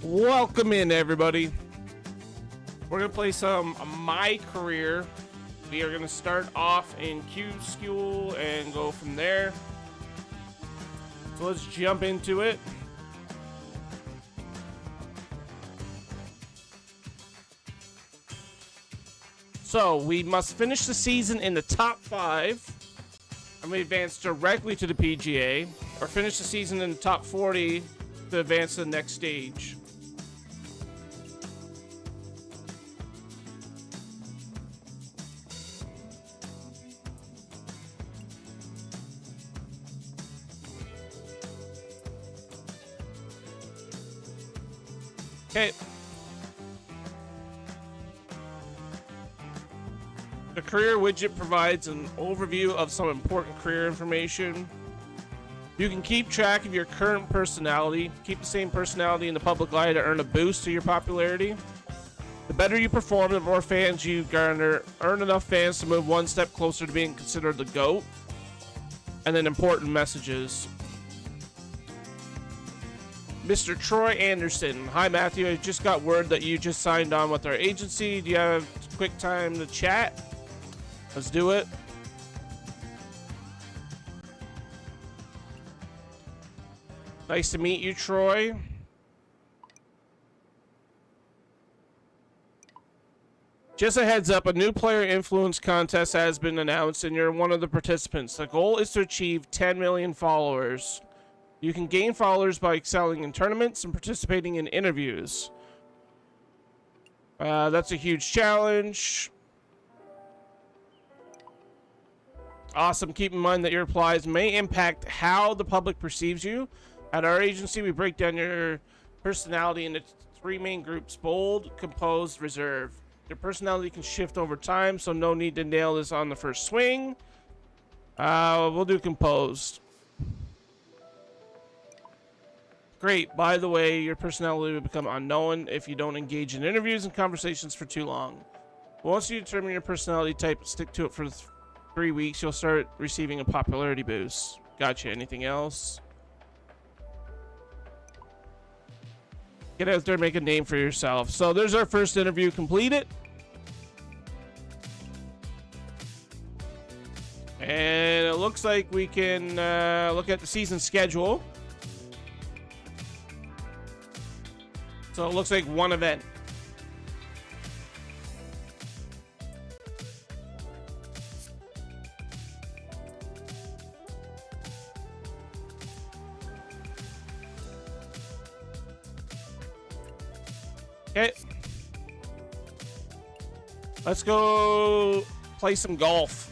Welcome in, everybody. We're gonna play some My Career. We are gonna start off in Q School and go from there. So let's jump into it. So we must finish the season in the top 5, and we advance directly to the PGA, or finish the season in the top 40 to advance to the next stage. Okay. The career widget provides an overview of some important career information. You can keep track of your current personality. Keep the same personality in the public eye to earn a boost to your popularity. The better you perform, the more fans you garner. Earn enough fans to move one step closer to being considered the GOAT. And then important messages. Mr. Troy Anderson. Hi, Matthew. I just got word that you just signed on with our agency. Do you have a quick time to chat? Let's do it. Nice to meet you, Troy. Just a heads up, a new player influence contest has been announced and you're one of the participants. The goal is to achieve 10 million followers. You can gain followers by excelling in tournaments and participating in interviews. That's a huge challenge. Awesome. Keep in mind that your replies may impact how the public perceives you. At our agency, we break down your personality into 3 main groups: bold, composed, reserved. Your personality can shift over time, so no need to nail this on the first swing. We'll do composed. Great. By the way, your personality will become unknown if you don't engage in interviews and conversations for too long. Once you determine your personality type, stick to it for 3 weeks. You'll start receiving a popularity boost. Gotcha. Anything else? Get out there and make a name for yourself. So there's our first interview completed. And it looks like we can look at the season schedule. So it looks like one event. Okay. Let's go play some golf.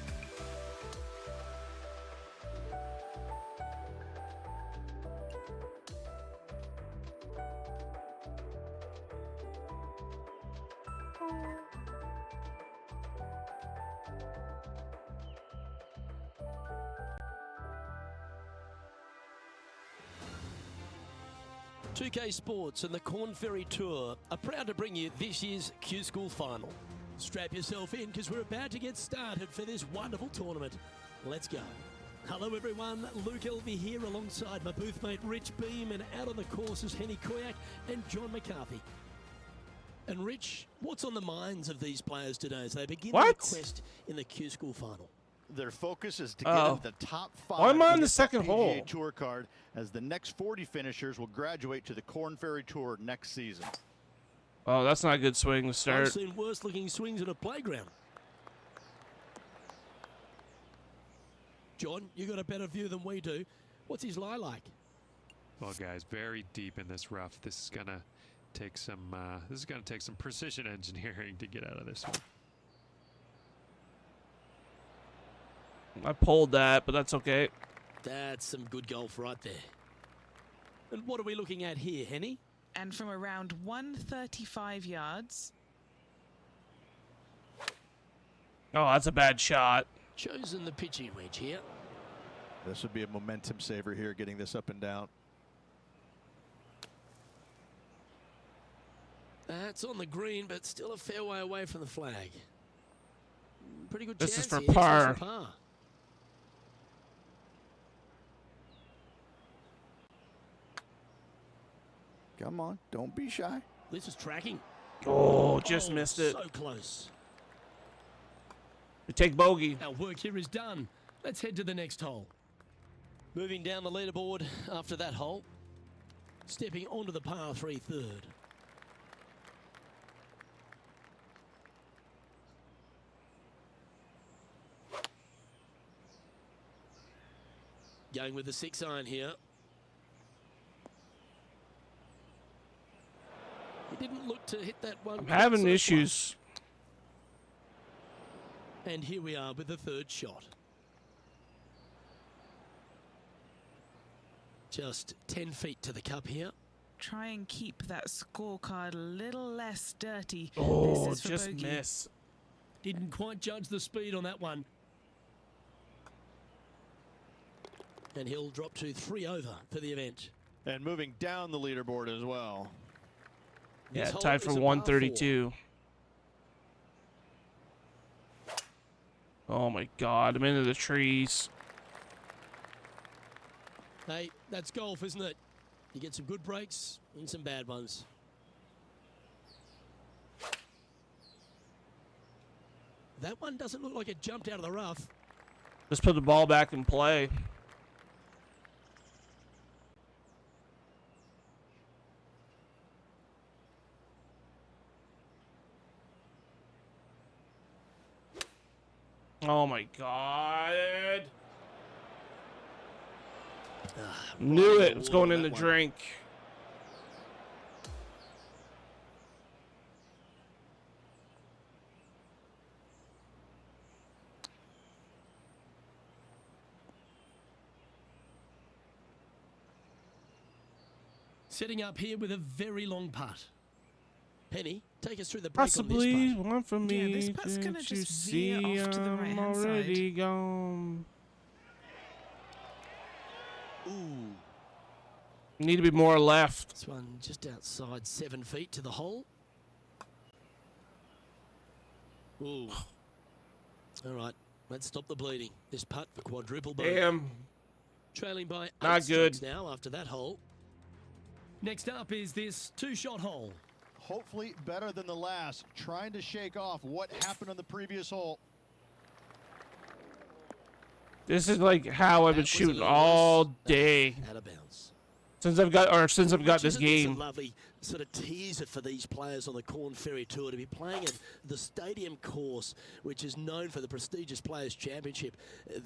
PGA Sports and the Corn Ferry Tour are proud to bring you this year's Q School Final. Strap yourself in because we're about to get started for this wonderful tournament. Let's go. Hello everyone, Luke Elvey here alongside my booth mate Rich Beam, and out on the course is Henny Koyak and John McCarthy. And Rich, what's on the minds of these players today as they begin their quest in the Q School Final? Their focus is to get into the top 5. I'm on the second PGA hole. Tour card, as the next 40 finishers will graduate to the Corn Ferry Tour next season. Oh, that's not a good swing to start. I've seen worse looking swings at a playground. John, you got a better view than we do. What's his lie like? Well, guys, very deep in this rough. This is gonna take some. Precision engineering to get out of this one. I pulled that, but that's okay. That's some good golf right there. And what are we looking at here, Henny? And from around 135 yards. Oh, that's a bad shot. Chosen the pitching wedge here. This would be a momentum saver here, getting this up and down. That's on the green, but still a fair way away from the flag. Pretty good This chance is for here. par. This is for par. Come on, don't be shy. This is tracking. Oh, just missed it. So close. We take bogey. Our work here is done. Let's head to the next hole. Moving down the leaderboard after that hole. Stepping onto the par 3 third. Going with the 6 iron here. He didn't look to hit that one. I'm having so issues. far. And here we are with the 3rd shot. Just 10 feet to the cup here. Try and keep that scorecard a little less dirty. Oh, This is for just bogey. miss. Didn't quite judge the speed on that one. And he'll drop to 3 over for the event. And moving down the leaderboard as well. Yeah, This hole tied for is a par 132. Oh my God, I'm into the trees. 4. Hey, that's golf, isn't it? You get some good breaks and some bad ones. That one doesn't look like it jumped out of the rough. Just put the ball back in play. Oh my God. Knew it. It's going in the drink. Setting up here with a very long putt. Penny, take us through the break Possibly on this putt. one for me. Yeah, this putt's gonna Can't you just veer see off to the I'm right-hand already side. gone. Ooh. Need to be more left. This one just outside 7 feet to the hole. Ooh. All right, let's stop the bleeding. This putt for quadruple bogey. Damn. Trailing by 8 Not good. strokes now after that hole. Next up is this 2-shot hole. Hopefully better than the last. Trying to shake off what happened on the previous hole. This is like how I've been That was a shooting little all loose. day Out of bounds. since I've got this Isn't game. a lovely sort of teaser for these players on the Corn Ferry Tour to be playing at the stadium course, which is known for the prestigious Players' Championship.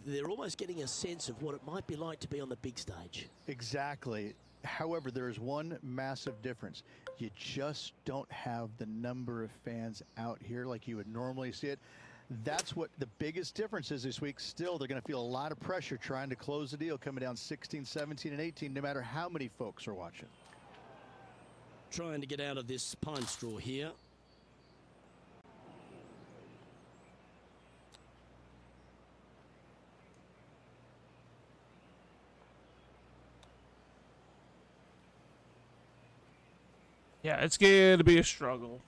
They're almost getting a sense of what it might be like to be on the big stage. Exactly. However, there is one massive difference. You just don't have the number of fans out here like you would normally see it. That's what the biggest difference is this week. Still, they're going to feel a lot of pressure trying to close the deal, coming down 16, 17, and 18, no matter how many folks are watching. Trying to get out of this pine straw here. Yeah, it's going to be a struggle.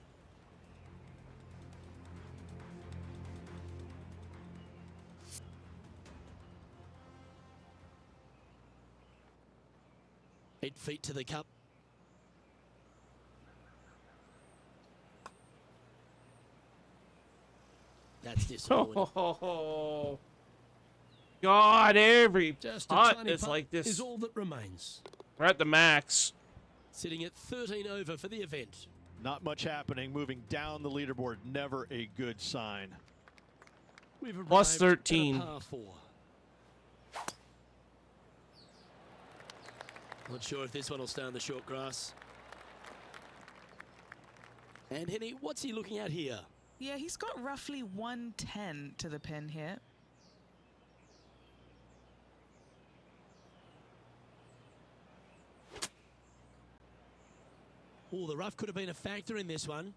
Eight feet to the cup. That's disappointing. Oh, God, every Just a putt tiny is putt like this. is all that remains. We're at the max. Sitting at 13 over for the event. Not much happening. Moving down the leaderboard, never a good sign. We've Plus arrived at a 13. par 4. Not sure if this one will stay on the short grass. And Henny, what's he looking at here? Yeah, he's got roughly 110 to the pin here. Oh, the rough could have been a factor in this one.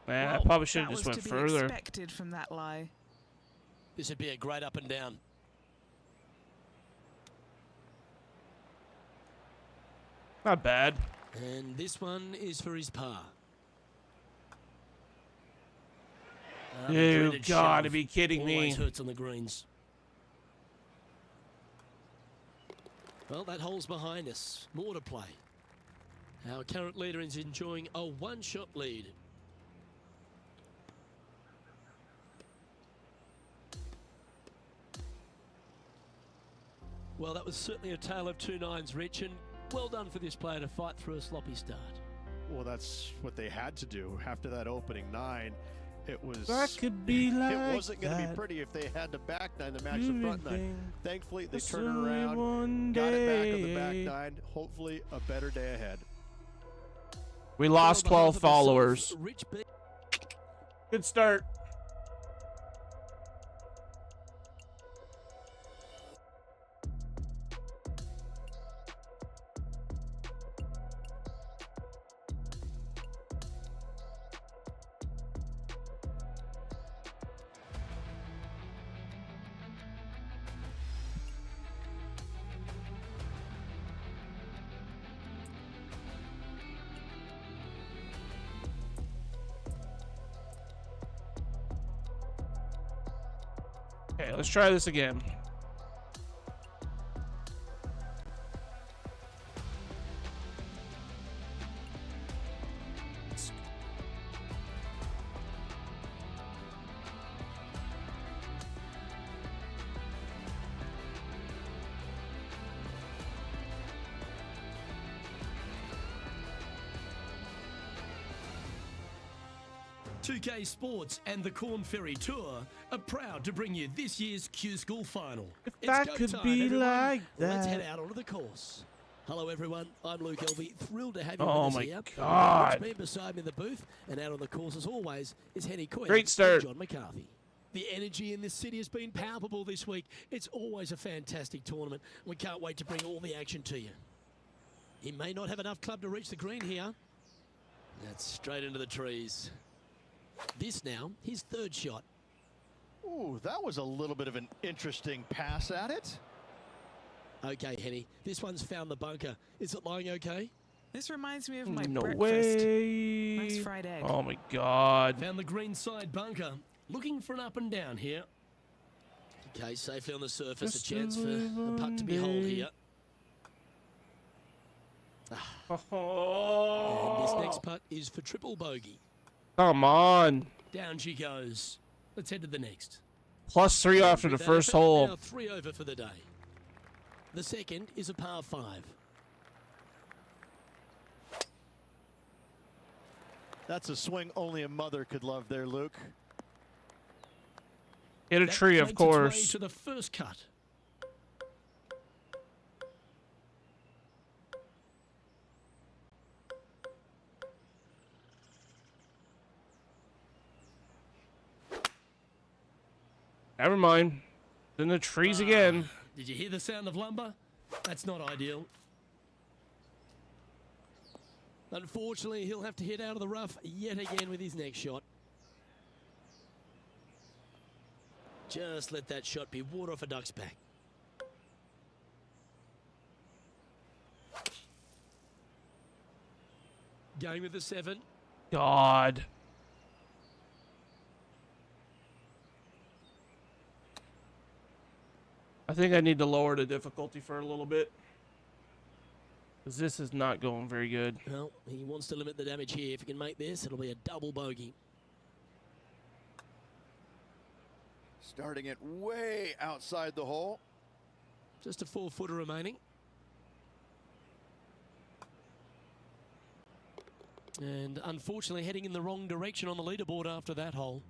Man, I Well, probably should have That just was went to be further. expected from that lie. This would be a great up and down. Not bad. And this one is for his par. The You dreaded gotta shove be kidding me. always hurts on the greens. Well, that hole's behind us. More to play. Our current leader is enjoying a one-shot lead. Well, that was certainly a tale of two nines, Rich, and well done for this player to fight through a sloppy start. Well, that's what they had to do after that opening 9. It was. That could be like It wasn't going to be that. pretty if they had the back 9 to match the front 9. Thankfully, they It's turned it only around, one got it back on the day. back 9. Hopefully, a better day ahead. We lost Well, on 12 behalf of myself, followers. Rich B. Good start. Okay, let's try this again. .2K Sports and the Corn Ferry Tour are proud to bring you this year's Q School Final. If It's that go could time, be everyone. like Let's that. head out onto the course. Hello, everyone. I'm Luke Elvey. Thrilled to have you Oh with us my here. God. What's been beside me in the booth and out on the course, as always, is Henny Quinn Great start. and John McCarthy. The energy in this city has been palpable this week. It's always a fantastic tournament. We can't wait to bring all the action to you. He may not have enough club to reach the green here. That's straight into the trees. This now, his third shot. Ooh, that was a little bit of an interesting pass at it. Okay, Henny, this one's found the bunker. Is it lying okay? This reminds me of my No breakfast. way. Nice fried egg. Oh my God. Found the green side bunker. Looking for an up and down here. Okay, safely on the surface. Just a chance for live the putt to be one holed day. here. And this Oh, next putt is for triple bogey. come on. Down she goes. Let's head to the next. +3 after the With that first effort, hole. Now 3 over for the day. The second is a par 5. That's a swing only a mother could love there, Luke. Hit a That tree, of makes its way course. to the first cut. Never mind. In the trees again. Did you hear the sound of lumber? That's not ideal. Unfortunately, he'll have to hit out of the rough yet again with his next shot. Just let that shot be water off a duck's back. Going with the 7. God. I think I need to lower the difficulty for a little bit. Because this is not going very good. Well, he wants to limit the damage here. If he can make this, it'll be a double bogey. Starting it way outside the hole. Just a 4-footer remaining. And unfortunately heading in the wrong direction on the leaderboard after that hole.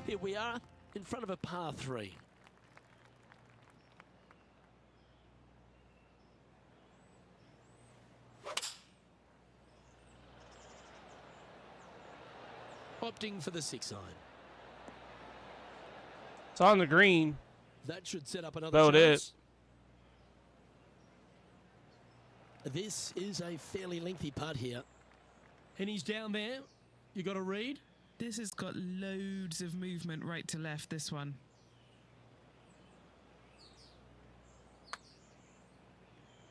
Here we are in front of a par 3. Opting for the 6 iron. It's on the green. That should set up another About chance. This is a fairly lengthy putt here. And he's down there. You got to read. This has got loads of movement right to left, this one.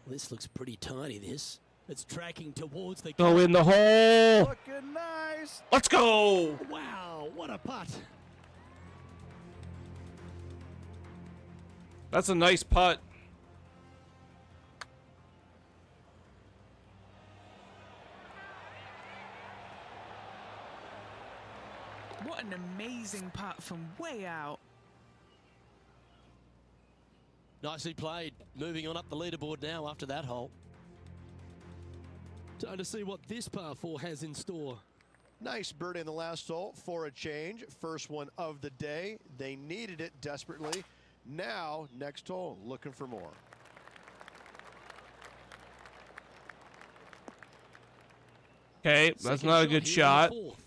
This looks pretty tiny, this. It's tracking towards the Go cup. in the hole. Looking nice. Let's go. Wow, what a putt. That's a nice putt. What an amazing putt from way out. Nicely played. Moving on up the leaderboard now after that hole. Time to see what this par 4 has in store. Nice birdie in the last hole for a change. First one of the day. They needed it desperately. Now, next hole, looking for more. Okay, that's Second not a good here on shot. the fourth.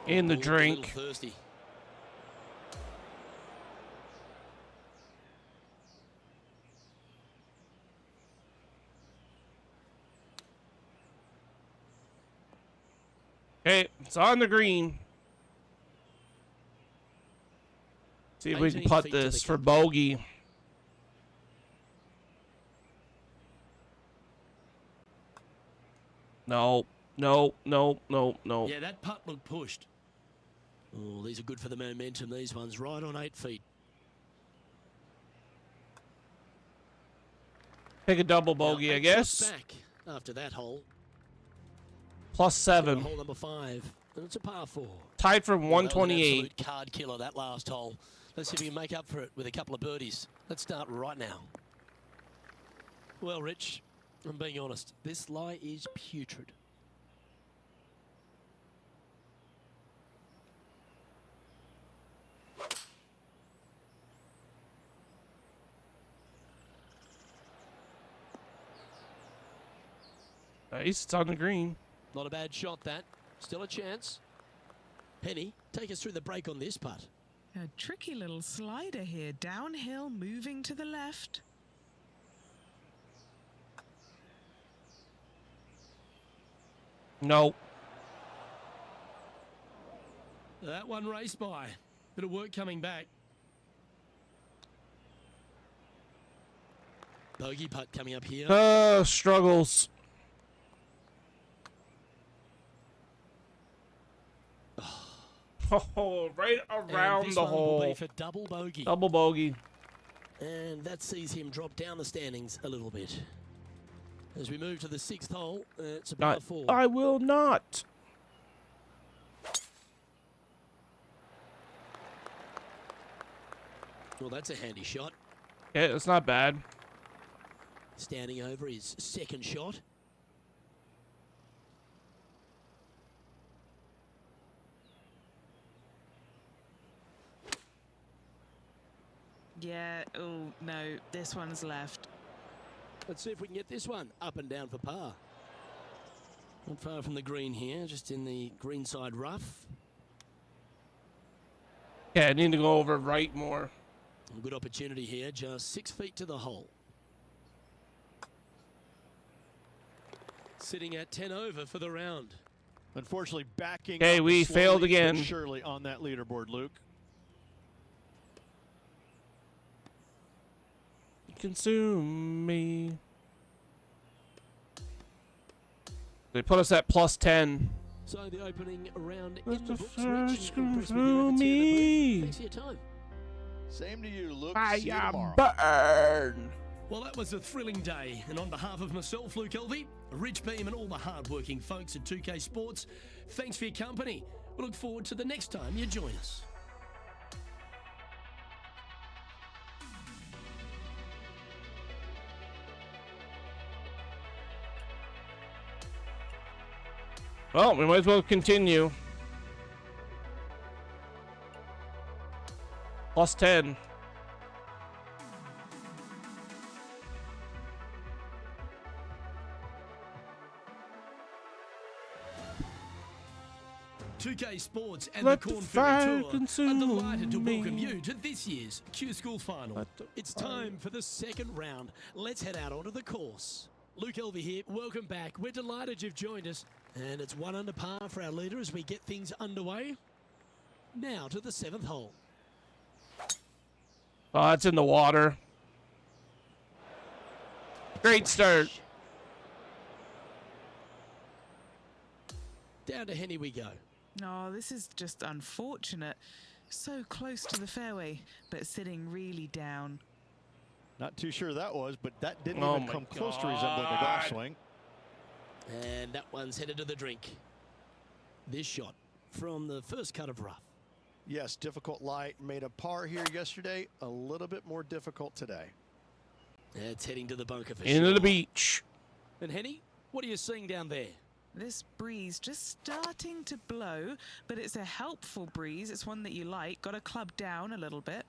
In the Ooh, a drink. little thirsty. Okay, it's on the green. See if we can 18 putt feet to the this for cup. bogey. No, no, no, no, no. Yeah, that putt looked pushed. Oh, these are good for the momentum, these ones. Right on 8 feet. Take a double Now, bogey, I 8 guess. shots back after that hole. Plus Down to 7. hole number 5. And it's a par 4. Tied for Well, that was an 128. absolute card killer, that last hole. Let's see if we can make up for it with a couple of birdies. Let's start right now. Well, Rich, I'm being honest. This lie is putrid. Nice, it's on the green. Not a bad shot, that. Still a chance. Penny, take us through the break on this putt. A tricky little slider here. Downhill, moving to the left. No. That one raced by. Bit of work coming back. Bogey putt coming up here. Struggles. Oh, right And around this the one will be hole. for double bogey. Double bogey. And that sees him drop down the standings a little bit. As we move to the 6th hole, it's a par Not, 4. I will not. Well, that's a handy shot. Okay, that's not bad. Standing over his second shot. Yeah, oh no, this one's left. Let's see if we can get this one up and down for par. Not far from the green here, just in the green side rough. Okay, I need to go over right more. A good opportunity here, just 6 feet to the hole. Sitting at 10 over for the round. Unfortunately, backing Okay, up we slowly failed but again. surely on that leaderboard, Luke. Consume me. They put us at plus 10. So the opening round in Let the the books. first Rich, and impressed with your consume efforts here in the me. booth. Thanks for your time. Same to you, Luke. I See you tomorrow. burn. Well, that was a thrilling day, and on behalf of myself, Luke Elvey, Rich Beam, and all the hard-working folks at 2K Sports, thanks for your company. We look forward to the next time you join us. Well, we might as well continue. Plus 10. "2K Sports and Let the the Corn fire Ferry Tour are consume delighted to welcome me. you to this year's Q School Final. Let the It's fire- time for the second round. Let's head out onto the course. Luke Elvey here. Welcome back. We're delighted you've joined us. And it's 1 under par for our leader as we get things underway. Now to the 7th hole. Oh, it's in the water. Great start. Down to Henny we go. Oh, this is just unfortunate. So close to the fairway, but sitting really down. Not too sure that was, but that didn't Oh even my come close to resembling a golf God. swing. And that one's headed to the drink. This shot from the first cut of rough. Yes, difficult light. Made a par here yesterday. A little bit more difficult today. It's heading to the bunker for Into sure. the beach. And Henny, what are you seeing down there? This breeze just starting to blow, but it's a helpful breeze. It's one that you like. Got to club down a little bit.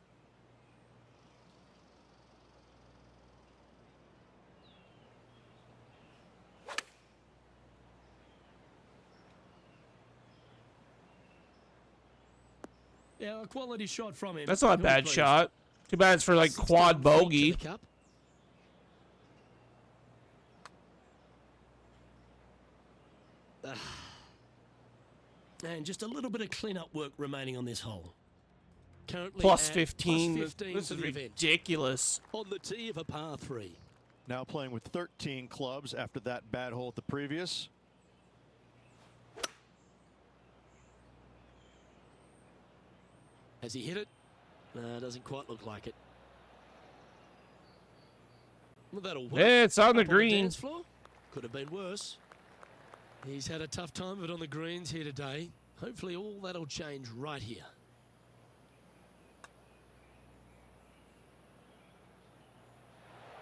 Yeah, a quality shot from him. That's not a Very bad pleased. shot. Too bad it's for like 16 quad feet to bogey. the cup. And just a little bit of clean-up work remaining on this hole. Currently Plus at 15. plus 15 This for is the event. ridiculous. On the tee of a par 3. Now playing with 13 clubs after that bad hole at the previous. Has he hit it? Doesn't quite look like it. Well, that'll work. Yeah, it's on the Up green. dance floor? Could have been worse. He's had a tough time of it on the greens here today. Hopefully all that'll change right here.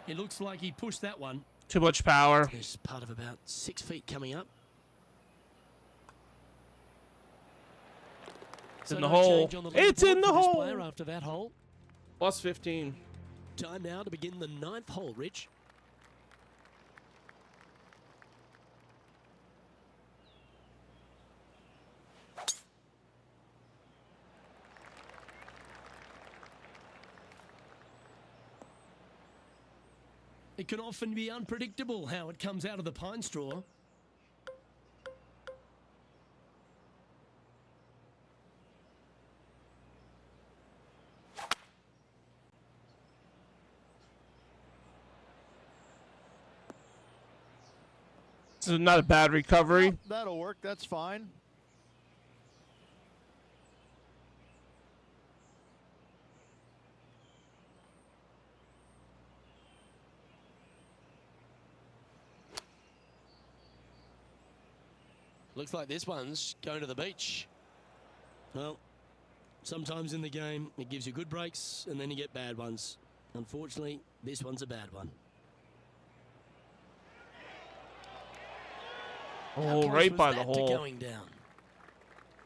It looks like he pushed that one. Too much power. There's part of about 6 feet coming up. It's So in the no hole. change on the It's leaderboard in the for this hole. player after that hole. Plus 15. Time now to begin the 9th hole, Rich. It can often be unpredictable how it comes out of the pine straw. This is not a bad recovery. Well, that'll work. That's fine. Looks like this one's going to the beach. Well, sometimes in the game it gives you good breaks and then you get bad ones. Unfortunately, this one's a bad one. How Oh, close right was by the that to hole. going down?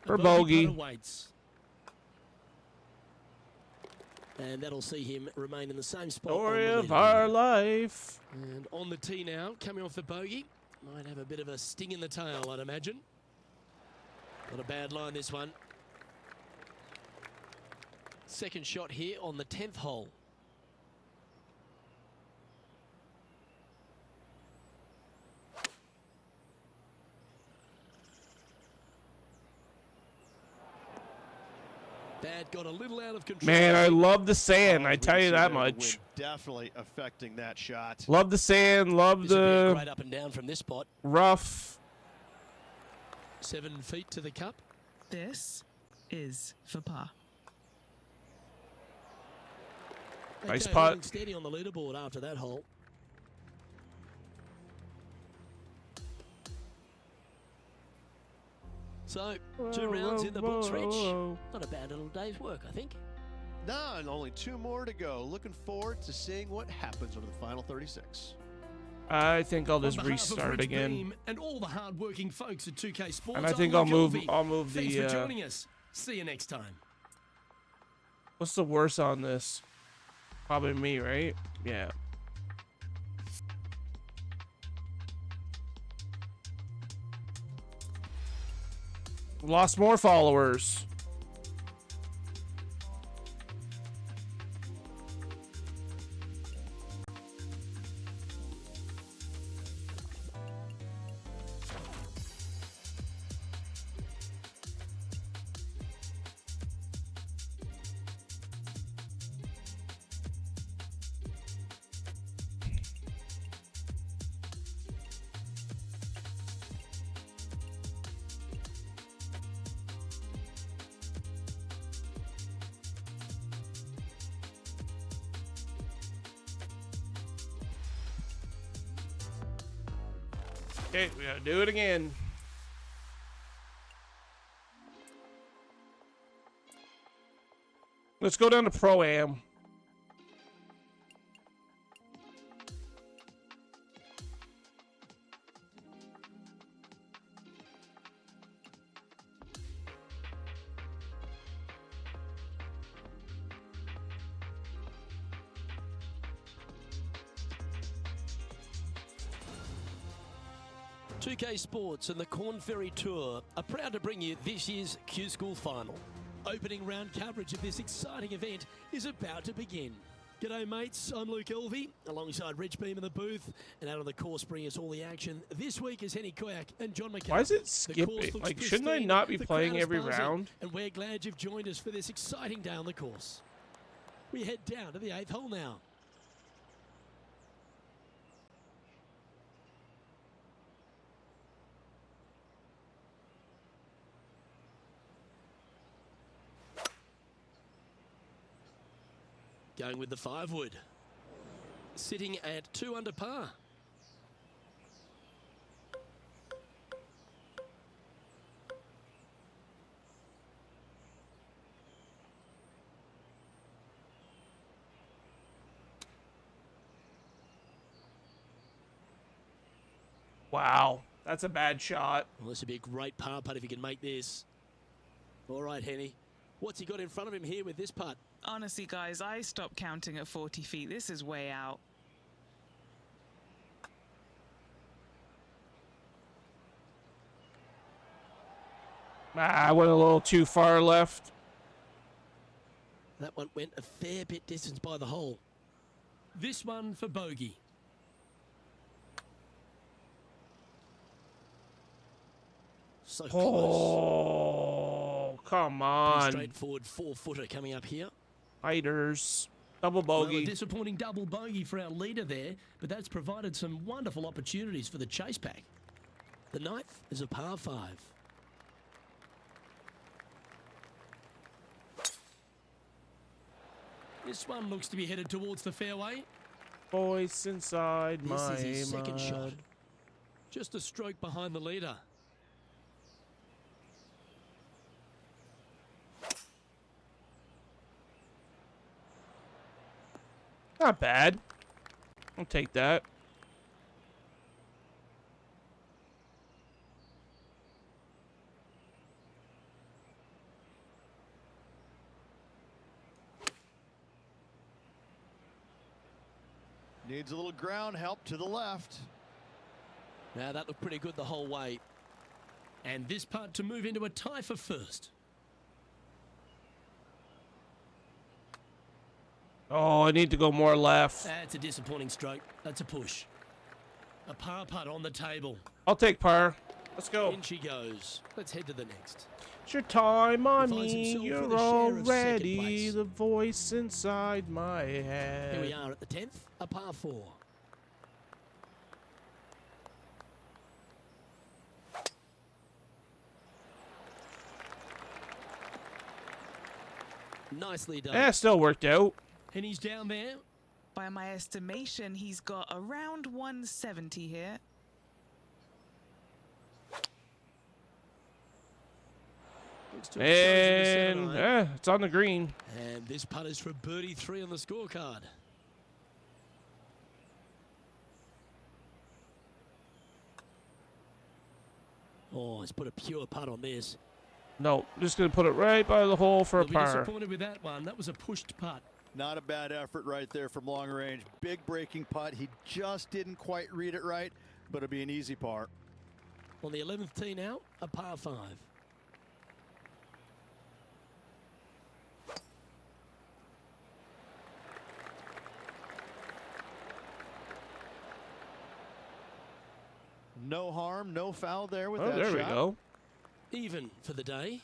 For A bogey. putter waits. And that'll see him remain in the same spot. on Story the of leaderboard. our life. And on the tee now, coming off the bogey. Might have a bit of a sting in the tail, I'd imagine. Not a bad line, this one. Second shot here on the 10th hole. That got a little out of control. Man, I love the sand. Oh, I we tell can you see that there the much. wind definitely affecting that shot. Love the sand. Love This will be a the great up and down from this spot. rough. 7 feet to the cup. This is for par. Nice Okay, putt. holding steady on the leaderboard after that hole. So, 2 rounds in the books, Rich. Not a bad little day's work, I think. No, and only 2 more to go. Looking forward to seeing what happens over the final 36. I think I'll just On behalf of restart Rich again. Beam and all the hard-working folks at 2K Sports, And I I'm think Luke I'll Elvey. move Thanks the for joining us. See you next time. what's the worst on this? Probably me, right? Yeah. Lost more followers. Okay, we gotta do it again. Let's go down to Pro-Am. .2K Sports and the Corn Ferry Tour are proud to bring you this year's Q School Final. Opening round coverage of this exciting event is about to begin. G'day mates, I'm Luke Elvey, alongside Rich Beam in the booth, and out on the course bringing us all the action. This week is Henny Koyak and John McCann. Why is it skipping? Like, shouldn't I not be playing every round? And we're glad you've joined us for this exciting day on the course. We head down to the 8th hole now. Going with the 5-wood. Sitting at 2 under par. Wow, that's a bad shot. Well, this would be a great par putt if he can make this. All right, Henny. What's he got in front of him here with this putt? Honestly, guys, I stopped counting at 40 feet. This is way out. I went a little too far left. That one went a fair bit distance by the hole. This one for bogey. So close. Oh, come on. Straightforward 4-footer coming up here. Fighters. Double Well, a bogey. disappointing double bogey for our leader there, but that's provided some wonderful opportunities for the chase pack. The 9th is a par 5. This one looks to be headed towards the fairway. Voice inside This my is his second shot. mind. Just a stroke behind the leader. Not bad. I'll take that. Needs a little ground help to the left. Now that looked pretty good the whole way. And this putt to move into a tie for first. Oh, I need to go more left. That's a disappointing stroke. That's a push. A par putt on the table. I'll take par. Let's go. In she goes. Let's head to the next. It's your time on Finds me. himself with You're a share of second already place. the voice inside my head. Here we are at the 10th, a par 4. Nicely done. Yeah, still worked out. And he's down there. By my estimation, he's got around 170 here. Looks to have chosen the And 7-iron. yeah, it's on the green. And this putt is for birdie 3 on the scorecard. Oh, he's put a pure putt on this. No, just gonna put it right by the hole for a He'll be par. disappointed with that one. That was a pushed putt. Not a bad effort right there from long range. Big breaking putt. He just didn't quite read it right, but it'll be an easy par. On the 11th tee now, a par 5. No harm, no foul there with Oh, that there shot. we go. Even for the day.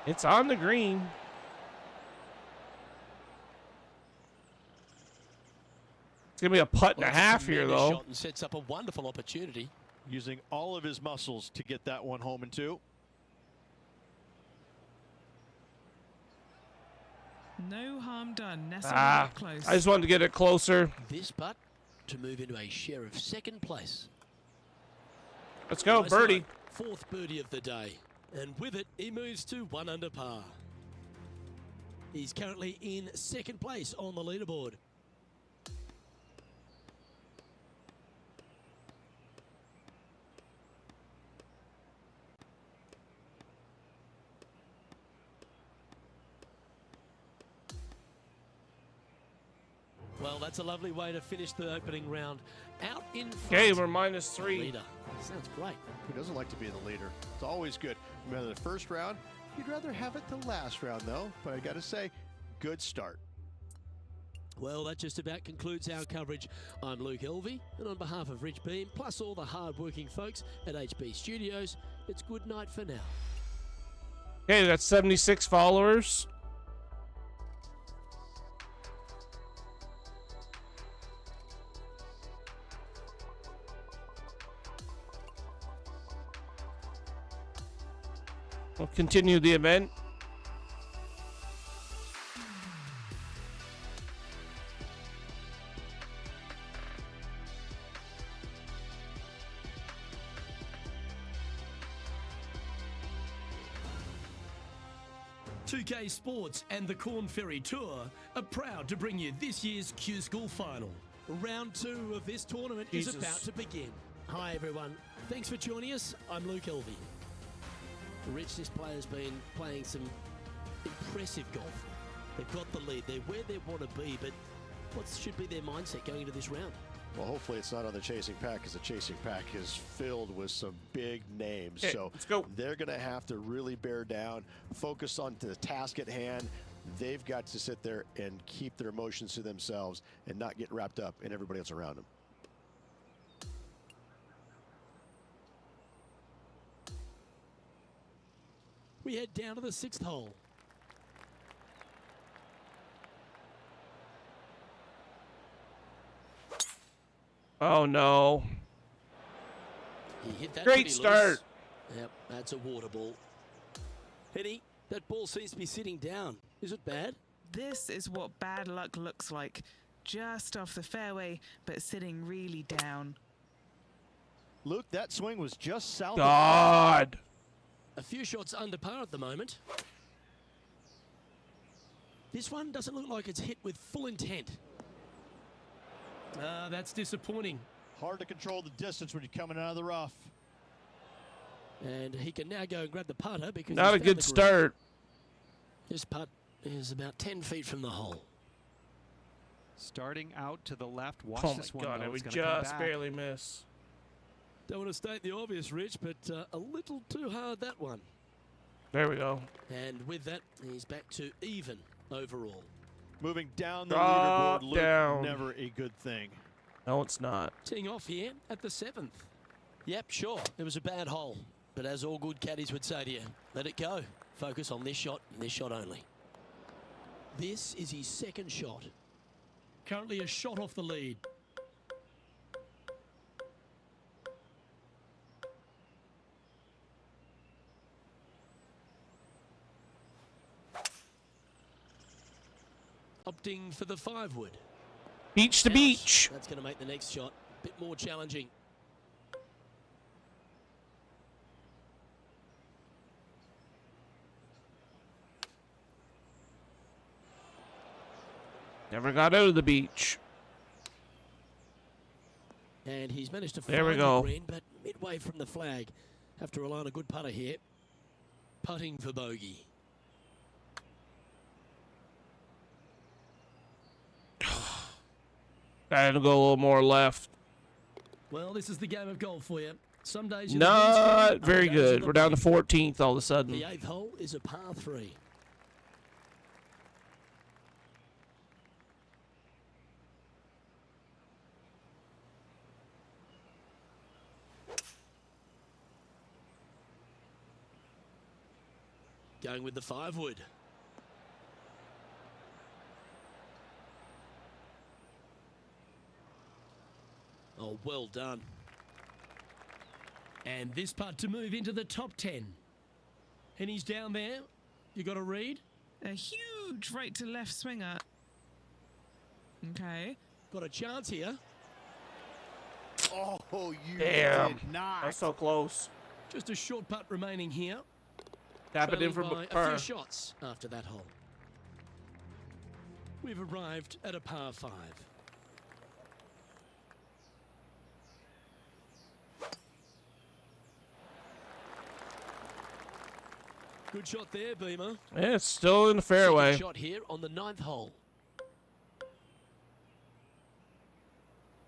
It's on the green. It's gonna be a putt and a Well, that's half here, tremendous though. shot and sets up a wonderful opportunity. using all of his muscles to get that one home in two. No harm done. Nestled a bit close. I just wanted to get it closer. This putt to move into a share of second place. Let's go, Nice birdie. line. Fourth birdie of the day. And with it, he moves to 1 under par. He's currently in second place on the leaderboard. Well, that's a lovely way to finish the opening round. Out in front. Okay, we're -3. Leader. Sounds great. Who doesn't like to be the leader? It's always good. Remember the first round? You'd rather have it the last round, though. But I got to say, good start. Well, that just about concludes our coverage. I'm Luke Elvey, and on behalf of Rich Beam, plus all the hard-working folks at HB Studios, it's good night for now. Okay, we got 76 followers. We'll continue the event. .2K Sports and the Corn Ferry Tour are proud to bring you this year's Q School Final. Round 2 of this tournament is about to begin. Hi everyone, thanks for joining us. I'm Luke Elvey. Rich, this player's been playing some impressive golf. They've got the lead, they're where they want to be, but what should be their mindset going into this round? Well, hopefully it's not on the chasing pack, because the chasing pack is filled with some big names. Okay, so let's go. They're going to have to really bear down, focus on the task at hand. They've got to sit there and keep their emotions to themselves and not get wrapped up in everybody else around them. We head down to the 6th hole. Oh no. He hit that Great pretty start. loose. Yep, that's a water ball. Henny, that ball seems to be sitting down. Is it bad? This is what bad luck looks like. Just off the fairway, but sitting really down. Luke, that swing was just south God. A few shots under par at the moment. This one doesn't look like it's hit with full intent. That's disappointing. Hard to control the distance when you're coming out of the rough. And he can now go and grab the putter because Not a he's found good the green. start. This putt is about 10 feet from the hole. Starting out to the left. Watch Oh this my one. God, though. we It's gonna come just back. barely miss. Don't want to state the obvious, Rich, but a little too hard, that one. There we go. And with that, he's back to even overall. Moving down the Drop leaderboard, Luke, down. never a good thing. No, it's not. Teeing off here at the 7th. Yep, sure, it was a bad hole. But as all good caddies would say to you, let it go. Focus on this shot and this shot only. This is his second shot. Currently a shot off the lead. Opting for the 5-wood. Beach to Ouch. beach. That's going to make the next shot a bit more challenging. Never got out of the beach. And he's managed to There we find go. the green, but midway from the flag. Have to rely on a good putter here. Putting for bogey. Gotta go a little more left. Well, this is the game of golf for you. Some days you're the Not green, very other days you're good. the We're down to bogey. 14th all of a sudden. The 8th hole is a par 3. Going with the 5-wood. Oh, well done. And this putt to move into the top 10. And he's down there. You got a read? A huge right to left swinger. Okay. Got a chance here. Oh, you Damn. did not. That's so close. Just a short putt remaining here. Tap it in for Trailing by a par. few shots after that hole. We've arrived at a par 5. Good shot there, Beamer. Yeah, it's still in the Second fairway. shot here on the 9th hole.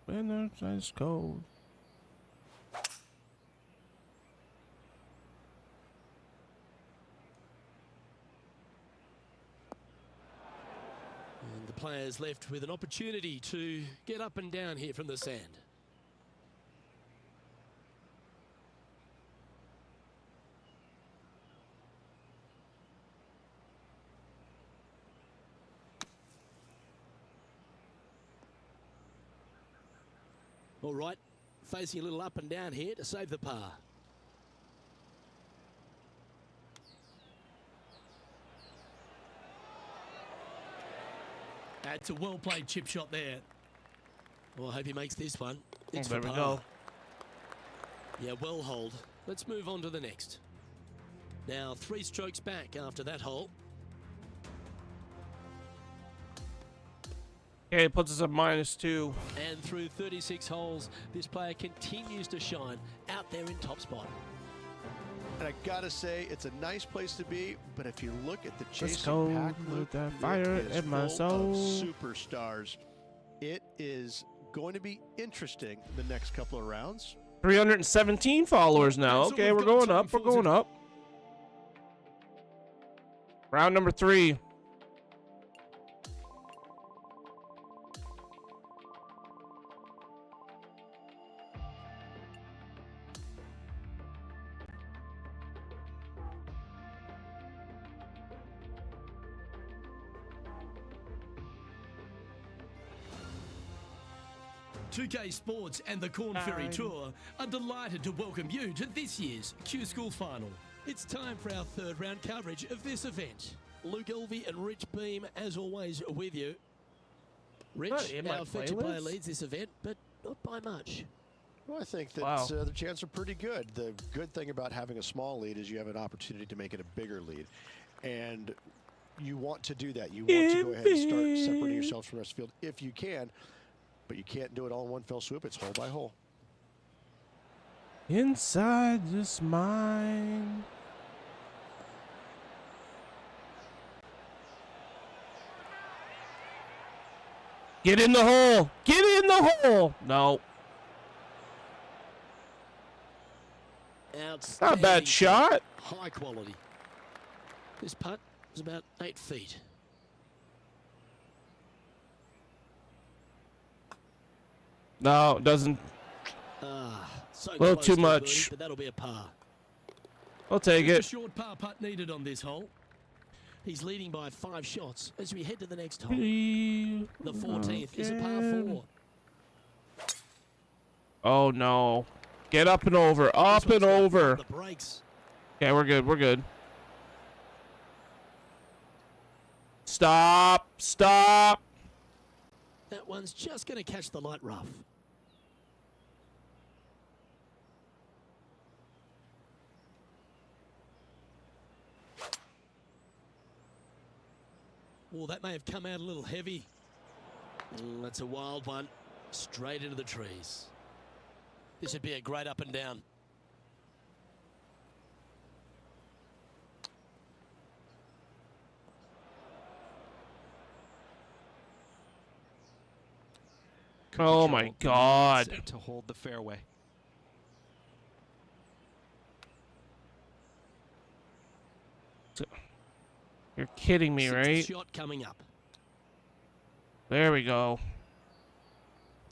When the sun's cold. And the players left with an opportunity to get up and down here from the sand. All right, facing a little up and down here to save the par. That's a well-played chip shot there. Well, I hope he makes this one. It's There for we par. go. Yeah, well hold. Let's move on to the next. Now, 3 strokes back after that hole. Okay, it puts us at -2. And through 36 holes, this player continues to shine out there in top spot. And I gotta say, it's a nice place to be, but if you look at the Let's chasing go pack with loop, that it fire is in my full soul. of superstars. It is going to be interesting the next couple of rounds. 317 followers now. That's all Okay, we've we're got going time up. We're for going up. Round number 3. .2K Sports and the Corn Ferry Tour are delighted to welcome you to this year's Q School Final. It's time for our 3rd round coverage of this event. Luke Elvey and Rich Beam, as always, with you. Rich, in my our featured player playlist? leads this event, but not by much. Well, I think that Wow. the chances are pretty good. The good thing about having a small lead is you have an opportunity to make it a bigger lead. And you want to do that. You want to go ahead and start separating yourselves from the rest of the field if you can. But you can't do it all in one fell swoop. It's hole by hole. Inside this mind. Get in the hole. Get in the hole. No. Not a bad shot. High quality. This putt was about 8 feet. No, it doesn't. So Little close too to a birdie, much. but that'll be a par. I'll take Just it. a short par putt needed on this hole. He's leading by 5 shots as we head to the next hole. The 14th is a par 4. Oh no. Get up and over. Up This one's and got over. The brakes. Okay, we're good. We're good. Stop. Stop. That one's just going to catch the light rough. Oh, that may have come out a little heavy. That's a wild one. Straight into the trees. This would be a great up and down. Oh my God. Set to hold the fairway. You're kidding me, 6th right? shot coming up. There we go.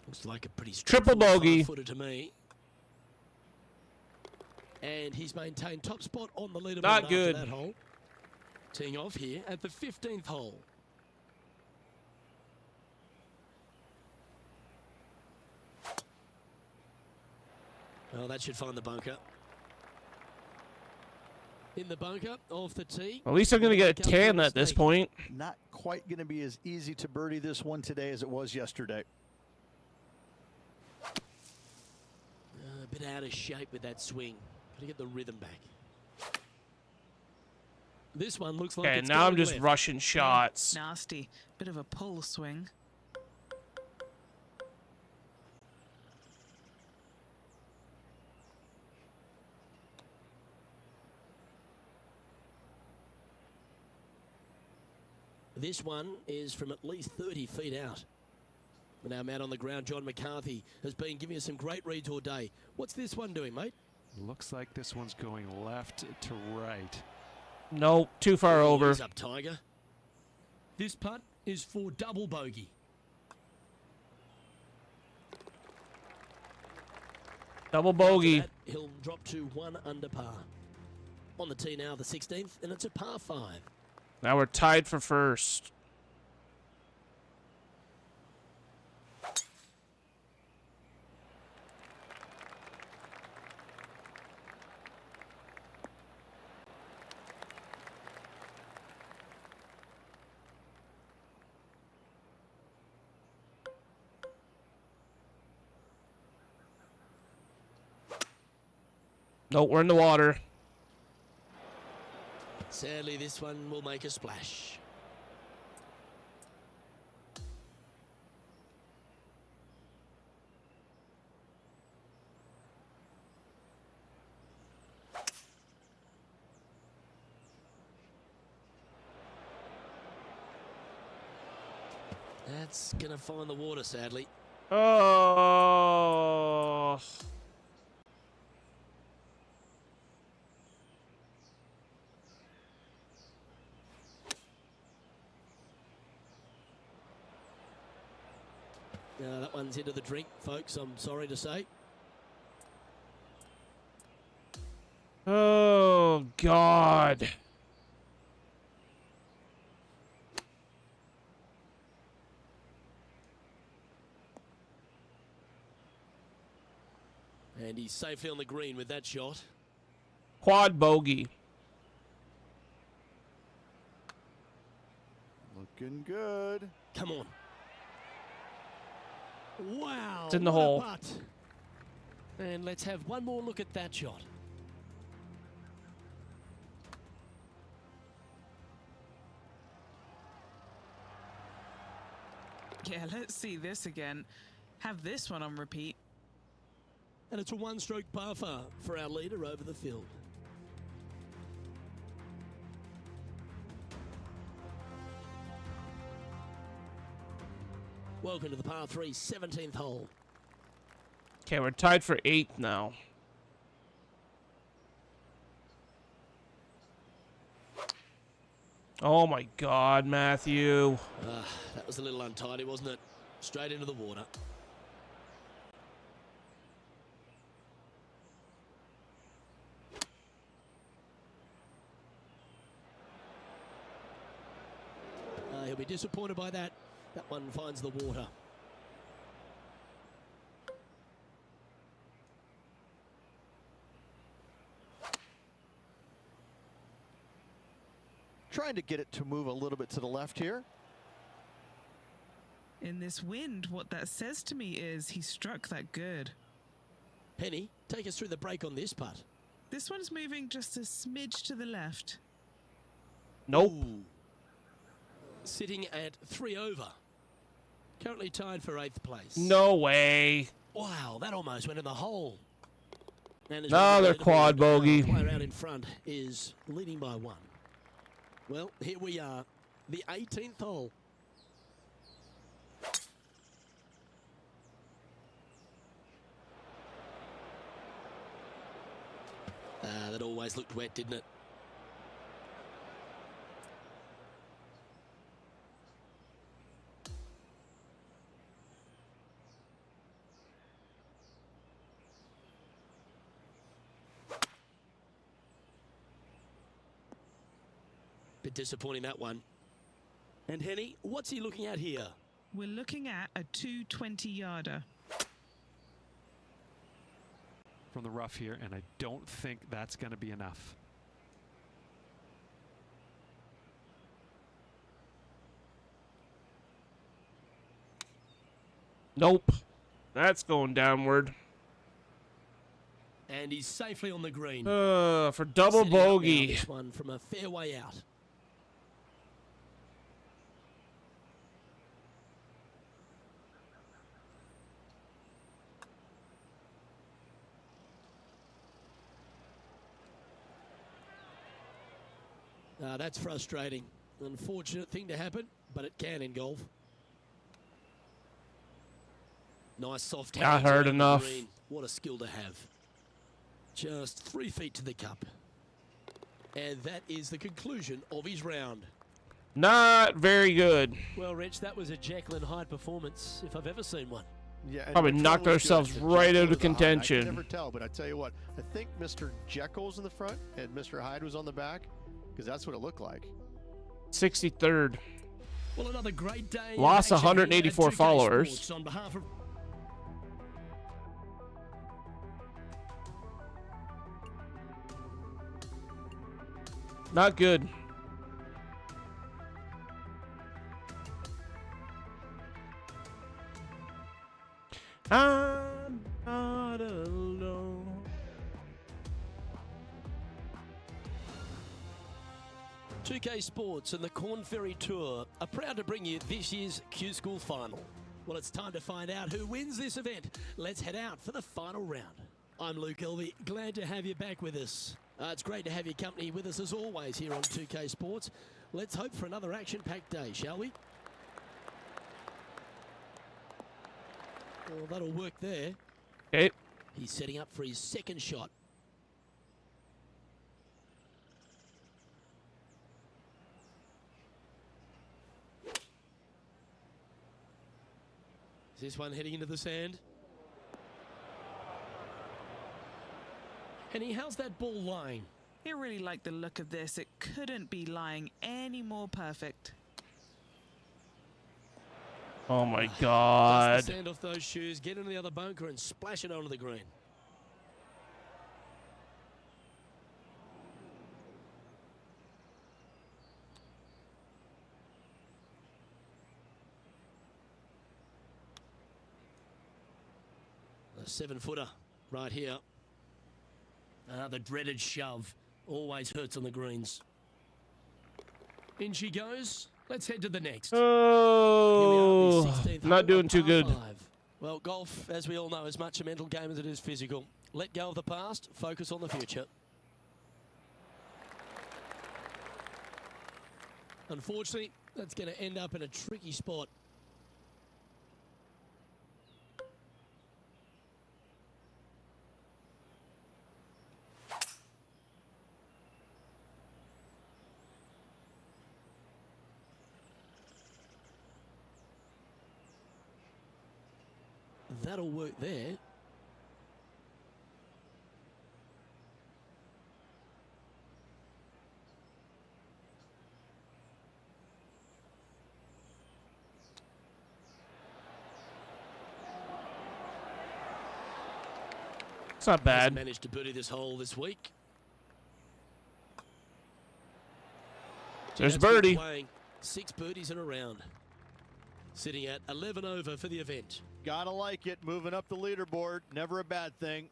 Looks like a pretty Triple straightforward bogey. 5-footer to me. And he's maintained top spot on the leaderboard Not after good. that hole. Teeing off here at the 15th hole. Well, that should find the bunker. In the bunker, off the tee. At least I'm going to get a 10 at this point. Not quite going to be as easy to birdie this one today as it was yesterday. A bit out of shape with that swing. Got to get the rhythm back. This one looks like Okay, it's now I'm going just left. rushing shots. Nasty. Bit of a pull swing. This one is from at least 30 feet out. And our man on the ground, John McCarthy, has been giving us some great reads all day. What's this one doing, mate? Looks like this one's going left to right. Nope, too far over. Ease up, Tiger. This putt is for double bogey. Double bogey. After that, he'll drop to 1 under par. On the tee now, the 16th, and it's a par 5. Now we're tied for first. Nope, we're in the water. Sadly, this one will make a splash. That's going to find the water, sadly. Oh. That one's into the drink, folks, I'm sorry to say. Oh, God. And he's safely on the green with that shot. Quad bogey. Looking good. Come on. Wow. It's in the what a hole. putt. And let's have one more look at that shot. Yeah, let's see this again. Have this one on repeat. And it's a one-stroke par far for our leader over the field. Welcome to the par 3 17th hole. Okay, we're tied for 8th now. Oh my God, Matthew. That was a little untidy, wasn't it? Straight into the water. He'll be disappointed by that. That one finds the water. Trying to get it to move a little bit to the left here. In this wind, what that says to me is he struck that good. Penny, take us through the break on this putt. This one's moving just a smidge to the left. Nope. Ooh. Sitting at 3 over. Currently tied for 8th place. No way. Wow, that almost went in the hole. And Another quad bogey. The player out in front is leading by 1. Well, here we are, the 18th hole. That always looked wet, didn't it? Bit disappointing, that one. And Henny, what's he looking at here? We're looking at a 220-yarder. From the rough here, and I don't think that's going to be enough. Nope. That's going downward. And he's safely on the green. For double Setting up now, bogey. this one from a fair way out. That's frustrating. Unfortunate thing to happen, but it can in golf. Nice soft Not hands hard around the enough. green. What a skill to have. Just 3 feet to the cup. And that is the conclusion of his round. Not very good. Well, Rich, that was a Jekyll and Hyde performance, if I've ever seen one. Yeah, and Probably which one knocked was ourselves good? The right Jekyll out or of the Hyde? I contention. can never tell, but I tell you what, I think Mr. Jekyll's in the front and Mr. Hyde was on the back, because that's what it looked like. 63rd. Well, another great day. Lost in action here at 184 2K followers. Sports on behalf of Not good. I'm not alone. .2K Sports and the Corn Ferry Tour are proud to bring you this year's Q School Final. Well, it's time to find out who wins this event. Let's head out for the final round. I'm Luke Elvey. Glad to have you back with us. It's great to have your company with us as always here on 2K Sports. Let's hope for another action-packed day, shall we? Well, that'll work there. Okay. He's setting up for his second shot. Is this one heading into the sand? Henny, how's that ball lying? I really like the look of this. It couldn't be lying any more perfect. Oh my Dust God. the sand off those shoes, get into the other bunker and splash it onto the green. A 7-footer right here. The dreaded shove. Always hurts on the greens. In she goes. Let's head to the next. Oh, Here we are, the 16th not hole doing of too par good. 5. Well, golf, as we all know, is much a mental game as it is physical. Let go of the past, focus on the future. Unfortunately, that's going to end up in a tricky spot. That'll work there. It's not Hasn't bad. managed to birdie this hole this week. There's That's good birdie. playing. 6 birdies in a round. Sitting at 11 over for the event. Gotta like it. Moving up the leaderboard. Never a bad thing.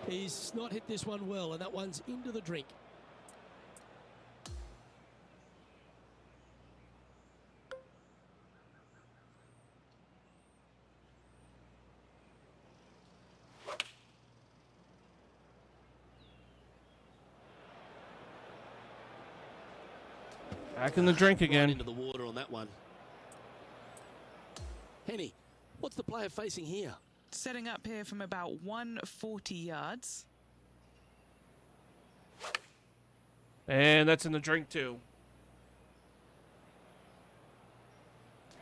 He's not hit this one well, and that one's into the drink. Back in the drink Right again. into the water on that one. Henny, what's the player facing here? Setting up here from about 140 yards. And that's in the drink too.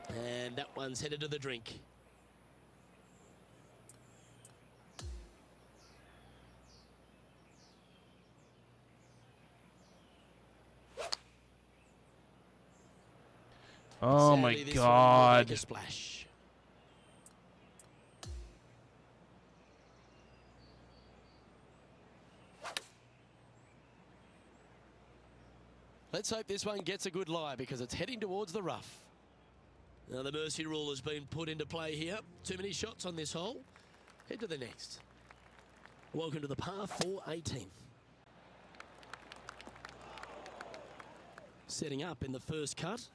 And that one's headed to the drink. Oh my Sadly, this one will God. make a splash. Let's hope this one gets a good lie because it's heading towards the rough. Now the mercy rule has been put into play here. Too many shots on this hole. Head to the next. Welcome to the par 4 18th. Setting up in the first cut.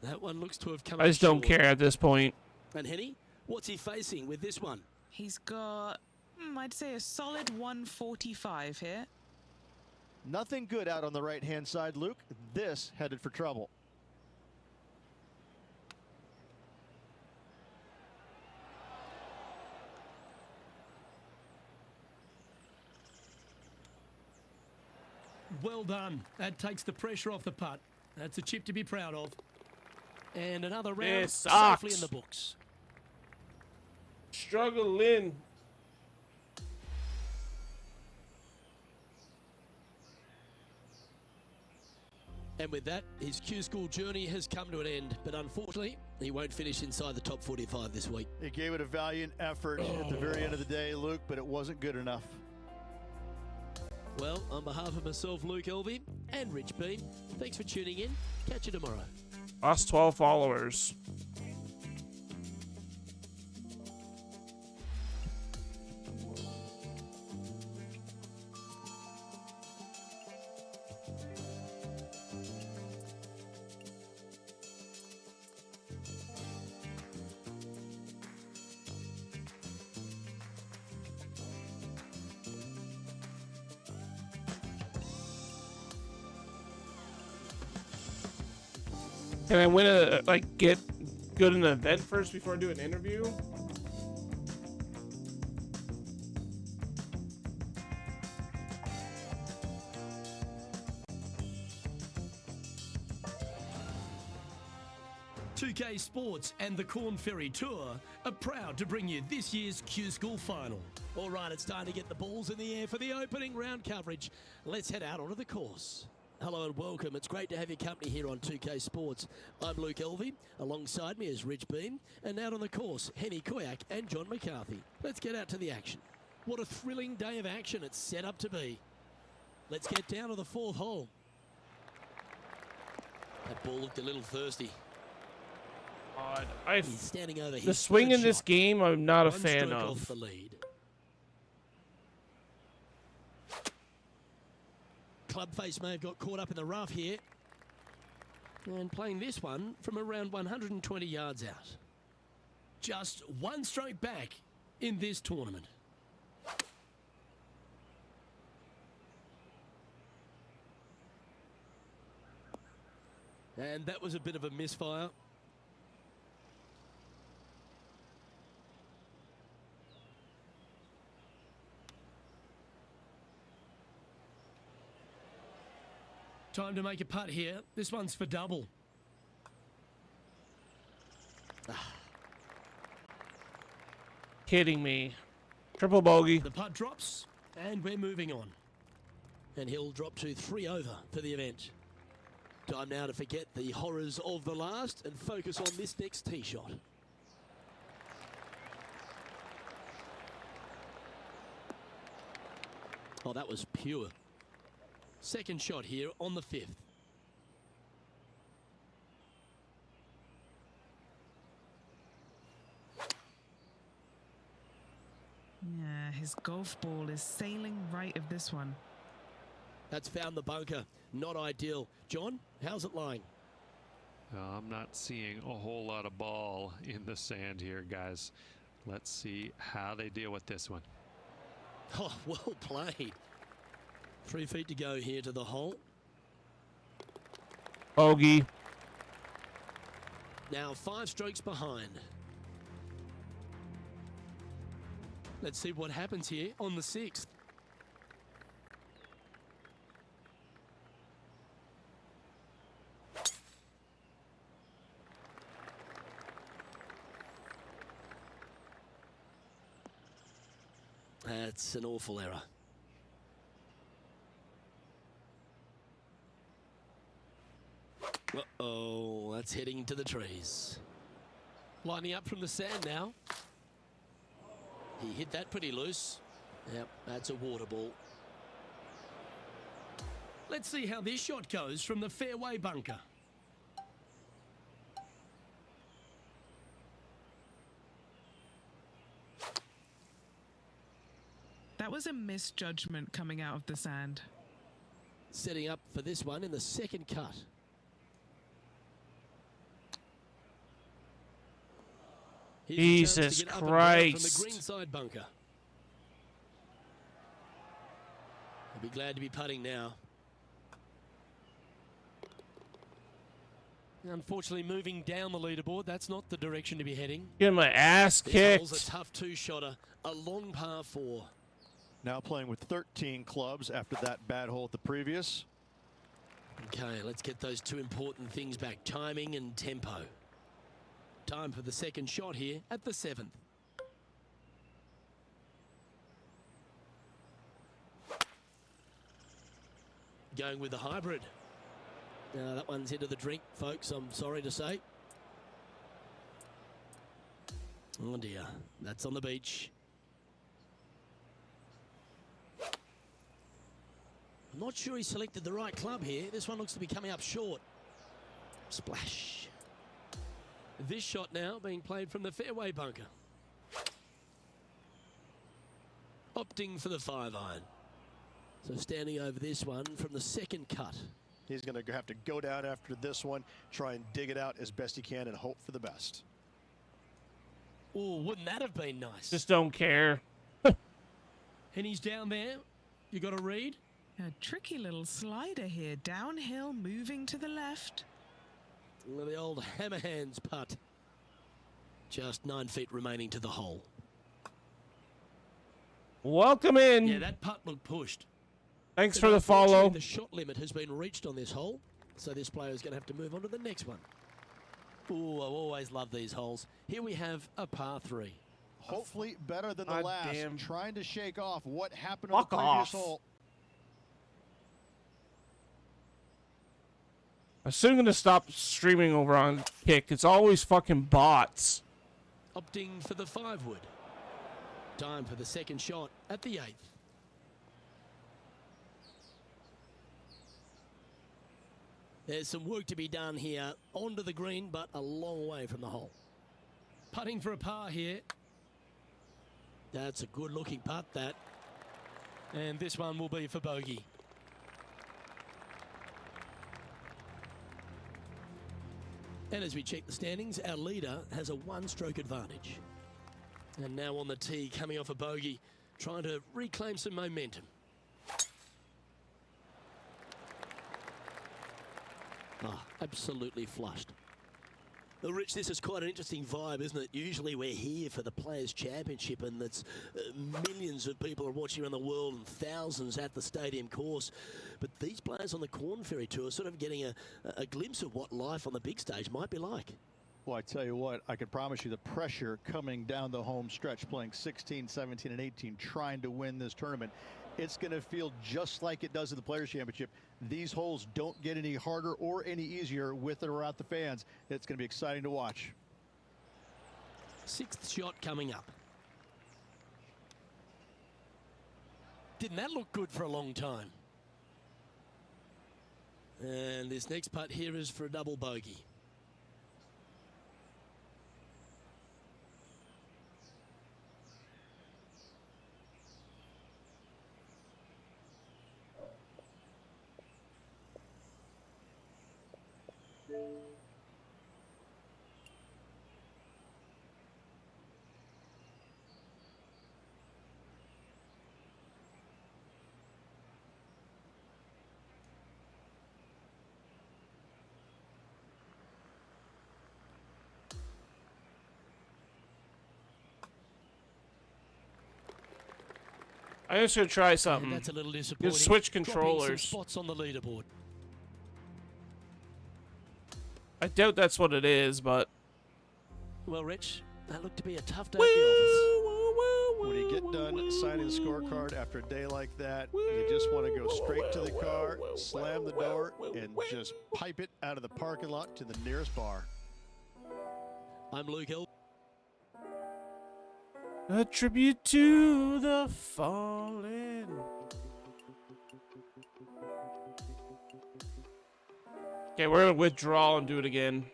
That one looks to have come I just don't short. care at this point. And Henny, what's he facing with this one? He's got, I'd say a solid 145 here. Nothing good out on the right-hand side, Luke. This headed for trouble. Well done. That takes the pressure off the putt. That's a chip to be proud of. And another round This safely in sucks. the books. Struggling. And with that, his Q School journey has come to an end. But unfortunately, he won't finish inside the top 45 this week. He gave it a valiant effort at the very end of the day, Luke, but it wasn't good enough. Well, on behalf of myself, Luke Elvey, and Rich Bean, thanks for tuning in. Catch you tomorrow. Lost 12 followers. Can I win a, like, get good in an event first before I do an interview? .2K Sports and the Corn Ferry Tour are proud to bring you this year's Q School Final. All right, it's time to get the balls in the air for the opening round coverage. Let's head out onto the course. Hello and welcome. It's great to have your company here on 2K Sports. I'm Luke Elvey. Alongside me is Rich Beam. And out on the course, Henny Koyak and John McCarthy. Let's get out to the action. What a thrilling day of action it's set up to be. Let's get down to the fourth hole. That ball looked a little thirsty. God, He's standing over the his swing third in this shot. game, I'm not a One fan stroke of. off the lead. Club face may have got caught up in the rough here. And playing this one from around 120 yards out. Just one stroke back in this tournament. And that was a bit of a misfire. Time to make a putt here. This one's for double. Kidding me. Triple bogey. The putt drops, and we're moving on. And he'll drop to 3 over for the event. Time now to forget the horrors of the last and focus on this next tee shot. Oh, that was pure. Second shot here on the 5th. Yeah, his golf ball is sailing right of this one. That's found the bunker. Not ideal. John, how's it lying? I'm not seeing a whole lot of ball in the sand here, guys. Let's see how they deal with this one. Oh, well played. 3 feet to go here to the hole. Bogey. Now 5 strokes behind. Let's see what happens here on the 6th. That's an awful error. Uh-oh, that's heading to the trees. Lining up from the sand now. He hit that pretty loose. Yep, that's a water ball. Let's see how this shot goes from the fairway bunker. That was a misjudgment coming out of the sand. Setting up for this one in the second cut. Here's a chance Jesus to get up and down from the Christ. green side bunker. I'll be glad to be putting now. Unfortunately, moving down the leaderboard, that's not the direction to be heading. Getting my ass This hole's a kicked. tough two-shotter, a long par 4. Now playing with 13 clubs after that bad hole at the previous. Okay, let's get those two important things back, timing and tempo. Time for the second shot here at the 7th. Going with the hybrid. That one's into the drink, folks, I'm sorry to say. Oh dear, that's on the beach. I'm not sure he selected the right club here. This one looks to be coming up short. Splash. This shot now being played from the fairway bunker. Opting for the 5-iron. So standing over this one from the second cut. He's going to have to go down after this one, try and dig it out as best he can and hope for the best. Oh, wouldn't that have been nice? Just don't care. And he's down there. You got to read. A tricky little slider here. Downhill, moving to the left. Well, the old hammer hands putt. Just 9 feet remaining to the hole. Welcome in. Yeah, that putt looked pushed. Thanks But for the unfortunately, follow. The shot limit has been reached on this hole, so this player is going to have to move on to the next one. Ooh, I always love these holes. Here we have a par 3. Hopefully better than the God last. damn. Trying to shake off what happened on Fuck the previous off. hole. I'm soon gonna stop streaming over on Kick. It's always fucking bots. Opting for the 5-wood. Time for the second shot at the 8th. There's some work to be done here. Onto the green, but a long way from the hole. Putting for a par here. That's a good-looking putt, that. And this one will be for bogey. And as we check the standings, our leader has a 1-stroke advantage. And now on the tee, coming off a bogey, trying to reclaim some momentum. Ah, absolutely flushed. Well, Rich, this is quite an interesting vibe, isn't it? Usually we're here for the Players' Championship, and that's millions of people are watching around the world and thousands at the stadium course. But these players on the Corn Ferry Tour are sort of getting a glimpse of what life on the big stage might be like. Well, I tell you what, I can promise you the pressure coming down the home stretch, playing 16, 17, and 18, trying to win this tournament. It's going to feel just like it does at the Players' Championship. These holes don't get any harder or any easier with or without the fans. It's going to be exciting to watch. 6th shot coming up. Didn't that look good for a long time? And this next putt here is for a double bogey. I'm just gonna try And something. that's a little disappointing. Just switch Dropping controllers. some spots on the leaderboard. I doubt that's what it is, but Well, Rich, that looked to be a tough day at the When you get done signing the scorecard after a day like that, you just want to go straight to the car, slam the door, and just pipe it out of the parking lot to the nearest bar. office. I'm Luke Hill. a tribute to the fallen. Okay, we're gonna withdraw and do it again.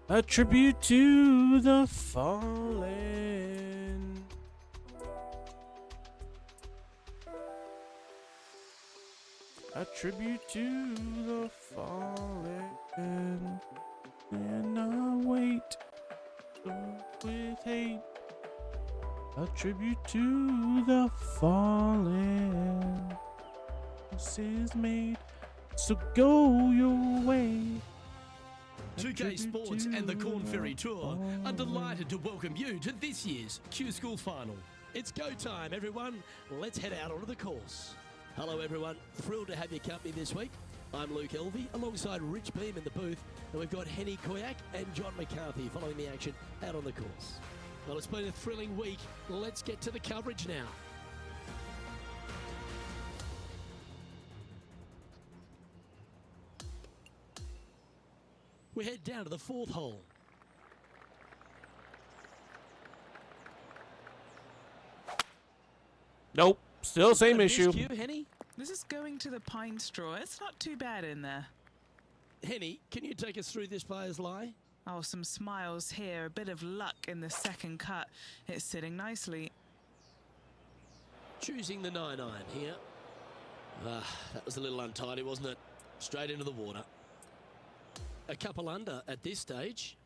A tribute to the fallen. A tribute to the fallen. And I wait with hate. A tribute to the fallen. This is made, so go your way. 2K Sports and the Corn Ferry Tour are delighted to welcome you to this year's Q School Final. It's go time, everyone. Let's head out onto the course. Hello, everyone. Thrilled to have your company this week. I'm Luke Elvey, alongside Rich Beam in the booth, and we've got Henny Koyak and John McCarthy following the action out on the course. Well, it's been a thrilling week. Let's get to the coverage now. We head down to the fourth hole. Nope, still same Got a issue. miscue, Henny? This is going to the pine straw. It's not too bad in there. Henny, can you take us through this player's lie? Oh, some smiles here. A bit of luck in the second cut. It's sitting nicely. Choosing the 9-iron here. That was a little untidy, wasn't it? Straight into the water. A couple under at this stage.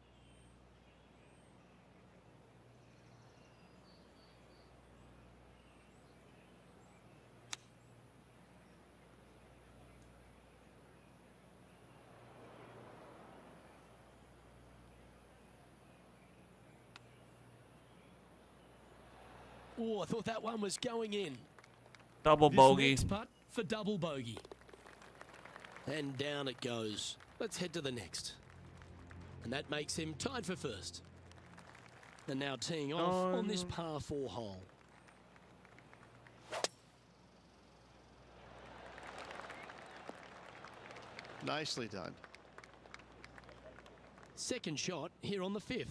Oh, I thought that one was going in. Double This bogey. next putt for double bogey. And down it goes. Let's head to the next. And that makes him tied for first. And now teeing off on this par 4 hole. Nicely done. Second shot here on the 5th.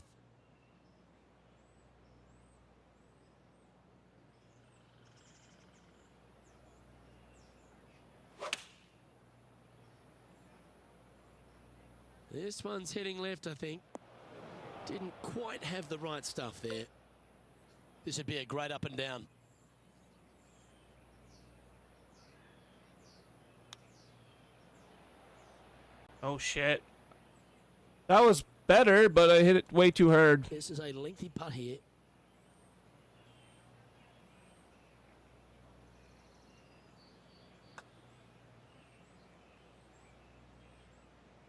This one's heading left, I think. Didn't quite have the right stuff there. This would be a great up and down. Oh shit. That was better, but I hit it way too hard. This is a lengthy putt here.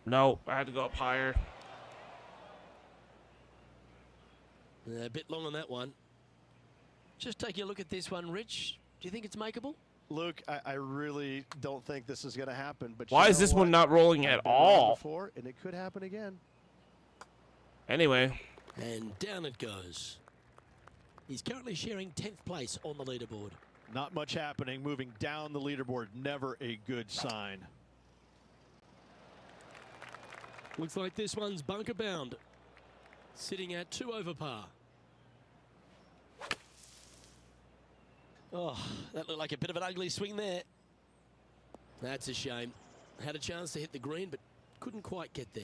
No, I had to go up higher. A bit long on that one. Just taking a look at this one, Rich. Do you think it's makeable? Luke, I really don't think this is going to happen. But Why you is know this what? one not rolling I've at been wrong all? Before, and it could happen again. Anyway. And down it goes. He's currently sharing 10th place on the leaderboard. Not much happening. Moving down the leaderboard, never a good sign. Looks like this one's bunker bound. Sitting at 2 over par. Oh, that looked like a bit of an ugly swing there. That's a shame. Had a chance to hit the green, but couldn't quite get there.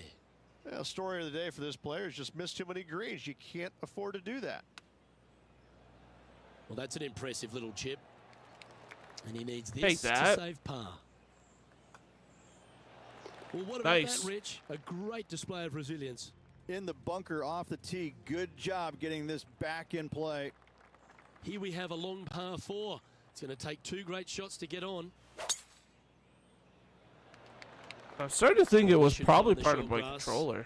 Yeah, story of the day for this player is just missed too many greens. You can't afford to do that. Well, that's an impressive little chip. And he needs Take this to that. save par. Well, what about Nice. that, Rich? A great display of resilience. In the bunker off the tee. Good job getting this back in play. Here we have a long par 4. It's going to take 2 great shots to get on. I'm starting to think it was Should probably find the part of short my grass. controller.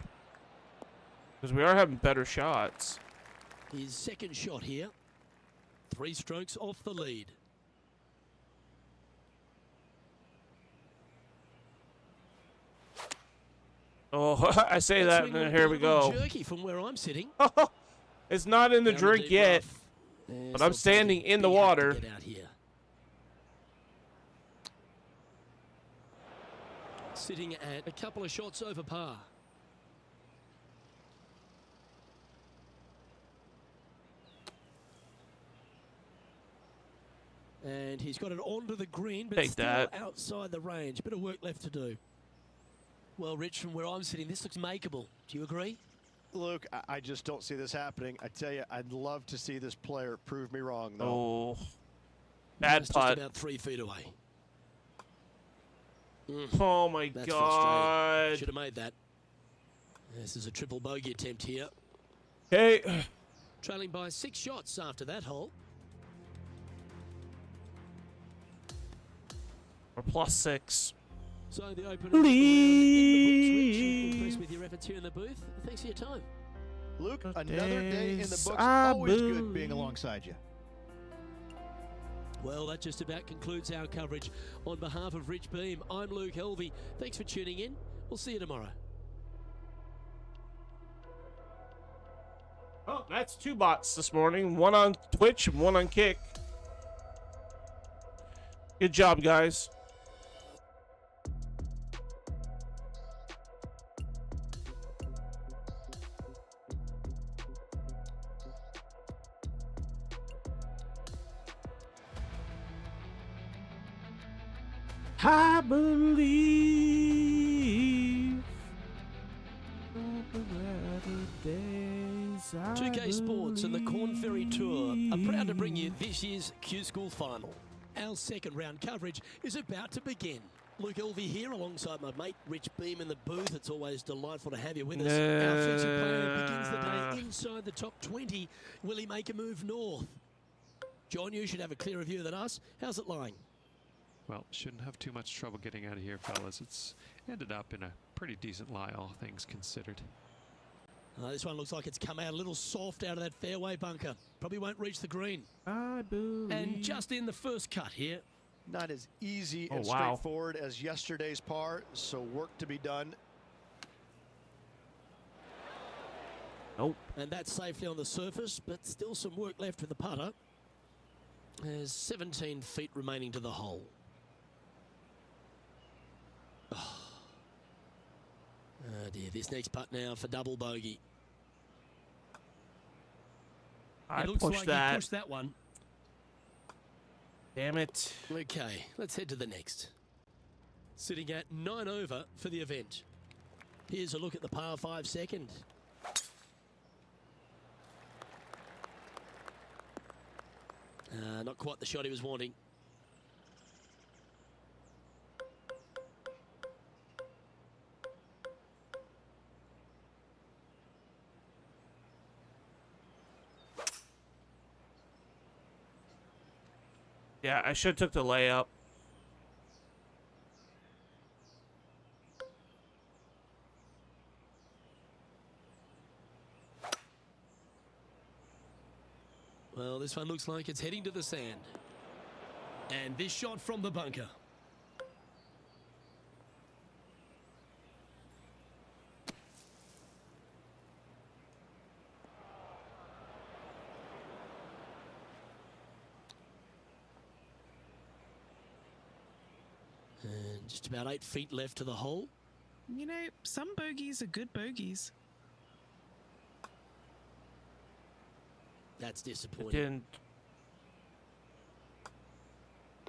Because we are having better shots. His second shot here. 3 strokes off the lead. Oh, I say that, swing and then looked here a we little go. Jerky from where I'm sitting. It's not in the Down drink deep yet. rough. Yeah, but I'm so standing big in the have to water. get out here. Sitting at a couple of shots over par. And he's got it onto the green, but Take still that. outside the range. Bit of work left to do. Well, Rich, from where I'm sitting, this looks makeable. Do you agree? Luke, I just don't see this happening. I tell you, I'd love to see this player prove me wrong, though. Oh. Bad That's putt. just about 3 feet away. Oh my That's God. frustrating. Should have made that. This is a triple bogey attempt here. Okay. Trailing by 6 shots after that hole. We're +6. So the opener in the books, Rich. Impressed with your efforts here in the booth. Thanks for your time. Luke, another day in the Days books. I Always good believe. being alongside you. Well, that just about concludes our coverage. On behalf of Rich Beam, I'm Luke Helvey. Thanks for tuning in. We'll see you tomorrow. Oh, that's 2 bots this morning. One on Twitch and one on Kick. Good job, guys. I believe. 2K Sports and the Corn Ferry Tour are proud to bring you this year's Q School Final. Our second round coverage is about to begin. Luke Elvey here alongside my mate Rich Beam in the booth. It's always delightful to have you with us. Our featured player begins the day inside the top 20. Will he make a move north? John, you should have a clearer view than us. How's it lying? Well, shouldn't have too much trouble getting out of here, fellas. It's ended up in a pretty decent lie, all things considered. This one looks like it's come out a little soft out of that fairway bunker. Probably won't reach the green. I believe. And just in the first cut here. Not as easy Oh, and wow. straightforward as yesterday's par, so work to be done. Nope. And that's safely on the surface, but still some work left with the putter. There's 17 feet remaining to the hole. Oh dear, this next putt now for double bogey. I It looks pushed like that. he pushed that one. Damn it. Okay, let's head to the next. Sitting at 9 over for the event. Here's a look at the par 5 second. Not quite the shot he was wanting. Yeah, I should have took the layup. Well, this one looks like it's heading to the sand. And this shot from the bunker. And just about 8 feet left to the hole. You know, some bogeys are good bogeys. That's disappointing. Didn't.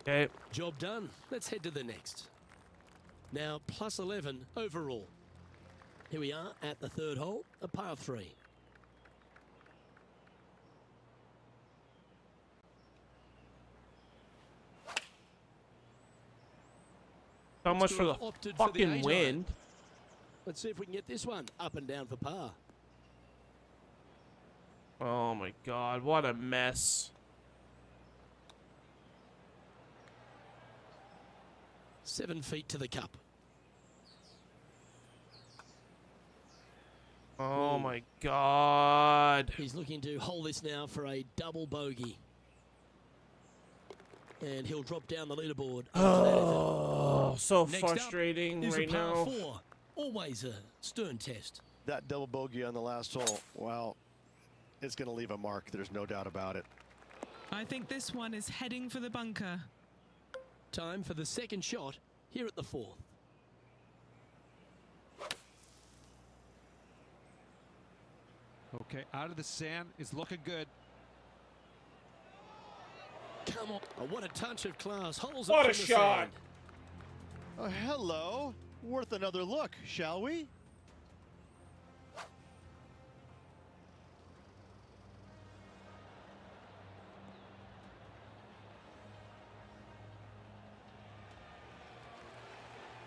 Okay. Job done. Let's head to the next. Now, plus 11 overall. Here we are at the third hole, a par 3. So much for the Opted for the fucking 8-iron. wind. Let's see if we can get this one up and down for par. Oh my God, what a mess. Seven feet to the cup. Oh my God. He's looking to hold this now for a double bogey. And he'll drop down the leaderboard. Oh, so Next up frustrating is right a par now. 4. Always a stern test. That double bogey on the last hole, well, it's going to leave a mark. There's no doubt about it. I think this one is heading for the bunker. Time for the second shot here at the 4th. Okay, out of the sand is looking good. Come on. Oh, what a touch of class. Holes What it a from the shot. sand. Oh, hello. Worth another look, shall we?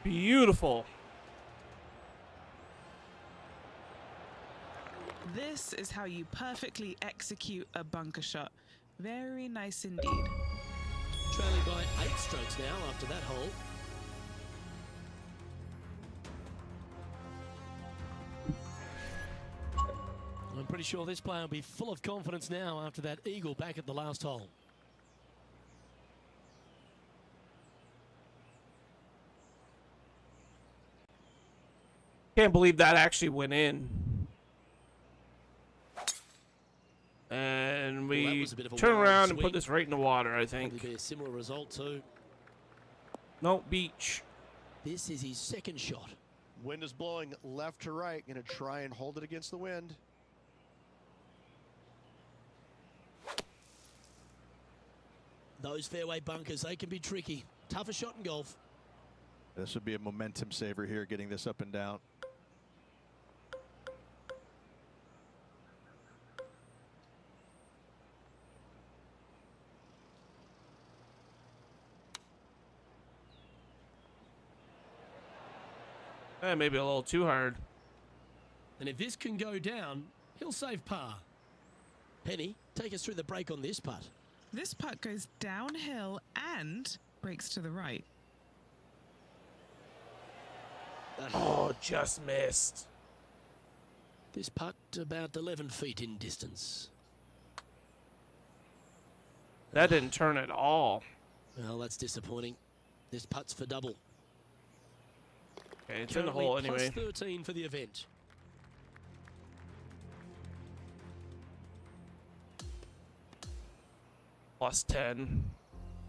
Beautiful. This is how you perfectly execute a bunker shot. Very nice indeed. Trailing by 8 strokes now after that hole. I'm pretty sure this player will be full of confidence now after that eagle back at the last hole. Can't believe that actually went in. And Well, that we was a bit of a turn wild around and put swing. this right in the water, I think. Probably be a similar result too. No, beach. This is his second shot. Wind is blowing left to right. Going to try and hold it against the wind. Those fairway bunkers, they can be tricky. Tougher shot in golf. This would be a momentum saver here, getting this up and down. Maybe a little too hard. And if this can go down, he'll save par. Penny, take us through the break on this putt. This putt goes downhill and breaks to the right. Oh, just missed. This putt about 11 feet in distance. That didn't turn at all. Well, that's disappointing. This putt's for double. Okay, it's in the Currently hole anyway. plus 13 for the event. Plus 10.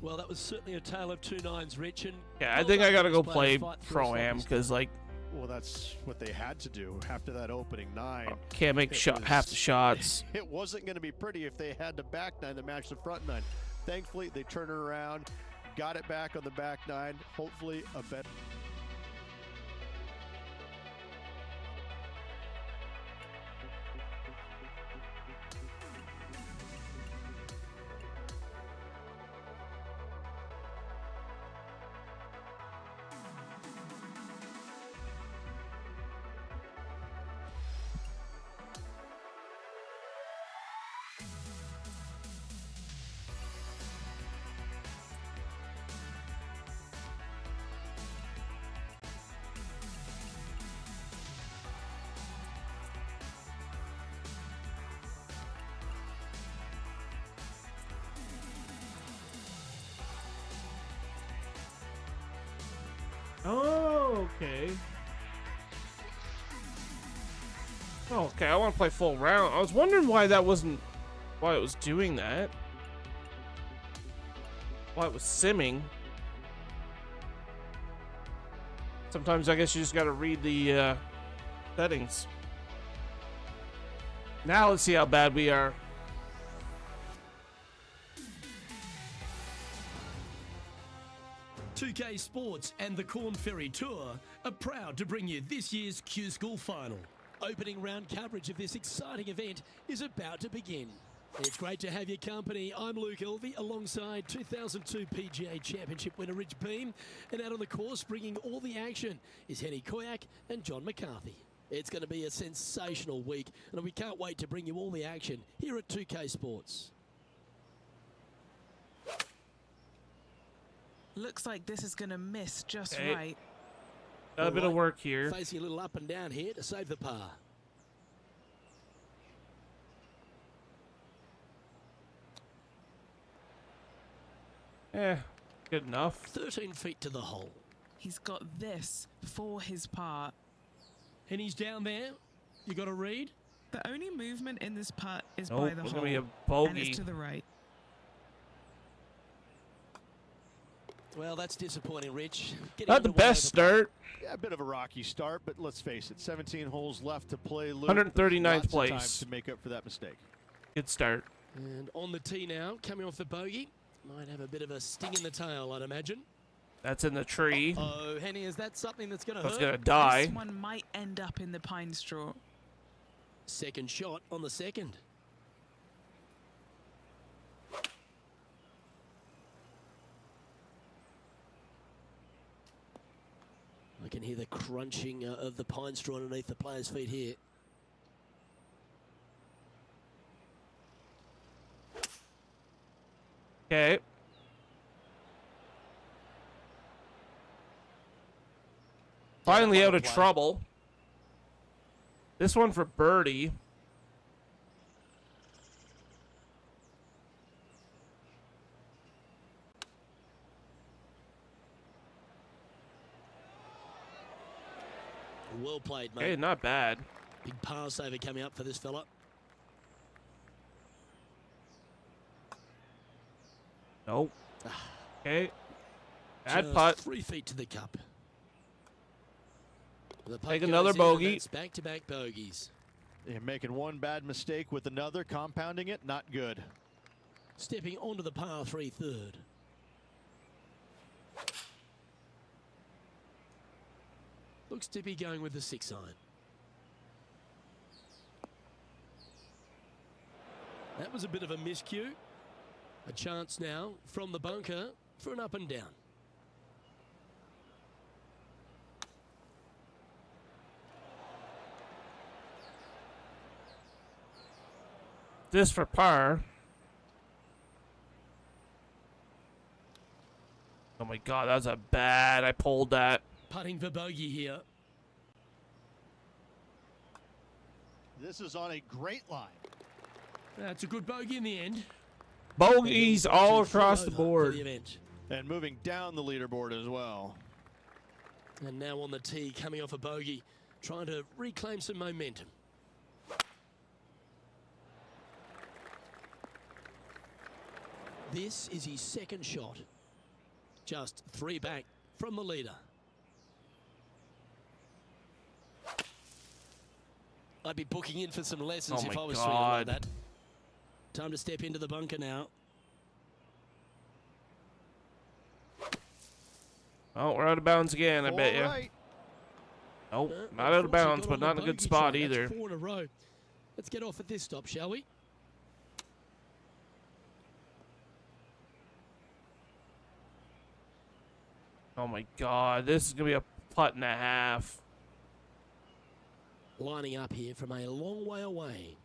Well, that was certainly a tale of two nines, Rich. And Yeah, I well think done I gotta to go these play players fight through a Pro-Am sloppy because, start. like, Well, that's what they had to do after that opening 9. can't make It half was- the shots. It wasn't going to be pretty if they had the back 9 to match the front 9. Thankfully, they turned it around, got it back on the back 9. Hopefully, a better. Oh, okay. Oh, okay, I want to play full round. I was wondering why it was doing that. Why it was simming. Sometimes I guess you just gotta read the settings. Now let's see how bad we are. .2K Sports and the Corn Ferry Tour are proud to bring you this year's Q School Final. Opening round coverage of this exciting event is about to begin. It's great to have your company. I'm Luke Elvey alongside 2002 PGA Championship winner Rich Beam. And out on the course bringing all the action is Henny Koyak and John McCarthy. It's going to be a sensational week and we can't wait to bring you all the action here at 2K Sports. Looks like this is going to miss just Okay. right. Got a bit of work here. Facing a little up and down here to save the par. Good enough. 13 feet to the hole. He's got this for his part. And he's down there. You got to read. The only movement in this putt is Nope, by the it's hole. gonna be a And bogey. it's to the right. Well, that's disappointing, Rich. Getting Not the underway best over par. start. Yeah, a bit of a rocky start, but let's face it, 17 holes left to play. Luke. 139th Lots of time place. to make up for that mistake. Good start. And on the tee now, coming off the bogey, Might have a bit of a sting in the tail, I'd imagine. That's in the tree. Oh, Henny, is that something that's going to That's hurt? gonna die. This one might end up in the pine straw. Second shot on the second. I can hear the crunching of the pine straw underneath the player's feet here. Okay. Finally out of trouble. This one for birdie. Well played, mate. Okay, not bad. Big par saver coming up for this fella. Nope. Okay. Bad Just putt. 3 feet to the cup. The putt Take goes another in, and bogey. that's back-to-back bogeys. You're making one bad mistake with another, compounding it, not good. Stepping onto the par 3 third. Looks to be going with the 6 iron. That was a bit of a miscue. A chance now from the bunker for an up and down. This for par. Oh my god, that was a bad. I pulled that. Putting for bogey here. This is on a great line. That's a good bogey in the end. Bogeys all across the For board. the event. And moving down the leaderboard as well. And now on the tee, coming off a bogey, trying to reclaim some momentum. This is his second shot. Just 3 back from the leader. I'd be booking in for some lessons Oh if my I was swinging like God. that. Time to step into the bunker now. Oh, we're out of bounds again, I bet you. Right. Nope, Uh, not out of bounds, unfortunately but got not on in a the good bogey spot track. either. That's 4 in a row. Let's get off at this stop, shall we? Oh my god, this is gonna be a putt and a half. Lining up here from a long way away.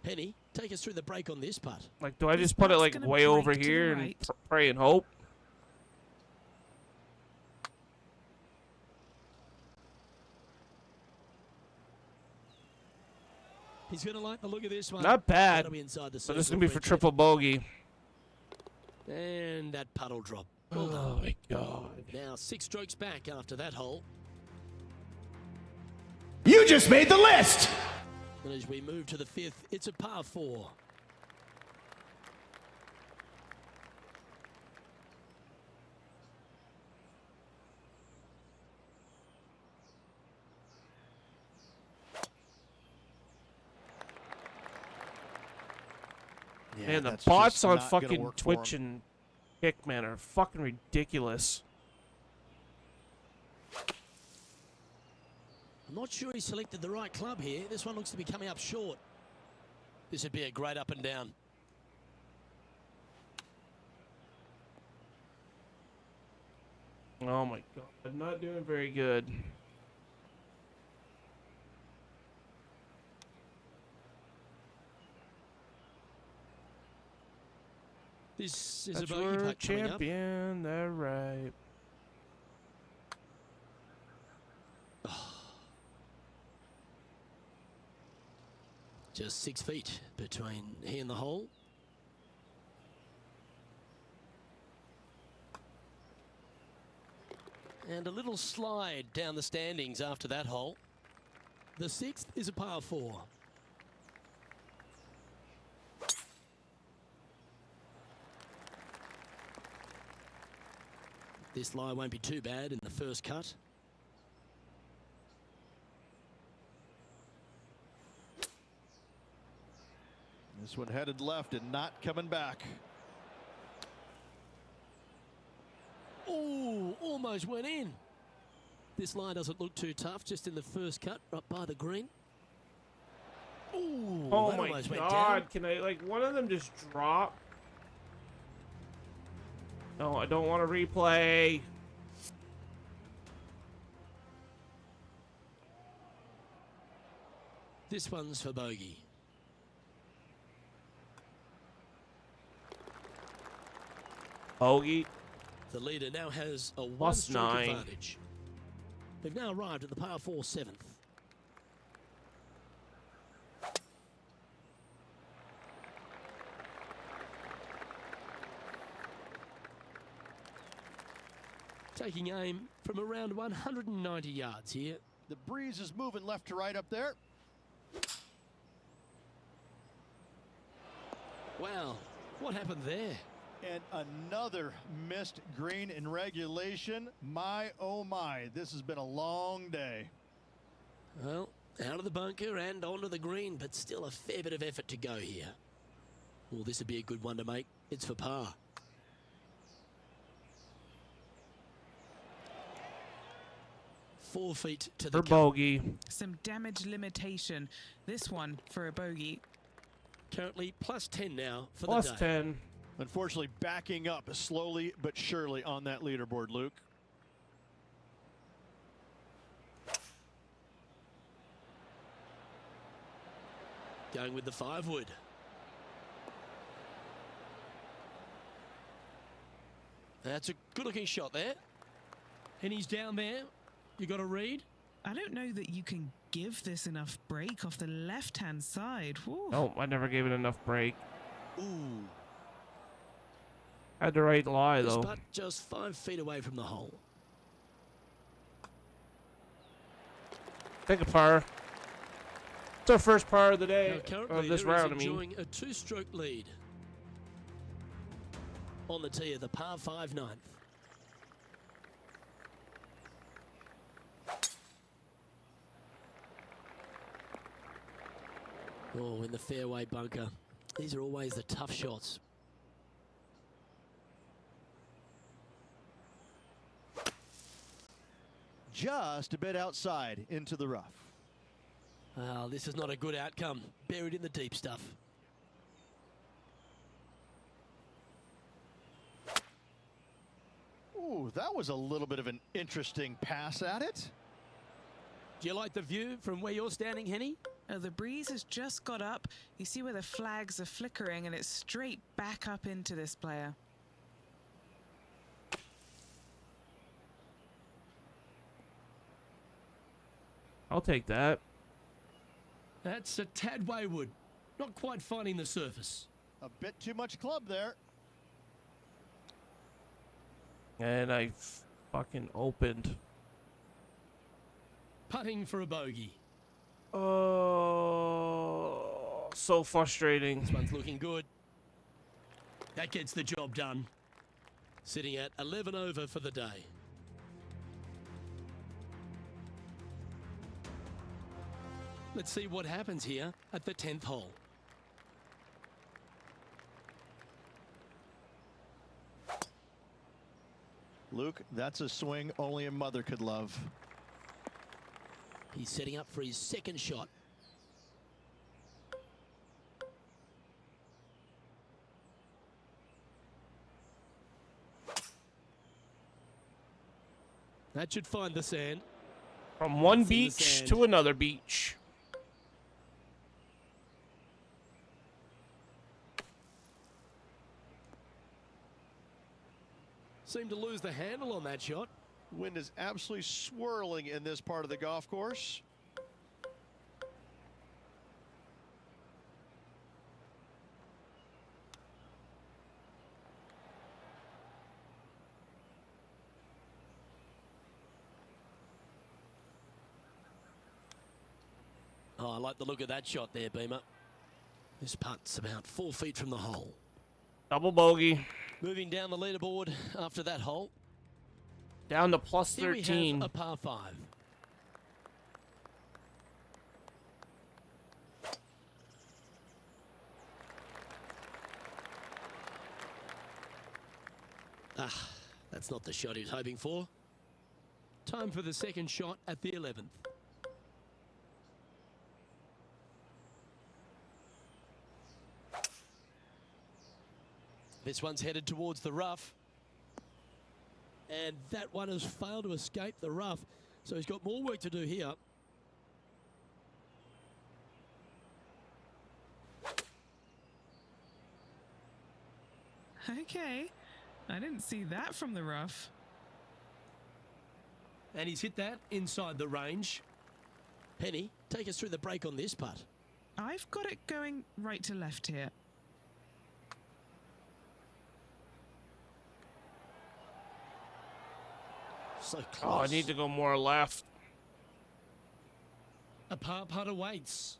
Penny, take us through the break on this putt. Like, do I This just put it putt's like gonna way over break to the here and right. pray and hope? He's going to like the look of this one. Not bad, That'll be inside the so circle this is gonna be for French triple bogey. left. And that puddle drop. Well done. Oh my god. Now 6 strokes back after that hole. You just made the list! And as we move to the 5th, it's a par 4. Yeah, Man, the that's bots just on not gonna fucking work for 'em. Twitch and Kick, man, are fucking ridiculous. I'm not sure he selected the right club here. This one looks to be coming up short. This would be a great up and down. Oh my god, not doing very good. This is That's a bogey your putt coming up. champion, they're right. Just 6 feet between he and the hole. And a little slide down the standings after that hole. The 6th is a par 4. This lie won't be too bad in the first cut. This one headed left and not coming back. Oh, almost went in. This line doesn't look too tough, just in the first cut, right by the green. Ooh, Oh that my almost went god, down. can I, like, one of them just drop? No, I don't want to replay. This one's for bogey. Bogey. The leader now has a Plus one-stroke 9. advantage. They've now arrived at the par 4 7th. Taking aim from around 190 yards here. The breeze is moving left to right up there. Wow, what happened there? And another missed green in regulation. My, oh my, this has been a long day. Well, out of the bunker and onto the green, but still a fair bit of effort to go here. Well, this would be a good one to make. It's for par. .4 feet to the For cup. bogey. Some damage limitation. This one for a bogey. Currently plus 10 now for Plus the day. 10. Unfortunately, backing up slowly but surely on that leaderboard, Luke. Going with the 5-wood. That's a good-looking shot there. And he's down there. You got a read? I don't know that you can give this enough break off the left-hand side. Woo. No, I never gave it enough break. Ooh. Had the right lie, This though. putt just 5 feet away from the hole. Take a par. It's our first par of the day. Now, current Of this leader is round, I mean. enjoying a 2-stroke lead. On the tee of the par 5 9th. Oh, in the fairway bunker. These are always the tough shots. Just a bit outside into the rough. Well, this is not a good outcome. Buried in the deep stuff. Ooh, that was a little bit of an interesting pass at it. Do you like the view from where you're standing, Henny? The breeze has just got up. You see where the flags are flickering, and it's straight back up into this player. I'll take that. That's a tad wayward. Not quite finding the surface. A bit too much club there. And I fucking opened. Putting for a bogey. Oh, so frustrating. This one's looking good. That gets the job done. Sitting at 11 over for the day. Let's see what happens here at the 10th hole. Luke, that's a swing only a mother could love. He's setting up for his second shot. That should find the sand. From one It's in the beach sand. to another beach. Seemed to lose the handle on that shot. Wind is absolutely swirling in this part of the golf course. Oh, I like the look of that shot there, Beamer. This putt's about 4 feet from the hole. Double bogey. Moving down the leaderboard after that hole. Down to plus Here we 13. have a par 5. That's not the shot he was hoping for. Time for the second shot at the 11th. This one's headed towards the rough. And that one has failed to escape the rough. So he's got more work to do here. Okay. I didn't see that from the rough. And he's hit that inside the range. Penny, take us through the break on this putt. I've got it going right to left here. So close. Oh, I need to go more left. A par putt awaits.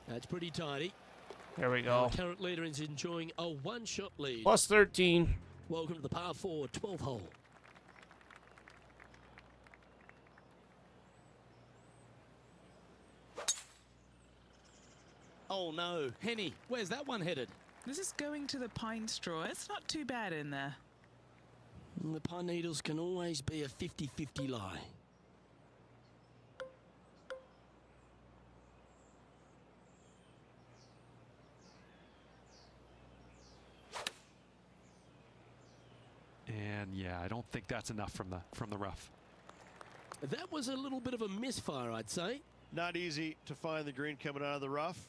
That's pretty tidy. There we Our go. current leader is enjoying a one-shot lead. Plus 13. Welcome to the par 4 12th hole. Oh no, Henny, where's that one headed? This is going to the pine straw. It's not too bad in there. The pine needles can always be a 50-50 lie. And yeah, I don't think that's enough from the rough. That was a little bit of a misfire, I'd say. Not easy to find the green coming out of the rough.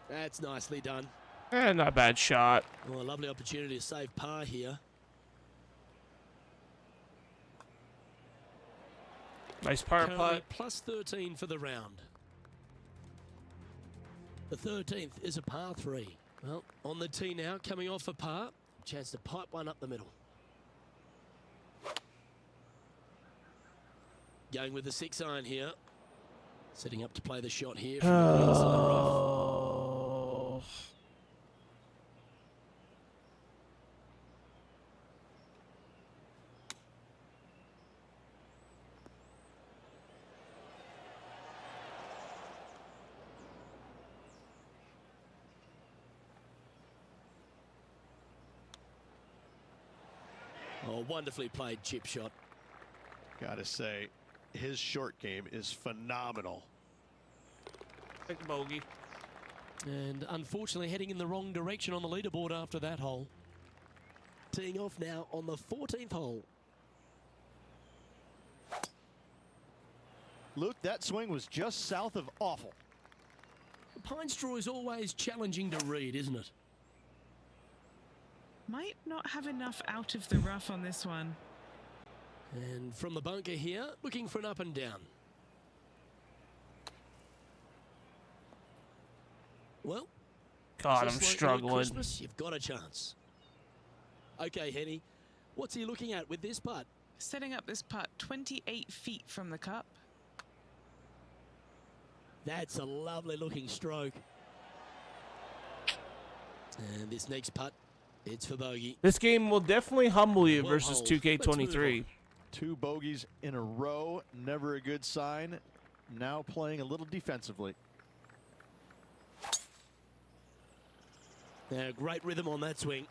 That's nicely done. Not a bad shot. Oh, a lovely opportunity to save par here. Nice par Currently putt. plus 13 for the round. The 13th is a par 3. Well, on the tee now, coming off a par. Chance to pipe one up the middle. Going with the 6-iron here. Setting up to play the shot here from the inside rough. Oh. Oh, wonderfully played chip shot. Gotta say, his short game is phenomenal. Take the bogey. And unfortunately heading in the wrong direction on the leaderboard after that hole. Teeing off now on the 14th hole. Luke, that swing was just south of awful. Pine straw is always challenging to read, isn't it? Might not have enough out of the rough on this one. And from the bunker here, looking for an up and down. Well, God, I'm just like struggling. Christmas, you've got a chance. Okay, Henny, what's he looking at with this putt? Setting up this putt 28 feet from the cup. That's a lovely looking stroke. And this next putt, it's for bogey. This game will definitely humble you 12 versus holes. 2K23. Two bogeys in a row, never a good sign. Now playing a little defensively. Now, great rhythm on that swing.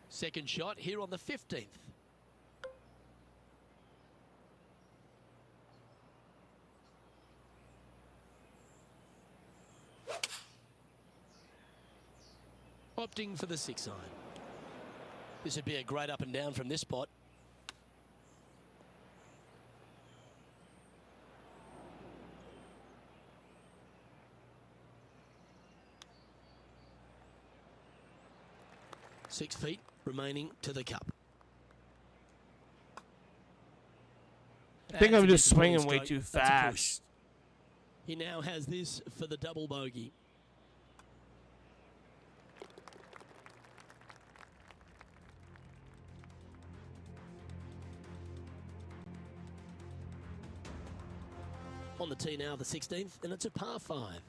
Second shot here on the 15th. Opting for the 6-iron. This would be a great up and down from this spot. Six feet remaining to the cup. I think That's I'm a just disappointing swinging way stroke. too That's a push. fast. He now has this for the double bogey. On the tee now, the 16th, and it's a par 5.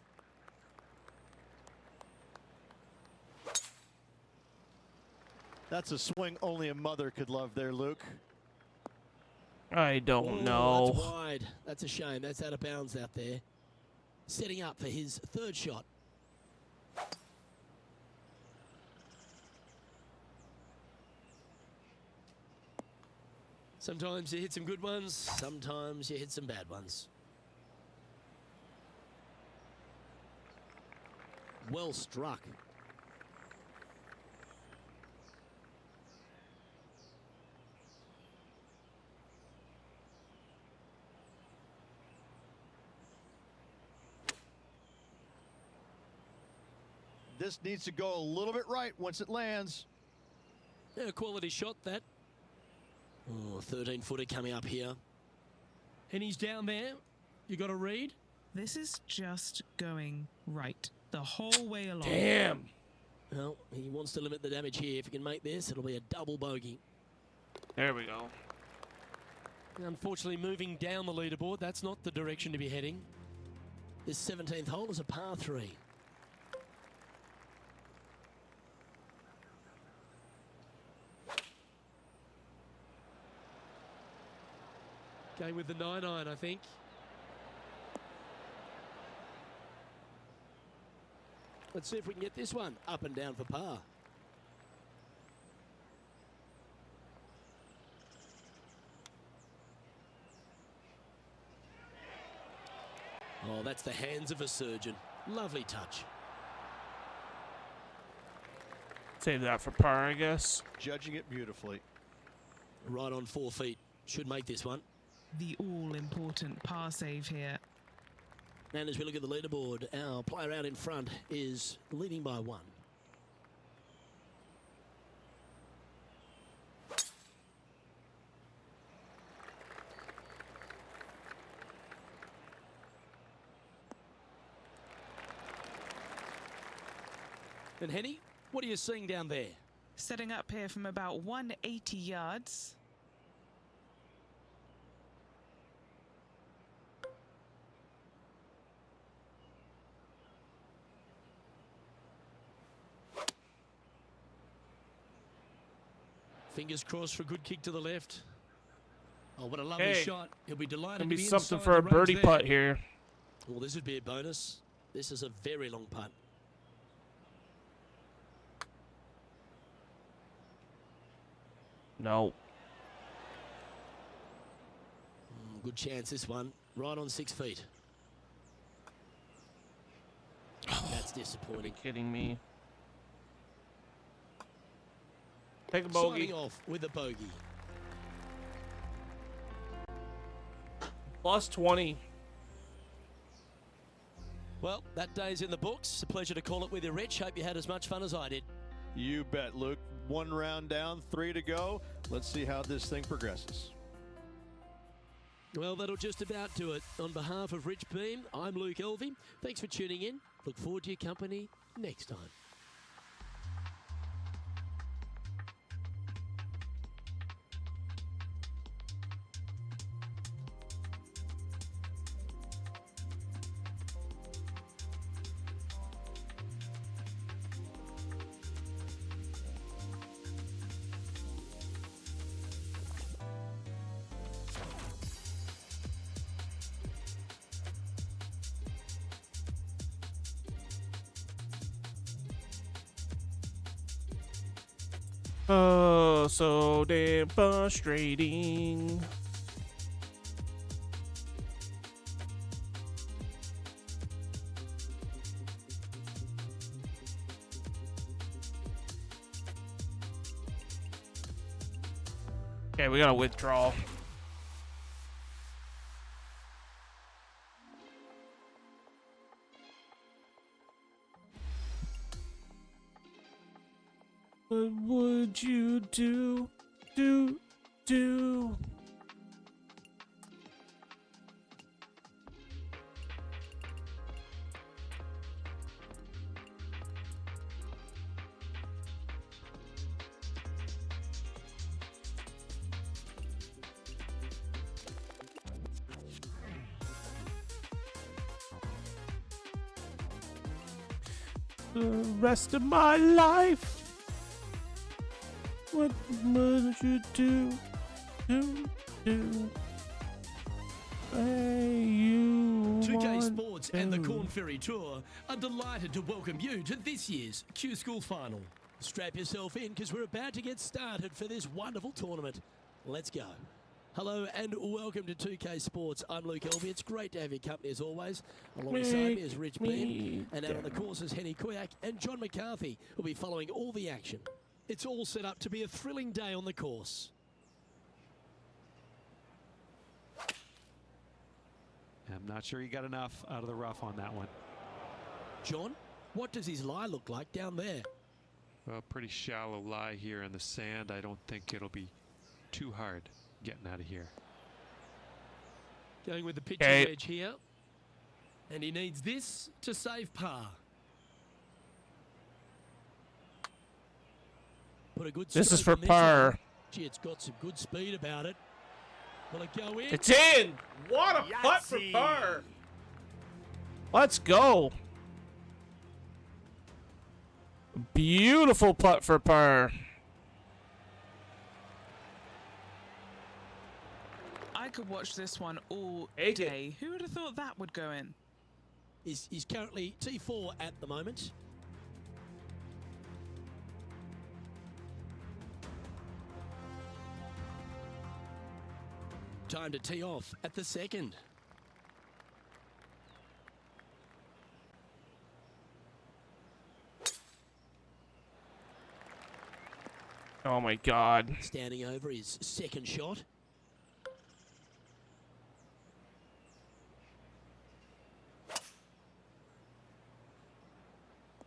That's a swing only a mother could love there, Luke. I don't Oh, know. that's wide. That's a shame. That's out of bounds out there. Setting up for his third shot. Sometimes you hit some good ones. Sometimes you hit some bad ones. Well struck. This needs to go a little bit right once it lands. Yeah, quality shot that. Oh, 13-footer coming up here. And he's down there. You got a read? This is just going right the whole way along. Damn. Well, he wants to limit the damage here. If he can make this, it'll be a double bogey. There we go. Unfortunately, moving down the leaderboard, that's not the direction to be heading. This 17th hole is a par 3. Going with the 9-iron, I think. Let's see if we can get this one up and down for par. Oh, that's the hands of a surgeon. Lovely touch. Save that for par, I guess. Judging it beautifully. Right on 4 feet. Should make this one. The all-important par save here. And as we look at the leaderboard, our player out in front is leading by 1. And Henny, what are you seeing down there? Setting up here from about 180 yards. Fingers crossed for a good kick to the left. Oh, what a lovely Hey, shot. He'll be delighted Gonna to be be something inside for a the ropes birdie there. putt here. Well, this would be a bonus. This is a very long putt. No. Good chance, this one. Right on 6 feet. That's Are you disappointing. kidding me? Take a Signing bogey. off with a bogey. Plus 20. Well, that day's in the books. It's a pleasure to call it with you, Rich. Hope you had as much fun as I did. You bet, Luke. 1 round down, 3 to go. Let's see how this thing progresses. Well, that'll just about do it. On behalf of Rich Beam, I'm Luke Elvey. Thanks for tuning in. Look forward to your company next time. Oh, so damn frustrating. Okay, we gotta withdraw. What would you do? Do? The rest of my life. What would you do? Hey, you 2K want Sports and the to. Corn Ferry Tour are delighted to welcome you to this year's Q School Final. Strap yourself in because we're about to get started for this wonderful tournament. Let's go. Hello and welcome to 2K Sports. I'm Luke Elvey. It's great to have your company as always. Alongside me is Rich Bean, and out on the course is Henny Kuyak and John McCarthy, who'll be following all the action. It's all set up to be a thrilling day on the course. I'm not sure he got enough out of the rough on that one. John, what does his lie look like down there? Well, pretty shallow lie here in the sand. I don't think it'll be too hard getting out of here. Going with the pitching wedge here. And he needs this to save par. Put a good This is stroke for on par. one. Gee, it's got some good speed about it. Will it go in? It's in. What a putt for par. Let's go. Beautiful putt for par. I could watch this one all Take it. day. Who would have thought that would go in? He's currently T4 at the moment. Time to tee off at the second. Oh my God. Standing over his second shot.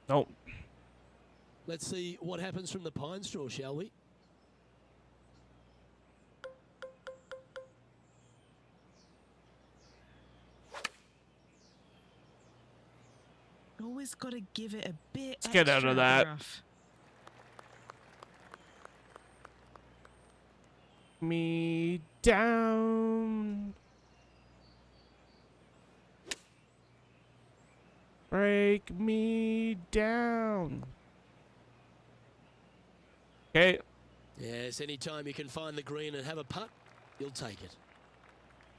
Nope. Let's see what happens from the pine straw, shall we? Always got to give it a bit Let's get out of extra that. rough. Me down. Break me down. Okay. Yes, anytime you can find the green and have a putt, you'll take it.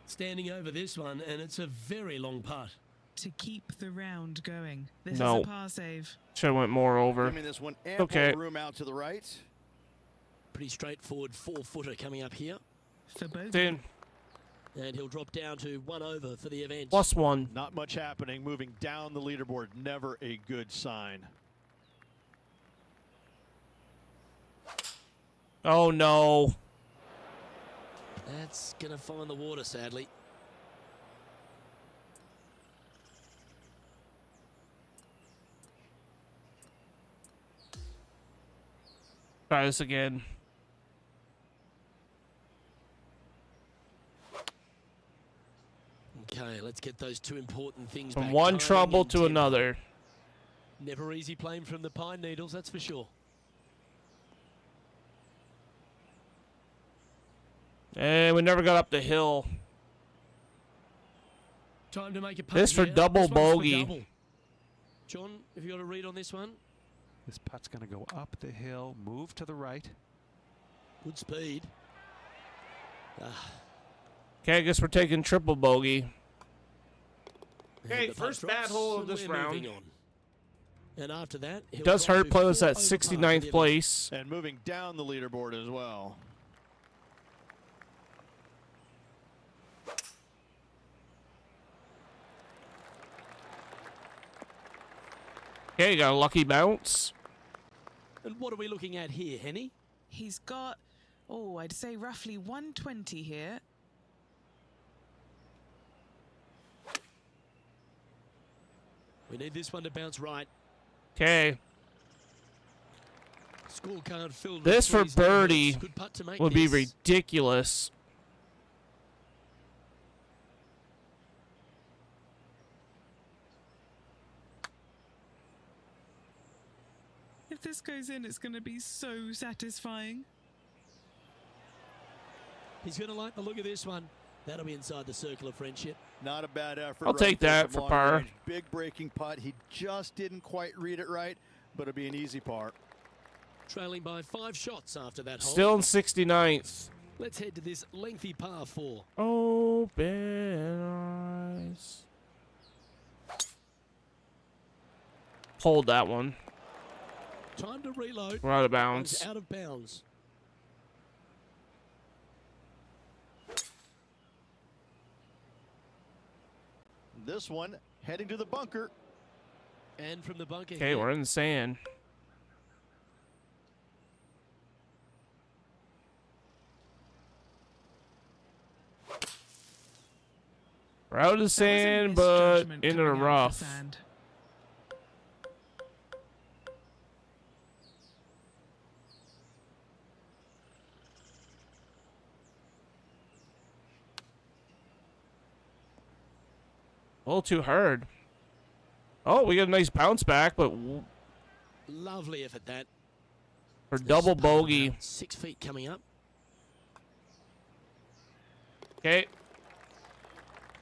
Standing over this one, and it's a very long putt. To keep the round going. This No. is a par save. Should have went more over. Giving this one ample Okay. room out to the right. Pretty straightforward 4-footer coming up here. For both. It's in. And he'll drop down to 1 over for the event. +1. Not much happening. Moving down the leaderboard, never a good sign. Oh no. That's going to find the water, sadly. Try this again. Okay, let's get those two important things From back. one Timing trouble and to tempo. another. Never easy playing from the pine needles, that's for sure. And we never got up the hill. Time to make a putt. This for here. double This one's for bogey. double. John, have you got a read on this one? This putt's going to go up the hill, move to the right. Good speed. Okay, I guess we're taking triple bogey. Okay, And the putt first bad drops, hole of and this we're round. moving on. And after that, It does hurt play us at 69th place. And moving down the leaderboard as well. Okay, got a lucky bounce. And what are we looking at here, Henny? He's got, oh, I'd say roughly 120 here. We need this one to bounce right. Okay, Scorecard filled. This for with threes and birdie nets. Good putt to make would be this. ridiculous. If this goes in, it's going to be so satisfying. He's going to like the look of this one. That'll be inside the circle of friendship. Not a bad effort. I'll take there that from for long par. range. Big breaking putt. He just didn't quite read it right, but it'll be an easy par. Trailing by 5 shots after that hole. Still in 69th. Let's head to this lengthy par 4. Open eyes. Hold that one. Time to reload. We're out of That one's bounds. out of bounds. This one heading to the bunker. And from the bunker Okay, here. we're in the sand. We're out of the sand, but into the rough. Sand. A little too hard. Oh, we got a nice bounce back, but Lovely effort that. for This double is par bogey. about 6 feet coming up. Okay. Now,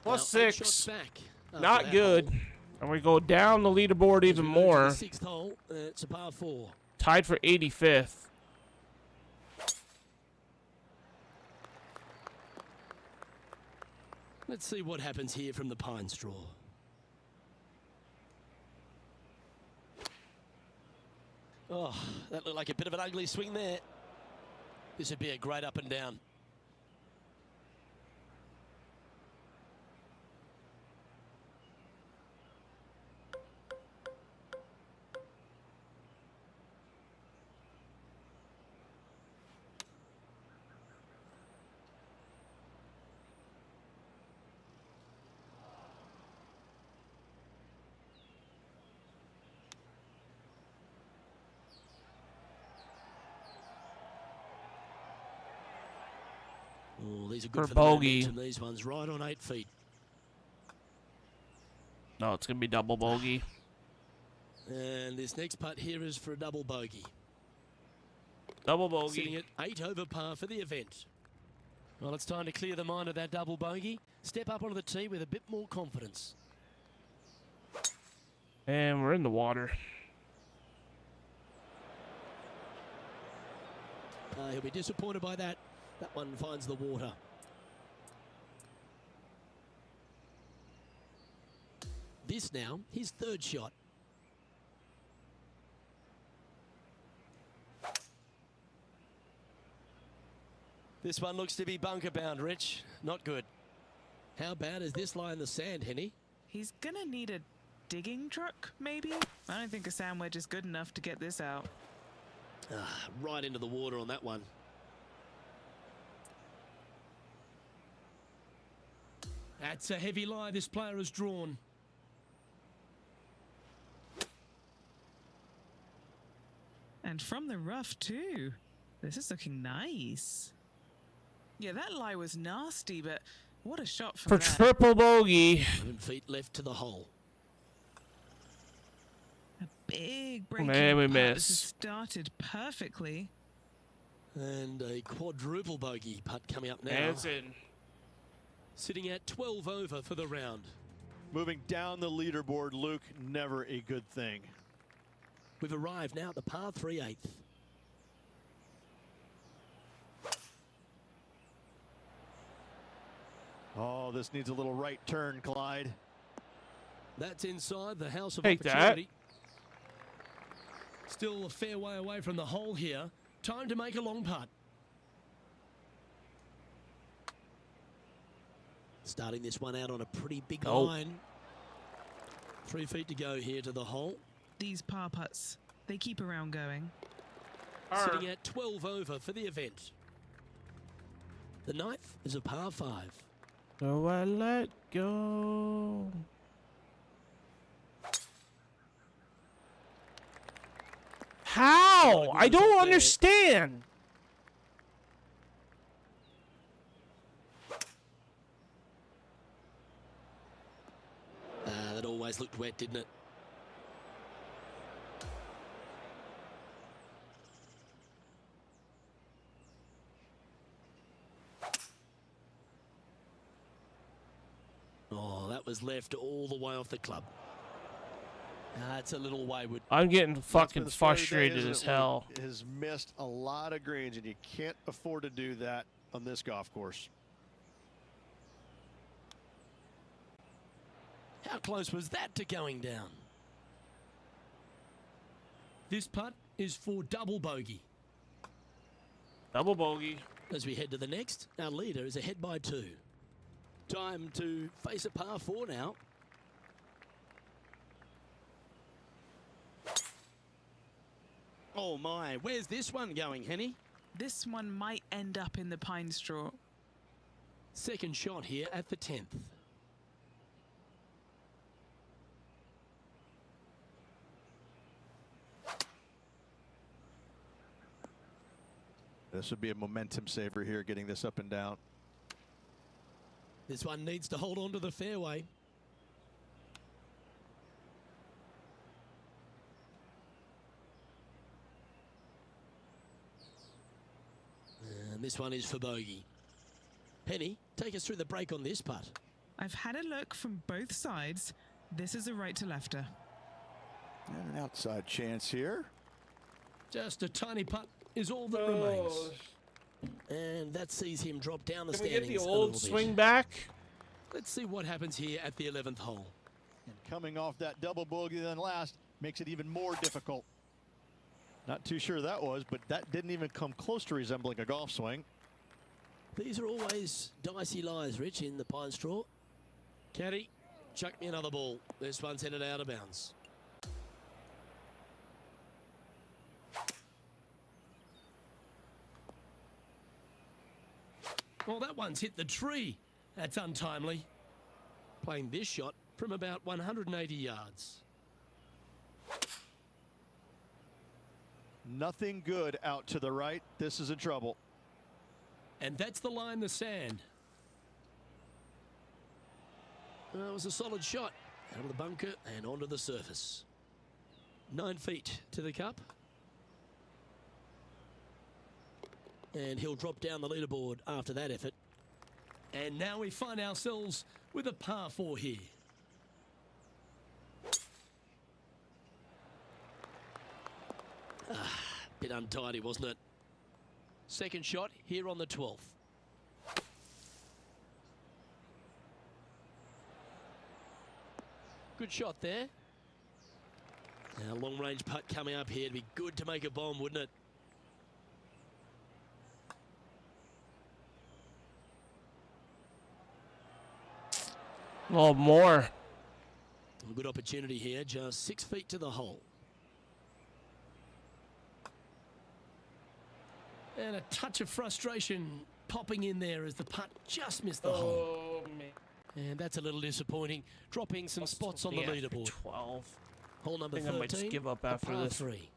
Plus 8 shots 6. back after Not that good. hole. And we go down the leaderboard As even we move to more. the 6th hole, it's a par 4. Tied for 85th. Let's see what happens here from the pine straw. Oh, that looked like a bit of an ugly swing there. This would be a great up and down. Oh, these are good For for bogey. the momentum, these ones, right on 8 feet. No, it's going to be double bogey. And this next putt here is for a double bogey. Double Sitting bogey. at 8 over par for the event. Well, it's time to clear the mind of that double bogey. Step up onto the tee with a bit more confidence. And we're in the water. He'll be disappointed by that. That one finds the water. This now, his 3rd shot. This one looks to be bunker bound, Rich. Not good. How bad is this lie in the sand, Henny? He's gonna need a digging truck, maybe? I don't think a sand wedge is good enough to get this out. Right into the water on that one. That's a heavy lie this player has drawn. And from the rough, too. This is looking nice. Yeah, that lie was nasty, but what a shot from For there. triple bogey. 7 feet left to the hole. A big break. Man, we This has miss. started perfectly. And a quadruple bogey putt coming up now. And it's in. Sitting at 12 over for the round. Moving down the leaderboard, Luke, never a good thing. We've arrived now at the par 3/8. Oh, this needs a little right turn, Clyde. That's inside the house of Take that. opportunity. Still a fair way away from the hole here. Time to make a long putt. Starting this one out on a pretty big Oh. line. 3 feet to go here to the hole. These par putts, they keep around going. Sitting at 12 over for the event. The 9th is a par 5. So I let go. How? I don't understand. That always looked wet, didn't it? Oh, that was left all the way off the club. It's a little wayward. I'm getting That's fucking been the story of the day, frustrated isn't as it? hell. Luke has missed a lot of greens, and you can't afford to do that on this golf course. How close was that to going down? This putt is for double bogey. Double bogey. As we head to the next, our leader is ahead by 2. Time to face a par 4 now. Oh my, where's this one going, Henny? This one might end up in the pine straw. Second shot here at the 10th. This would be a momentum saver here, getting this up and down. This one needs to hold on to the fairway. And this one is for bogey. Henny, take us through the break on this putt. I've had a look from both sides. This is a right to lefter. And an outside chance here. Just a tiny putt is all that remains. And that sees him drop down the Can we standings get the a old little swing bit. back? Let's see what happens here at the 11th hole. And coming off that double bogey then last makes it even more difficult. Not too sure that was, but that didn't even come close to resembling a golf swing. These are always dicey lies, Rich, in the pine straw. Caddy, chuck me another ball. This one's headed out of bounds. Well, that one's hit the tree. That's untimely. Playing this shot from about 180 yards. Nothing good out to the right. This is in trouble. And that's the line, the sand. It was a solid shot. Out of the bunker and onto the surface. 9 feet to the cup. And he'll drop down the leaderboard after that effort. And now we find ourselves with a par 4 here. Bit untidy, wasn't it? Second shot here on the 12th. Good shot there. Now, long range putt coming up here. It'd be good to make a bomb, wouldn't it? Oh, more. A good opportunity here, just 6 feet to the hole. And a touch of frustration popping in there as the putt just missed the hole. Oh, man. And that's a little disappointing, dropping some spots on the Yeah, leaderboard. 12. Hole number I think 13, I might just give up a after par this. 3.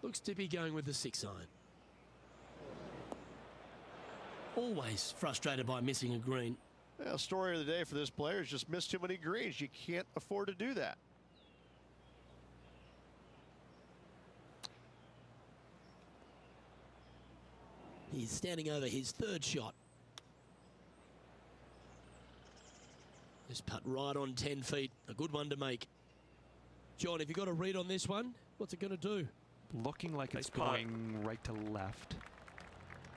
Looks to be going with the 6 iron. Always frustrated by missing a green. Yeah, story of the day for this player is just missed too many greens. You can't afford to do that. He's standing over his 3rd shot. This putt right on 10 feet. A good one to make. John, have you got a read on this one? What's it going to do? Looking like it's putt. going right to left.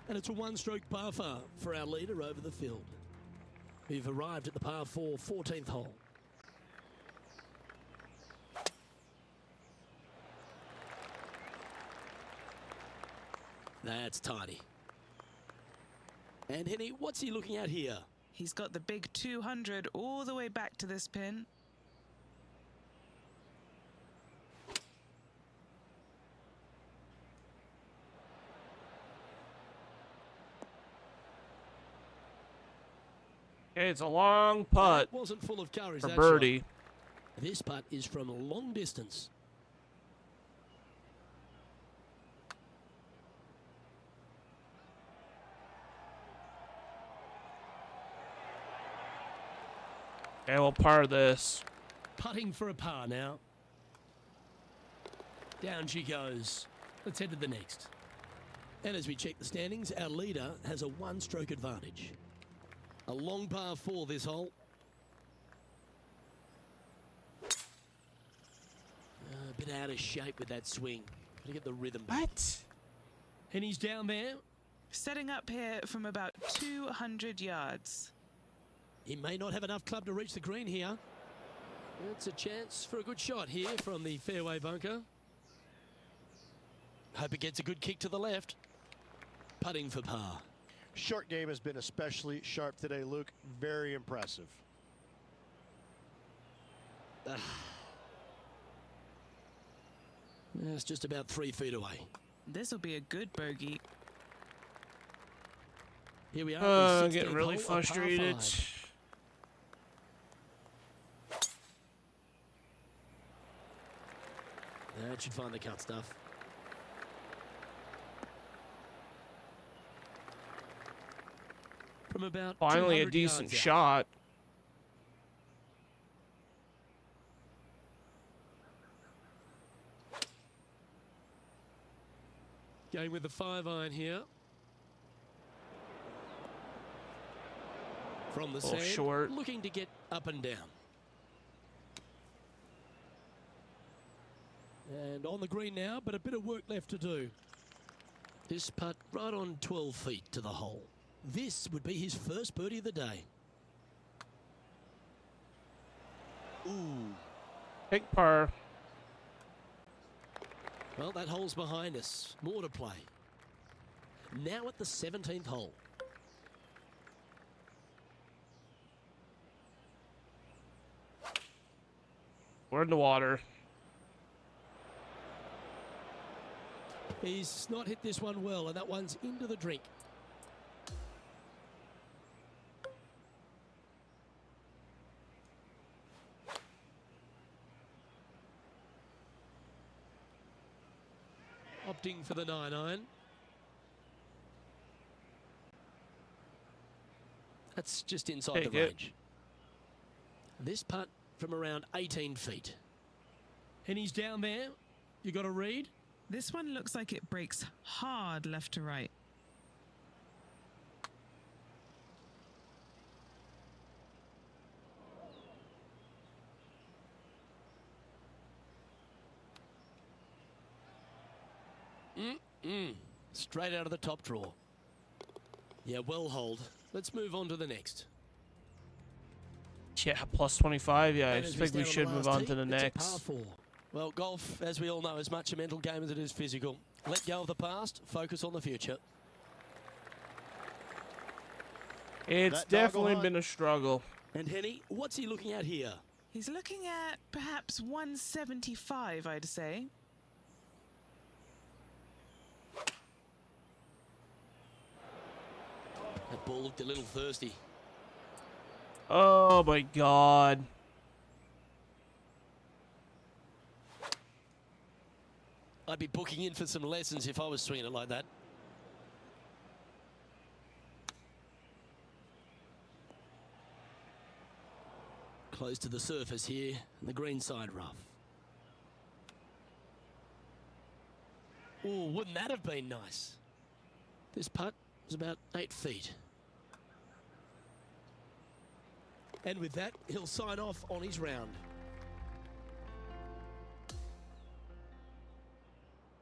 And it's a one-stroke par far for our leader over the field. We've arrived at the par 4, 14th hole. That's tidy. And Henny, what's he looking at here? He's got the big 200 all the way back to this pin. Okay, it's a long putt Wasn't full of courage, for that birdie. shot. This putt is from a long distance. Okay, we'll par this. Putting for a par now. Down she goes. Let's head to the next. And as we check the standings, our leader has a one-stroke advantage. A long par 4 this hole. A bit out of shape with that swing. Got to get the rhythm back. What? And he's down there. Setting up here from about 200 yards. He may not have enough club to reach the green here. It's a chance for a good shot here from the fairway bunker. Hope it gets a good kick to the left. Putting for par. Short game has been especially sharp today, Luke. Very impressive. It's just about 3 feet away. This will be a good bogey. Here we are. Getting really frustrated. That should find the cut stuff. From about Finally, a 200 decent yards out. shot. Going with the 5-iron here. From the sand, short. looking to get up and down. And on the green now, but a bit of work left to do. This putt right on 12 feet to the hole. This would be his first birdie of the day. Ooh. Big par. Well, that hole's behind us. More to play. Now at the 17th hole. We're in the water. He's not hit this one well, and that one's into the drink. Opting for the 9-iron. That's just inside Take the it. range. This putt from around 18 feet. And he's down there. You got to read. This one looks like it breaks hard left to right. Straight out of the top drawer. Yeah, well hold. Let's move on to the next. Yeah, plus 25. Yeah, I And just as we think we stand should on the move last on to tee, the it's a next. par 4. Well, golf, as we all know, is much a mental game as it is physical. Let go of the past, focus on the future. It's That dog will definitely hunt. been a struggle. And Henny, what's he looking at here? He's looking at perhaps 175, I'd say. That ball looked a little thirsty. Oh my God. I'd be booking in for some lessons if I was swinging it like that. Close to the surface here, the green side rough. Oh, wouldn't that have been nice? This putt is about 8 feet. And with that, he'll sign off on his round.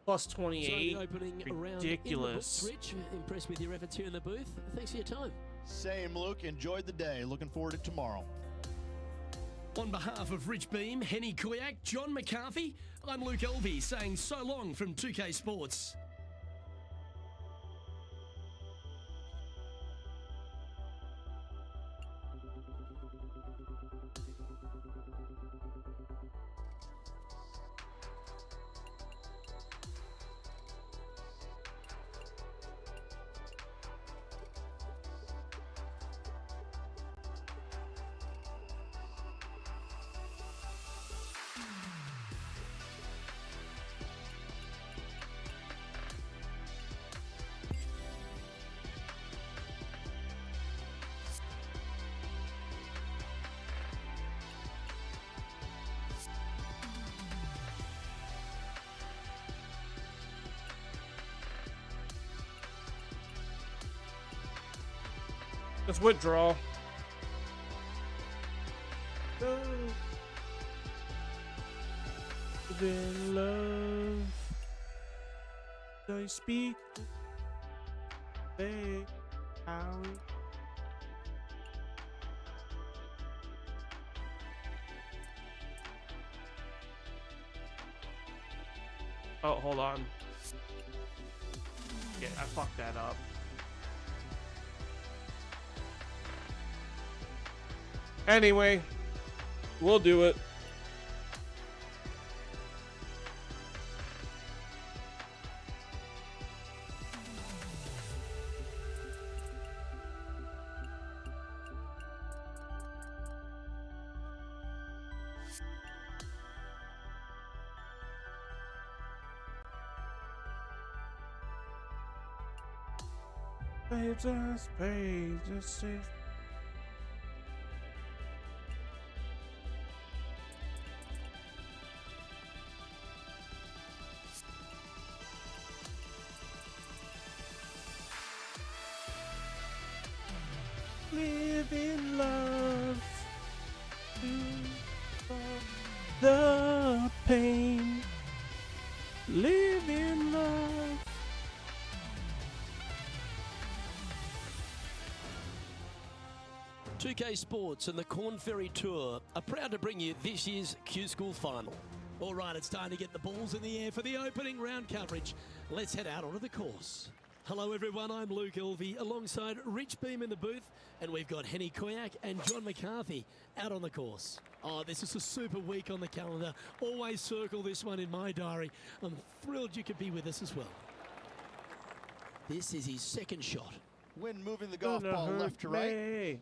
Plus So 28. the opening round Ridiculous. in the books. Rich, impressed with your efforts here in the booth. Thanks for your time. Same, Luke. Enjoyed the day. Looking forward to tomorrow. On behalf of Rich Beam, Henny Kuyak, John McCarthy, I'm Luke Elvey saying so long from 2K Sports. Let's withdraw. in love. I speak. Hey, Howie. Oh, hold on. Yeah, I fucked that up. Anyway, we'll do it. Pages, pages. Live in love. The pain. Live in love. 2K Sports and the Corn Ferry Tour are proud to bring you this year's Q School Final. All right, it's time to get the balls in the air for the opening round coverage. Let's head out onto the course. Hello everyone, I'm Luke Elvey alongside Rich Beam in the booth, and we've got Henny Koyak and John McCarthy out on the course. Oh, this is a super week on the calendar. Always circle this one in my diary. I'm thrilled you could be with us as well. This is his second shot. When moving the golf ball left to right.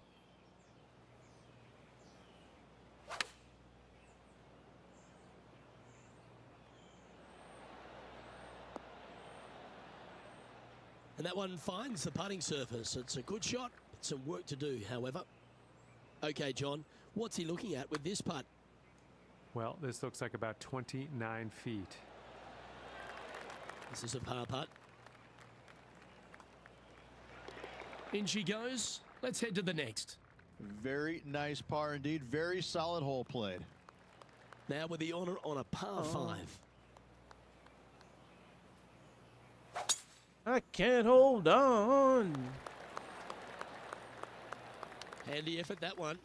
And that one finds the putting surface. It's a good shot, but some work to do, however. Okay, John, what's he looking at with this putt? Well, this looks like about 29 feet. This is a par putt. In she goes. Let's head to the next. Very nice par indeed. Very solid hole played. Now with the honour on a par 5. I can't hold on. Handy effort, that one.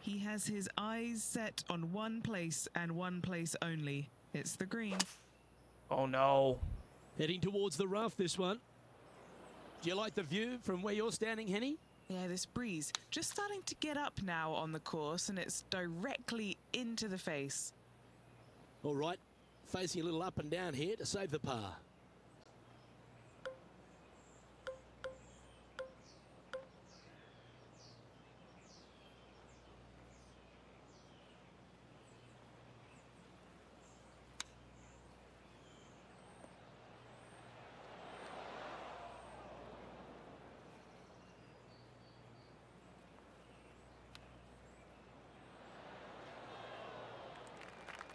He has his eyes set on one place and one place only. It's the green. Oh no. Heading towards the rough, this one. Do you like the view from where you're standing, Henny? Yeah, this breeze just starting to get up now on the course, and it's directly into the face. All right, facing a little up and down here to save the par.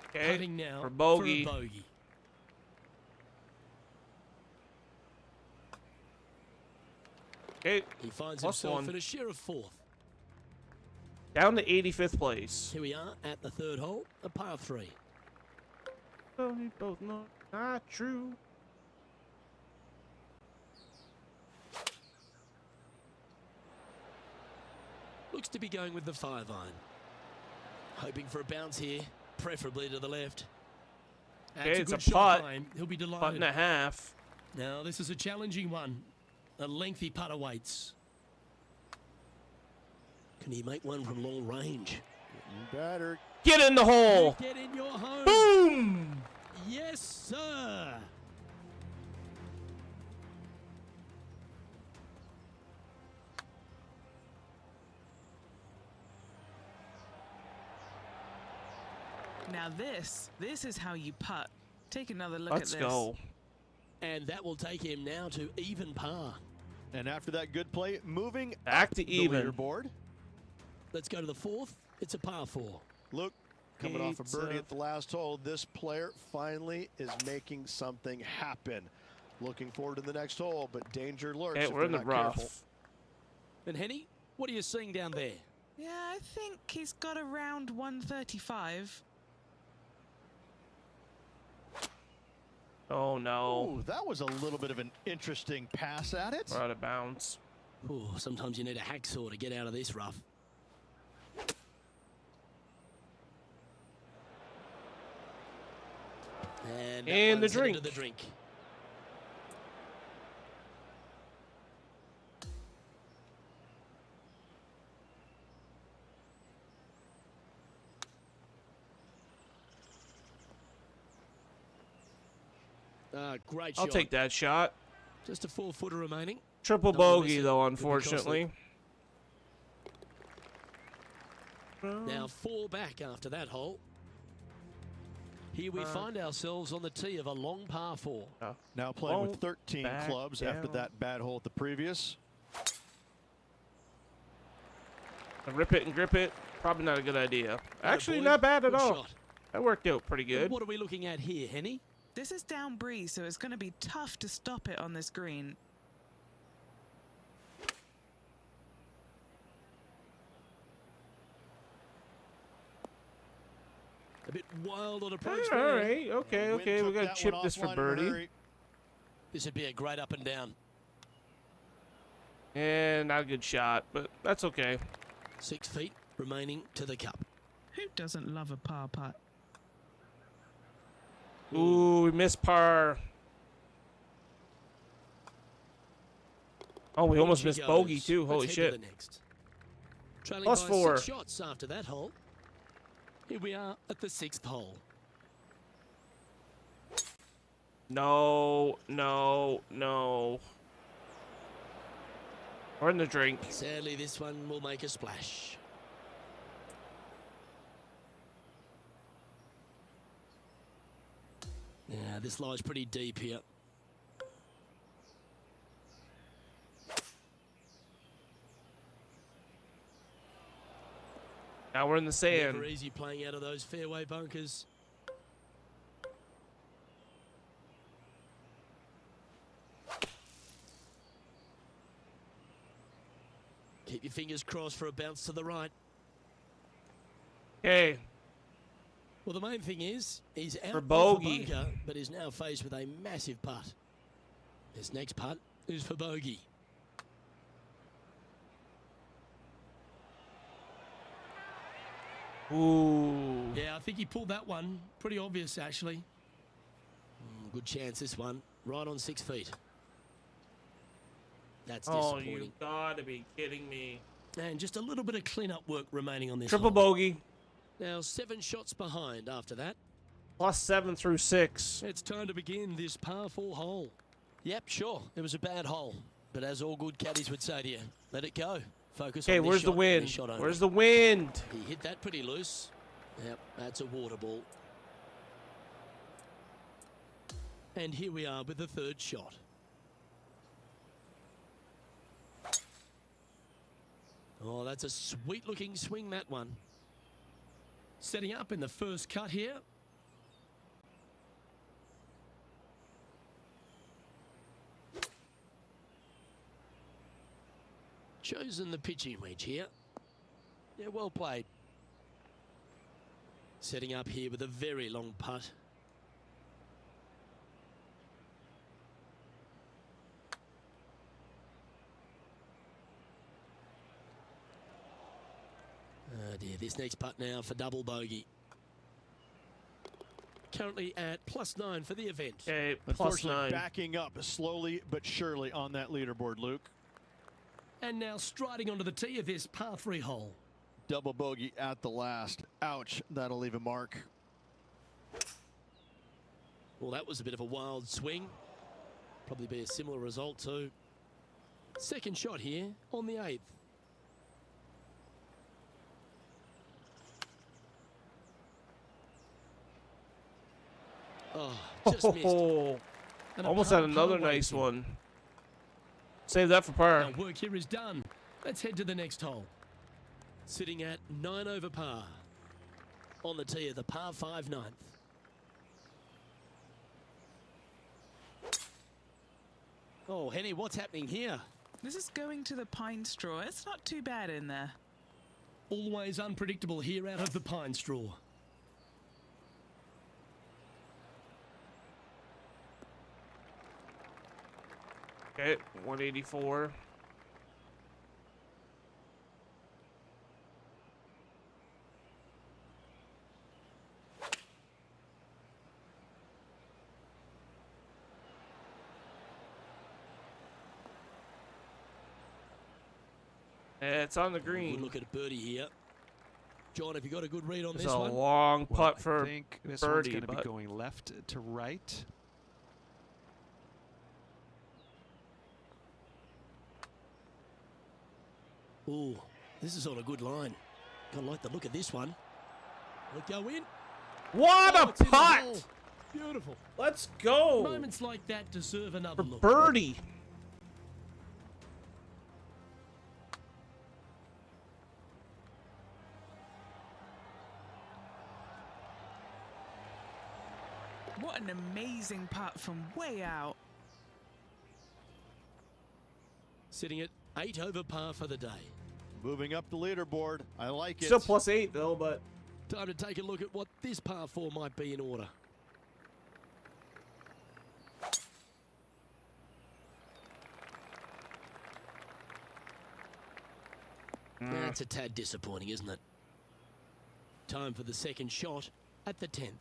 Okay, Putting now for bogey. For a bogey. Okay, He finds plus himself one. in a share of 4th. Down to 85th place. Here we are at the 3rd hole, a par 3. Oh, we both know not true. Looks to be going with the 5-iron. Hoping for a bounce here, preferably to the left. That's Okay, a it's good a shot putt. by him. He'll be Putt and delighted. a half. Now, this is a challenging one. A lengthy putt awaits. Can he make one from long range? You better. Get in the hole. Get in your home. Boom. Yes, sir. Now this is how you putt. Take another look Let's at this. go. And that will take him now to even par. And after that good play, moving Back up to the even. leaderboard. Let's go to the 4th. It's a par 4. Look, coming off a Pizza. birdie at the last hole, this player finally is making something happen. Looking forward to the next hole, but danger lurks. Okay, if we're in the they're not rough. careful. And Henny, what are you seeing down there? Yeah, I think he's got around 135. Oh no. Ooh, that was a little bit of an interesting pass at it. We're out of bounds. Ooh, sometimes you need a hacksaw to get out of this rough. And that And the one's headed to drink. the drink. Great shot. I'll take that shot. Just a 4-footer remaining. Triple Don't wanna bogey miss it. though, Could be unfortunately. Now 4 back after that hole. Here we find ourselves on the tee of a long par 4. Now playing Won't with 13 back clubs after down. that bad hole at the previous. Rip it and grip it. Probably not a good idea. Actually, boy. not bad at Good all. shot. That worked out pretty good. What are we looking at here, Henny? This is down breeze, so it's going to be tough to stop it on this green. A bit wild on approach All there. right. Okay. Wind Okay. We took got to that chip one this for offline in a birdie. hurry. This would be a great up and down. And not a good shot, but that's okay. 6 feet remaining to the cup. Who doesn't love a par putt? Ooh, we missed par. Oh, we almost She missed goes. bogey too. Let's Holy head to shit. the next. Trailing Plus by 4. 6 shots after that hole. Here we are at the 6th hole. No, no, no. We're in the drink. Sadly, this one will make a splash. Yeah, this lies pretty deep here. Now we're in the sand. Never easy playing out of those fairway bunkers. Keep your fingers crossed for a bounce to the right. Okay. Well, the main thing is, he's out For of the bogey. bunker, but is now faced with a massive putt. This next putt is for bogey. Ooh. Yeah, I think he pulled that one. Pretty obvious, actually. Good chance, this one. Right on 6 feet. That's Oh, disappointing. you gotta be kidding me. And just a little bit of clean-up work remaining on this Triple hole. bogey. Now 7 shots behind after that. Plus 7 through 6. It's time to begin this par 4 hole. Yep, sure. It was a bad hole. But as all good caddies would say to you, let it go. Focus Okay, on this where's shot, the and wind? this shot only. Where's the wind? He hit that pretty loose. Yep, that's a water ball. And here we are with the 3rd shot. Oh, that's a sweet-looking swing, that one. Setting up in the first cut here. Chosen the pitching wedge here. Yeah, well played. Setting up here with a very long putt. Oh dear, this next putt now for double bogey. Currently at +9 for the event. Okay, plus Unfortunately, 9. backing up slowly but surely on that leaderboard, Luke. And now striding onto the tee of this par 3 hole. Double bogey at the last. Ouch, that'll leave a mark. Well, that was a bit of a wild swing. Probably be a similar result too. Second shot here on the 8th. Oh, just missed. Oh, And a almost par had another par nice waiting. one. Save that for par. Our work here is done. Let's head to the next hole. Sitting at 9 over par. On the tee of the par 5 9th. Oh, Henny, what's happening here? This is going to the pine straw. It's not too bad in there. Always unpredictable here out of the pine straw. Okay, 184. It's on the green. Good look at a birdie here. John, have you got a good read on It's this a one? long putt for I think this birdie, one's going to but be going left to right. Ooh, this is on a good line. Gonna like the look of this one. Will it go in? what Oh, a it's in the hole. putt! Beautiful. Let's go Moments like that deserve another for look. birdie. What an amazing putt from way out. Sitting at 8 over par for the day. Moving up the leaderboard. I like it. Still +8 though, but Time to take a look at what this par 4 might be in order. That's a tad disappointing, isn't it? Time for the second shot at the 10th.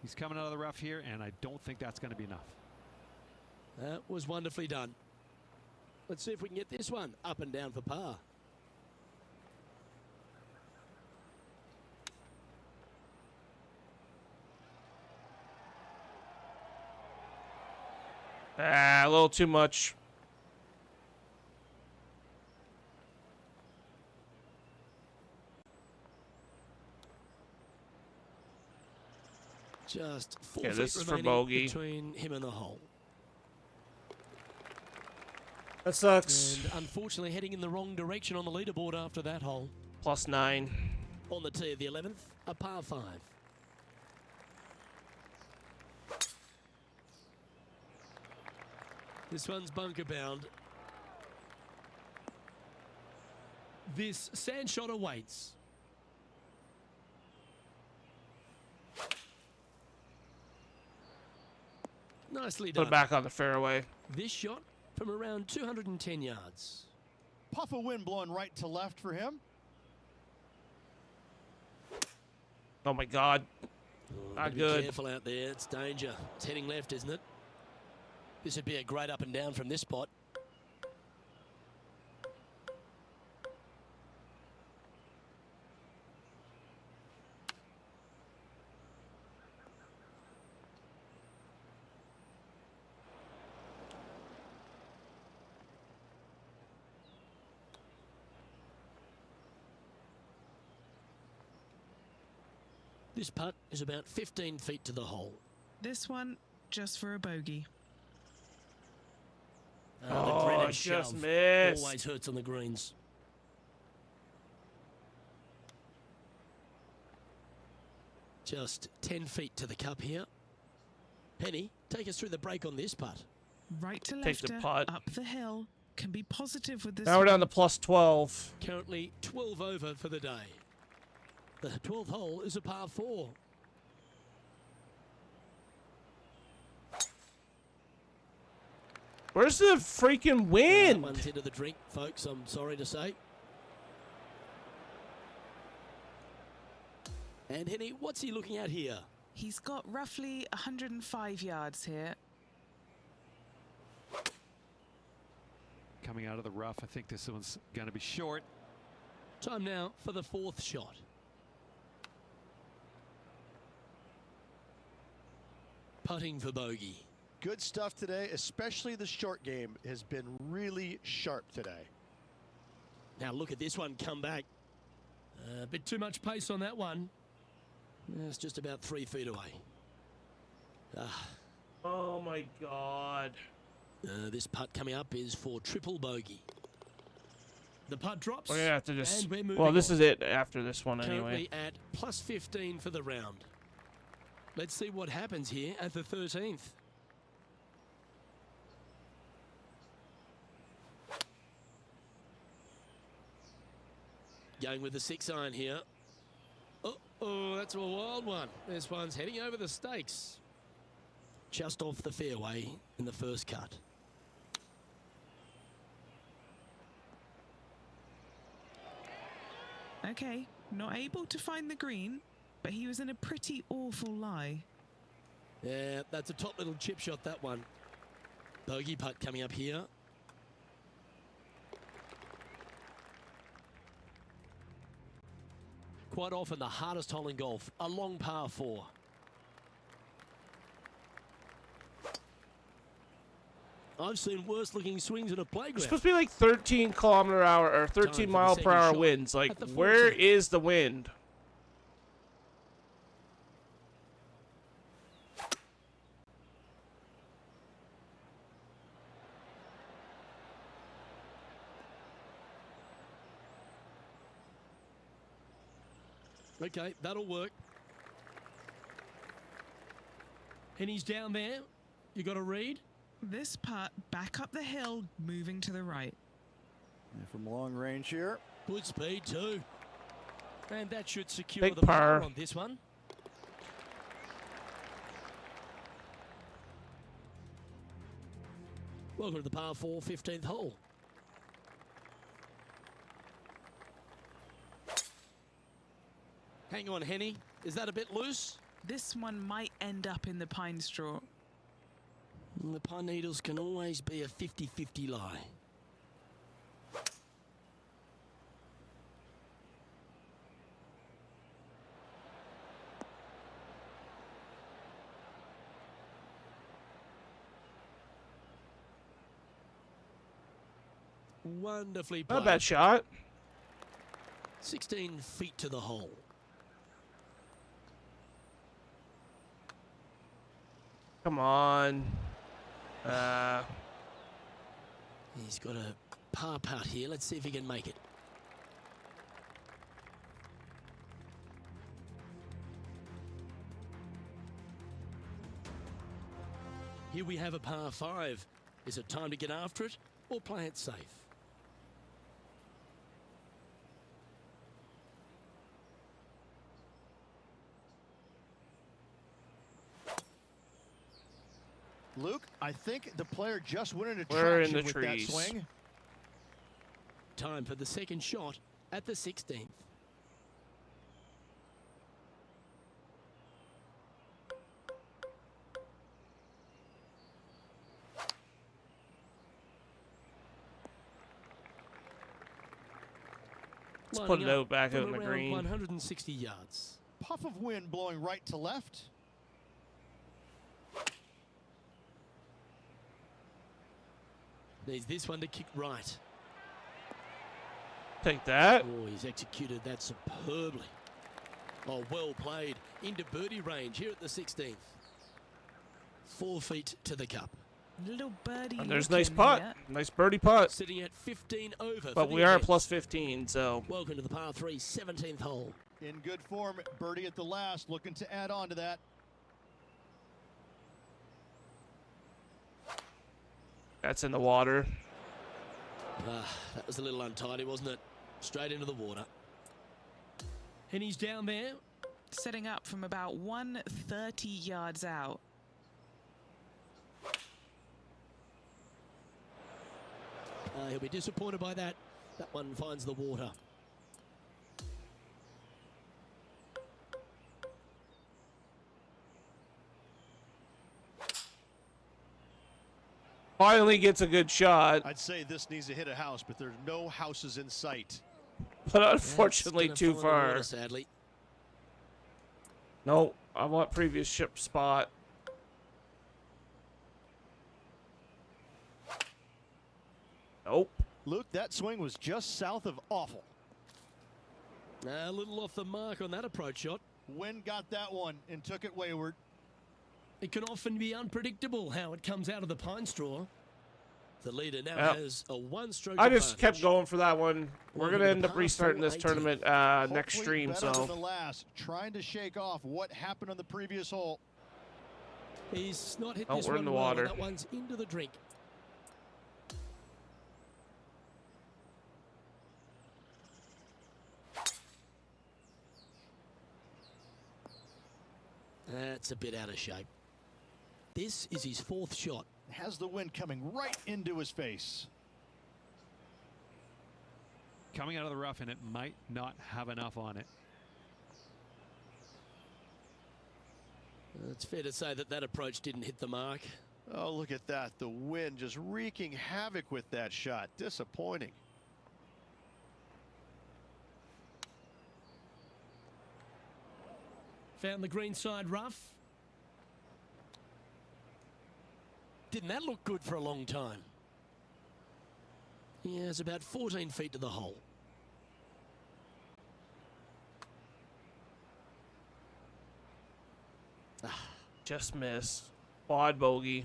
He's coming out of the rough here, and I don't think that's going to be enough. That was wonderfully done. Let's see if we can get this one up and down for par. a little too much. Just 4 Yeah, feet this is for remaining bogey. between him and the hole. That sucks. And unfortunately heading in the wrong direction on the leaderboard after that hole. +9. On the tee of the 11th, a par 5. This one's bunker bound. This sand shot awaits. Nicely Put done. it back on the fairway. This shot from around 210 yards. Puff of wind blowing right to left for him. Oh my God. Gotta Not be good. careful out there. It's danger. It's heading left, isn't it? This would be a great up and down from this spot. This putt is about 15 feet to the hole. This one, just for a bogey. The Oh, dreaded it just shove missed. always hurts on the greens. Just 10 feet to the cup here. Penny, take us through the break on this putt. Right to Take the lefter, putt. up the hill. Can be positive with this Now we're one. down to +12. Currently 12 over for the day. The 12th hole is a par 4. Where's the freaking That wind? one's into the drink, folks, I'm sorry to say. And Henny, what's he looking at here? He's got roughly 105 yards here. Coming out of the rough, I think this one's going to be short. Time now for the 4th shot. Putting for bogey. Good stuff today, especially the short game has been really sharp today. Now look at this one come back. A bit too much pace on that one. It's just about 3 feet away. Oh my God. This putt coming up is for triple bogey. The putt drops. We're gonna have to just. and we're moving Well, this on. is it after this one Currently anyway. at plus 15 for the round. Let's see what happens here at the 13th. Going with the 6-iron here. Oh, that's a wild one. This one's heading over the stakes. Just off the fairway in the first cut. Okay, not able to find the green, but he was in a pretty awful lie. Yeah, that's a top little chip shot, that one. Bogey putt coming up here. Quite often the hardest hole in golf, a long par 4. I've seen worse looking swings in a It's playground. supposed to be like 13 kilometer hour or 13 mile per hour winds. Like, where is the wind? Okay, that'll work. And he's down there. You got a read? This putt back up the hill, moving to the right. And from long range here. Good speed too. And that should secure Big the par par. on this one. Welcome to the par 4 15th hole. Hang on, Henny. Is that a bit loose? This one might end up in the pine straw. The pine needles can always be a 50-50 lie. Wonderfully played. Not a bad shot. 16 feet to the hole. Come on. He's got a par putt here. Let's see if he can make it. Here we have a par 5. Is it time to get after it or play it safe? Luke, I think the player just went into We're in traction the with that trees. swing. Time for the second shot at the 16th. Let's put it out back out from in the around green. 160 yards. Puff of wind blowing right to left. Needs this one to kick right. Take that. Oh, he's executed that superbly. Oh, well played. Into birdie range here at the 16th. 4 feet to the cup. Little birdie. And there's a nice looking putt. here. Nice birdie putt. Sitting at 15 over. But for we the are at event. plus 15, so. Welcome to the par 3 17th hole. In good form, birdie at the last, looking to add on to that. That's in the water. That was a little untidy, wasn't it? Straight into the water. And he's down there. Setting up from about 130 yards out. He'll be disappointed by that. That one finds the water. Finally gets a good shot, I'd say this needs to hit a house, but there's no houses in sight. but unfortunately That's gonna too fall in the far. water, sadly. No, I want previous ship spot. Nope. Luke, that swing was just south of awful. A little off the mark on that approach shot. Wind got that one and took it wayward. It can often be unpredictable how it comes out of the pine straw. The leader now Yep. has a one-stroke I just advantage. kept going for that one. We're Welcome going to to end the up par restarting this 4 tournament next Hopefully stream, better than so. the last, trying to shake off what happened on the previous hole. He's not hit Oh, this we're one in the well, water. and that one's into the drink. That's a bit out of shape. This is his 4th shot. Has the wind coming right into his face. Coming out of the rough, and it might not have enough on it. It's fair to say that that approach didn't hit the mark. Oh, look at that. The wind just wreaking havoc with that shot. Disappointing. Found the green side rough. Didn't that look good for a long time? Yeah, it's about 14 feet to the hole. Just miss. Quad bogey.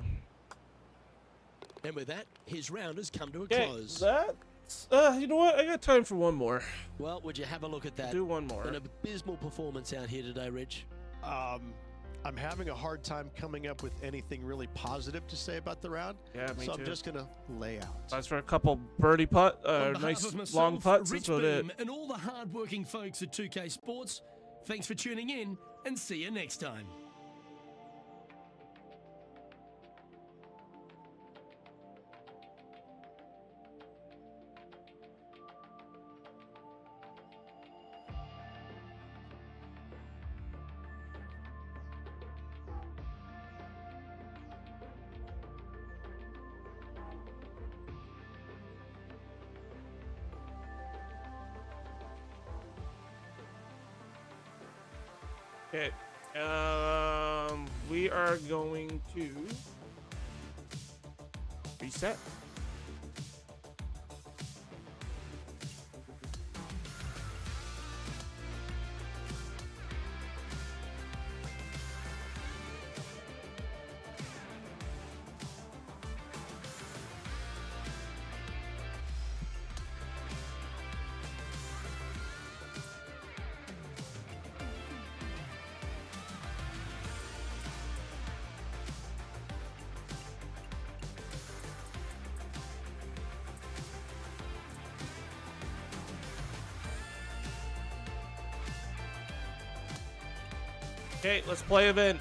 And with that, his round has come to a Okay, close. that's... you know what? I got time for one more. Well, would you have a look at that? Do one more. An abysmal performance out here today, Rich. I'm having a hard time coming up with anything really positive to say about the round. Yeah, me so too. I'm just going to lay out. That's for a couple birdie putt, On behalf nice of myself, long putts. Rich That's about it. Beam, and all the hard-working folks at 2K Sports, thanks for tuning in, and see you next time. Okay. We are going to reset. Okay, let's play event.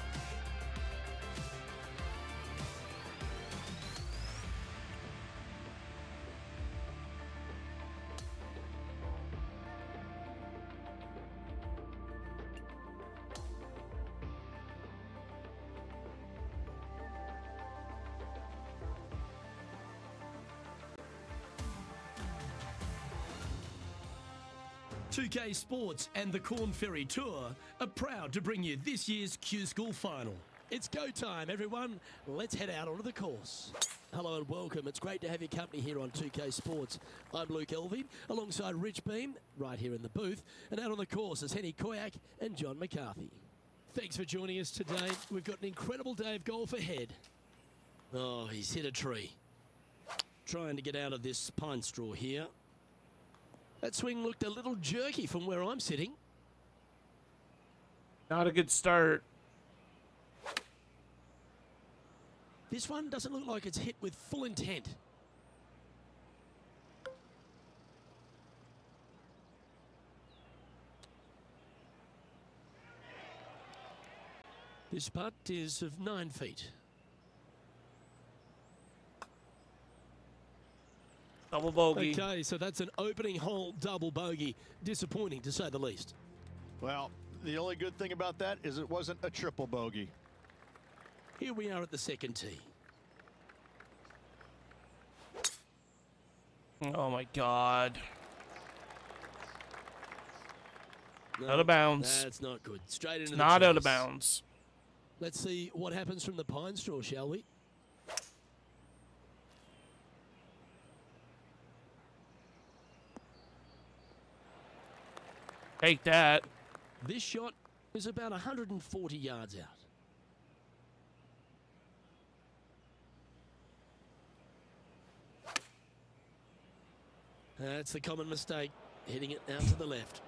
.2K Sports and the Corn Ferry Tour are proud to bring you this year's Q School Final. It's go time, everyone. Let's head out onto the course. Hello and welcome. It's great to have your company here on 2K Sports. I'm Luke Elvey, alongside Rich Beam, right here in the booth. And out on the course is Henny Koyak and John McCarthy. Thanks for joining us today. We've got an incredible day of golf ahead. Oh, he's hit a tree. Trying to get out of this pine straw here. That swing looked a little jerky from where I'm sitting. Not a good start. This one doesn't look like it's hit with full intent. This putt is of 9 feet. Double bogey. Okay, so that's an opening hole double bogey. Disappointing, to say the least. Well, the only good thing about that is it wasn't a triple bogey. Here we are at the second tee. Oh my God. No, Out of bounds. That's not good. Straight into the Not out of trees. bounds. Let's see what happens from the pine straw, shall we? Take that. This shot is about 140 yards out. That's the common mistake, hitting it out to the left.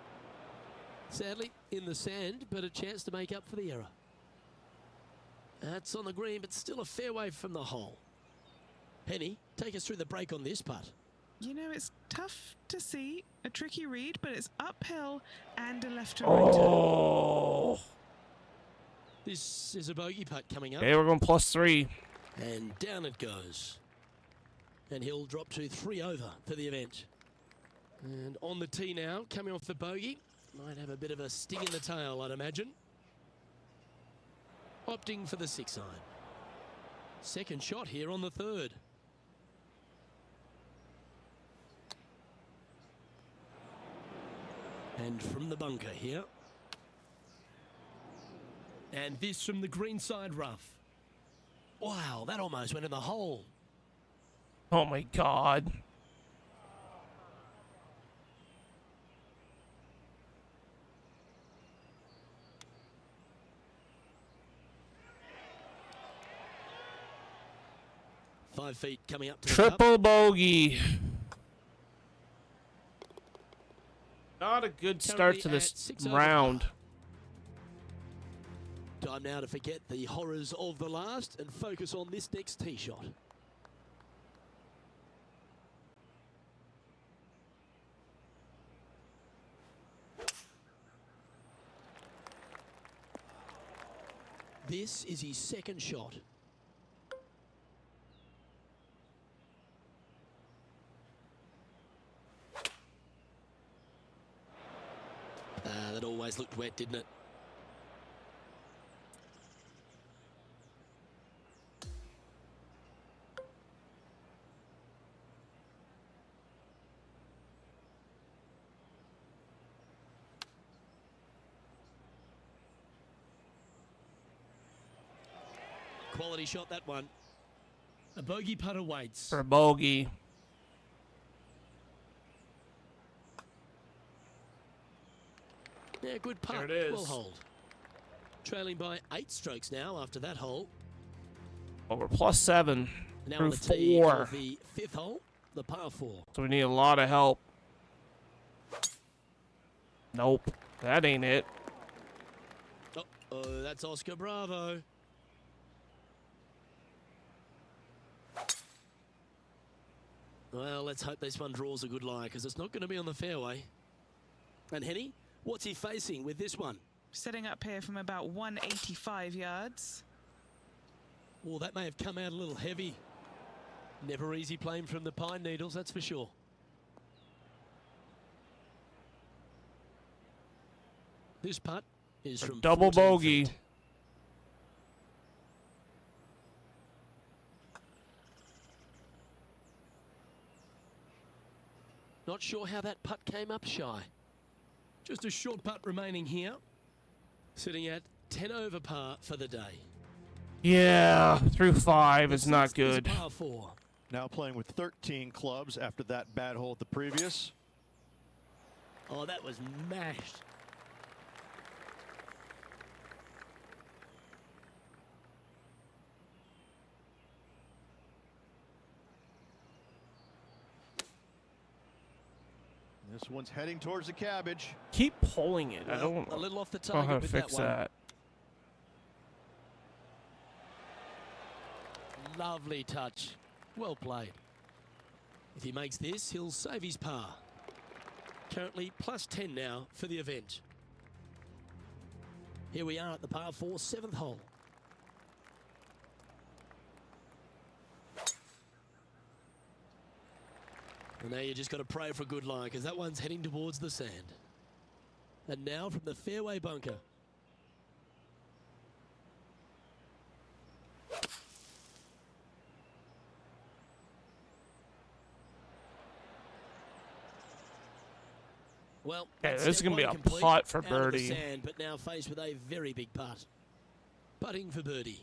Sadly, in the sand, but a chance to make up for the error. That's on the green, but still a fair way from the hole. Penny, take us through the break on this putt. You know, it's tough to see, a tricky read, but it's uphill and a left to right. Oh. This is a bogey putt coming up. Okay, we're going +3. And down it goes. And he'll drop to 3 over for the event. And on the tee now, coming off the bogey. Might have a bit of a sting in the tail, I'd imagine. Opting for the 6 iron. Second shot here on the 3rd. And from the bunker here. And this from the greenside rough. Wow, that almost went in the hole. Oh my God. Five feet coming up to the cup. Triple bogey. Not a good start to this round. Time now to forget the horrors of the last and focus on this next tee shot. This is his second shot. That always looked wet, didn't it? Quality shot, that one. A bogey putt awaits. For bogey. Yeah, good putt. There it is. Will hold. Trailing by 8 strokes now after that hole. Well, we're +7 Now through on the tee 4. of the 5th hole, the par 4. So we need a lot of help. Nope. That ain't it. Oh, that's Oscar Bravo. Well, let's hope this one draws a good lie, because it's not going to be on the fairway. And Henny, what's he facing with this one? Setting up here from about 185 yards. Well, that may have come out a little heavy. Never easy playing from the pine needles, that's for sure. This putt is from Double 14 bogey. feet. Not sure how that putt came up shy. Just a short putt remaining here. Sitting at 10 over par for the day. Yeah, through 5 is not Sixth is good. par 4. Now playing with 13 clubs after that bad hole at the previous. Oh, that was mashed. This one's heading towards the cabbage. Keep pulling it. I don't A little off the know how target to with fix that one. that. Lovely touch. Well played. If he makes this, he'll save his par. Currently +10 now for the event. Here we are at the par 4, 7th hole. And now you just got to pray for a good lie, because that one's heading towards the sand. And now from the fairway bunker. Well, Okay, that's this is step gonna be one a complete. putt for Out of the birdie. sand, but now faced with a very big putt. Putting for birdie.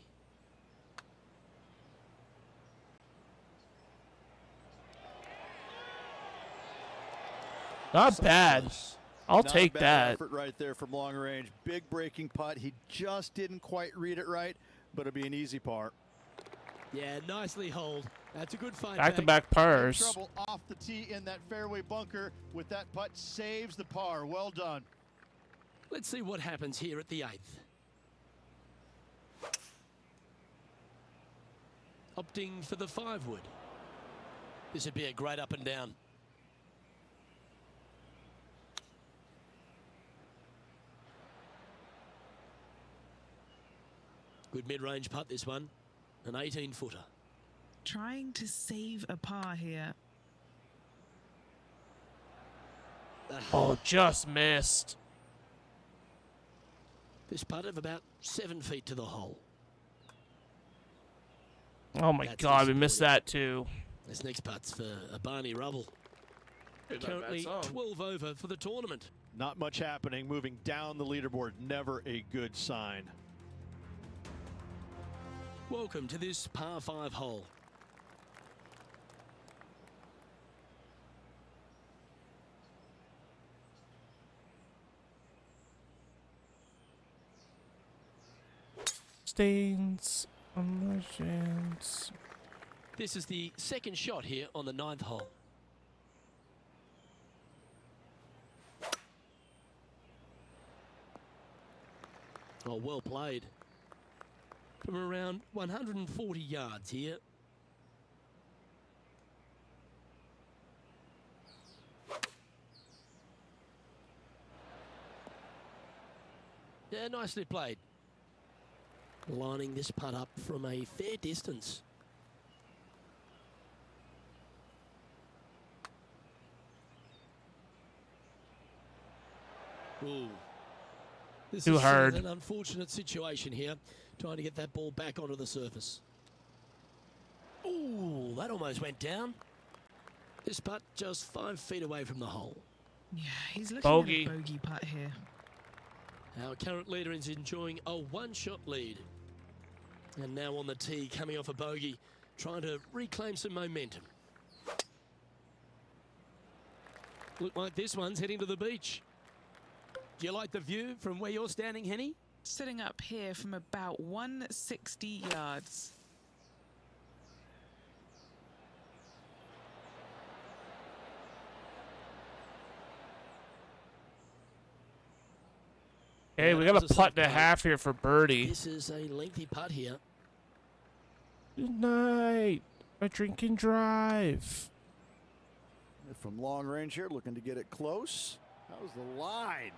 Not bad. Close. I'll Not take bad that. effort right there from long range. Big breaking putt. He just didn't quite read it right, but it'll be an easy par. Yeah, nicely holed. That's a good fight Back-to-back pars. Trouble off the tee in that fairway bunker with that putt saves the par. Well done. Let's see what happens here at the 8th. Opting for the 5 wood. This would be a great up and down. Good mid-range putt, this one. An 18-footer. Trying to save a par here. Oh, just missed. This putt of about 7 feet to the hole. Oh my That's God, we missed disappointing. that too. This next putt's for a Barney Rubble. Not a bad Currently song. 12 over for the tournament. Not much happening. Moving down the leaderboard, never a good sign. Welcome to this par 5 hole. Stains on the chance. This is the second shot here on the 9th hole. Oh, well played. From around 140 yards here. Yeah, nicely played. Lining this putt up from a fair distance. Ooh. This Too is hard. an unfortunate situation here, trying to get that ball back onto the surface. Ooh, that almost went down. This putt just 5 feet away from the hole. Yeah, he's looking Bogey. at a bogey putt here. Our current leader is enjoying a one-shot lead. And now on the tee, coming off a bogey, trying to reclaim some momentum. Look like this one's heading to the beach. Do you like the view from where you're standing, Henny? Sitting up here from about 160 yards. Hey, Yeah, we that got was a a putt and a safe putt. half here for birdie. This is a lengthy putt here. Good night. A drink and drive. From long range here, looking to get it close. That was the line.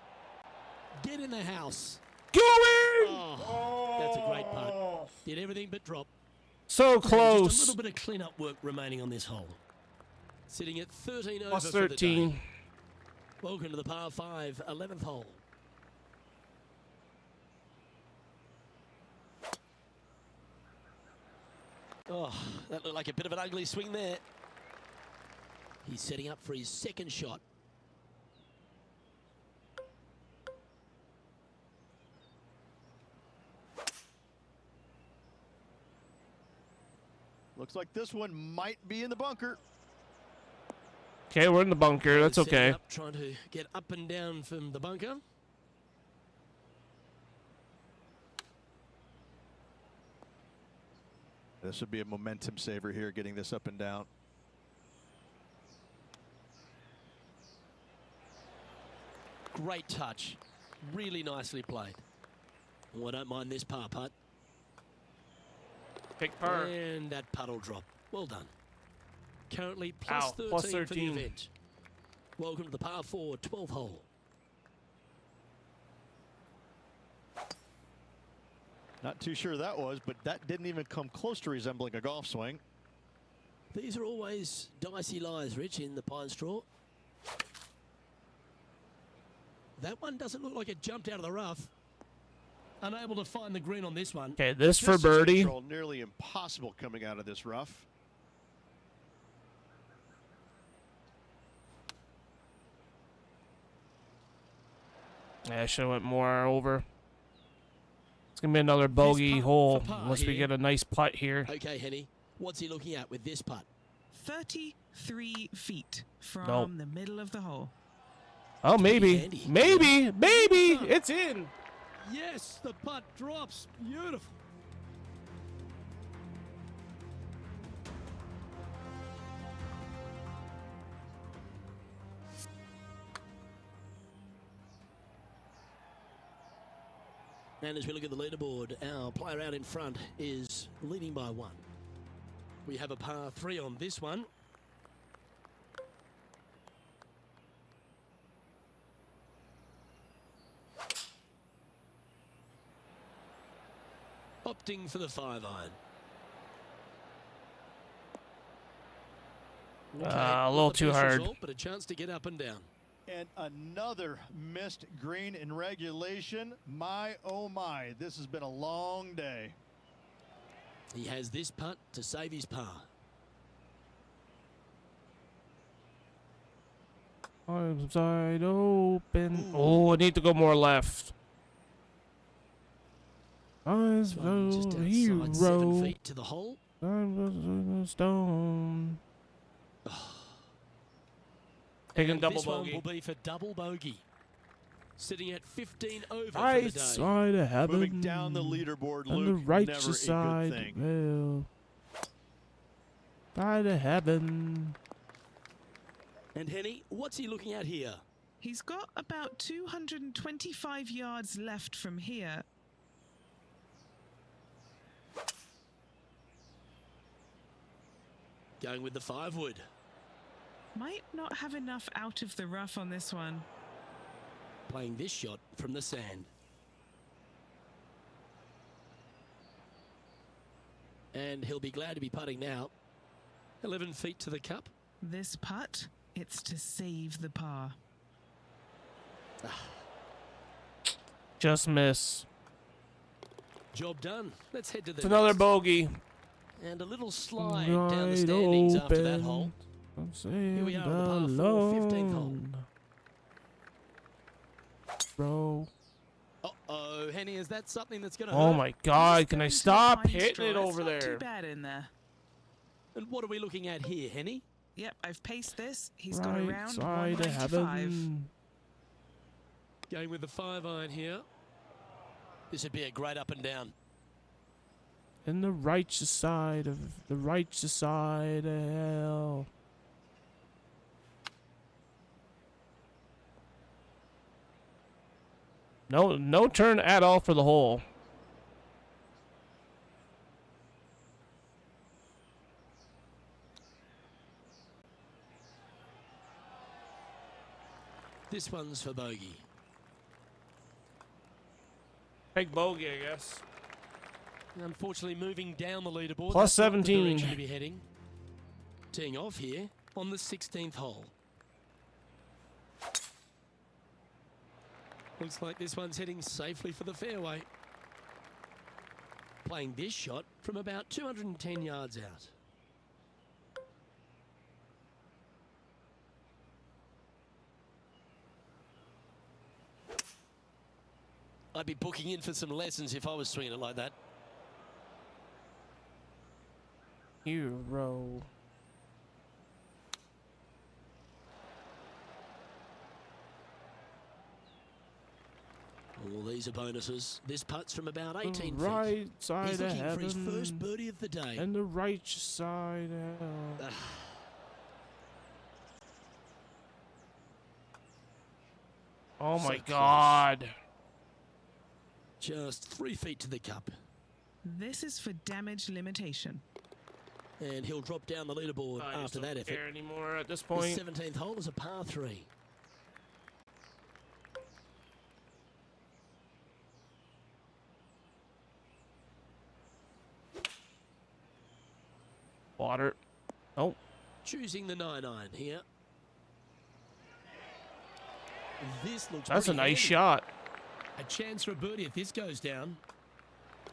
Get in the house. Going! Oh, that's a great putt. Did everything but drop. So And just a close. little bit of clean-up work remaining on this hole. Sitting at 13 over Plus for the 13. day. Welcome to the par 5, 11th hole. Oh, that looked like a bit of an ugly swing there. He's setting up for his second shot. Looks like this one might be in the bunker. Okay, we're in the bunker. That's Setting okay. up, trying to get up and down from the bunker. This would be a momentum saver here, getting this up and down. Great touch. Really nicely played. Oh, I don't mind this par putt. Take par. And that puddle drop. Well done. Currently Ow, plus 13 plus for the 13. event. Welcome to the par 4, 12th hole. Not too sure that was, but that didn't even come close to resembling a golf swing. These are always dicey lies, Rich, in the pine straw. That one doesn't look like it jumped out of the rough. Unable to find the green on this one. Okay, this for Distance birdie. control nearly impossible coming out of this rough. Yeah, I should have went more over. It's gonna be another bogey putt hole for par unless we here. get a nice putt here. Okay, Henny. What's he looking at with this putt? 33 feet from Nope. the middle of the hole. Oh, maybe, handy. maybe, maybe it's in. Yes, the putt drops. Beautiful. And as we look at the leaderboard, our player out in front is leading by 1. We have a par 3 on this one. Opting for the 5-iron. A little too hard. Result, but a chance to get up and down. And another missed green in regulation. My, oh my, this has been a long day. He has this putt to save his par. Arms wide open. Oh, I need to go more left. Eyes Just low, outside 7 hero. feet to the hole. Stone. Taking And double this one bogey. will be for double bogey. Sitting at 15 over for Right the day. side of heaven. Moving down the leaderboard, On Luke, the righteous never a good side. thing. Well, side of heaven. And Henny, what's he looking at here? He's got about 225 yards left from here. Going with the 5-wood. Might not have enough out of the rough on this one. Playing this shot from the sand. And he'll be glad to be putting now. 11 feet to the cup. This putt, it's to save the par. Just miss. Job done. Let's head to the It's another next. bogey. And a little slide down the Wide standings after that open. hole. I'm saying Here we are on the par 4, 15th hole. alone. Bro. Uh-oh, Henny, is that something that's going to Oh hurt? my God! Just Can I going to the stop fine hitting straw. it It's over not there? Too bad in there. And what are we looking at here, Henny? Yep, I've paced this. He's got Right around side of 195. heaven. Going with the 5-iron here. This would be a great up and down. In the righteous side of hell. No turn at all for the hole. This one's for bogey. Big bogey, I guess. Unfortunately, moving down the leaderboard. Plus that's not the 17. direction to be heading. Teeing off here on the 16th hole. Looks like this one's heading safely for the fairway. Playing this shot from about 210 yards out. I'd be booking in for some lessons if I was swinging it like that. Hero. All these are bonuses. This putt's from about 18 The feet. right side He's of looking for his first heaven. birdie of the day. And the righteous side of hell. Oh my So God. Just 3 feet to the cup. This is for damage limitation. And he'll drop down the leaderboard I just after don't that effort. care anymore at this The point. 17th hole is a par 3. Water. Oh, Choosing the 9-iron here. This looks that's a pretty nice handy. shot. A chance for a birdie if this goes down.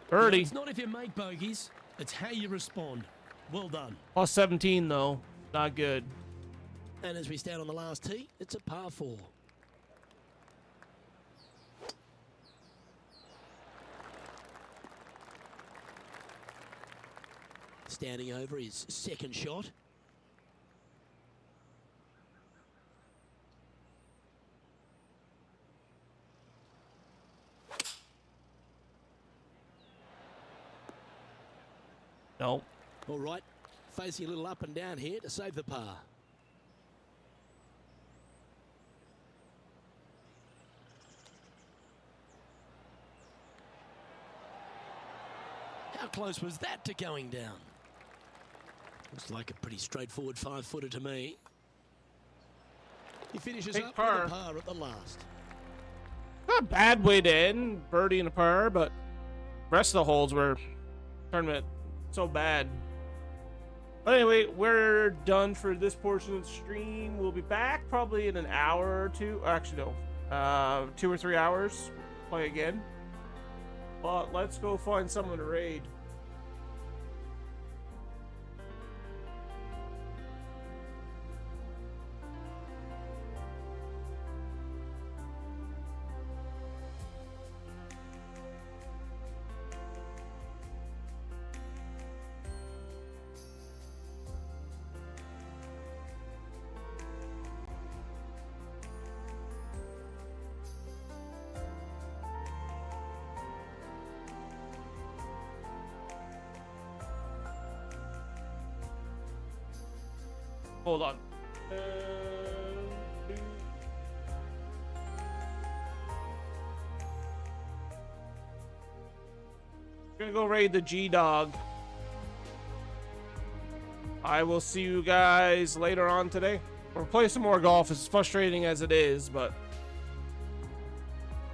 Birdie. It's not if you make bogeys, it's how you respond. Well done. Plus 17 though. Not good. And as we stand on the last tee, it's a par 4. Standing over his second shot. Nope. All right, facing a little up and down here to save the par. How close was that to going down? Looks like a pretty straightforward 5-footer to me. He finishes Big up par. with a par at the last. Not a bad way to end. Birdie and a par, but rest of the holds were tournament so bad. But anyway, we're done for this portion of the stream. We'll be back probably in an hour or two. Actually, no, 2 or 3 hours. Play again. But let's go find someone to raid. Hold on. Gonna go raid the G-Dog. I will see you guys later on today. We'll play some more golf, as frustrating as it is, but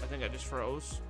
I think I just froze.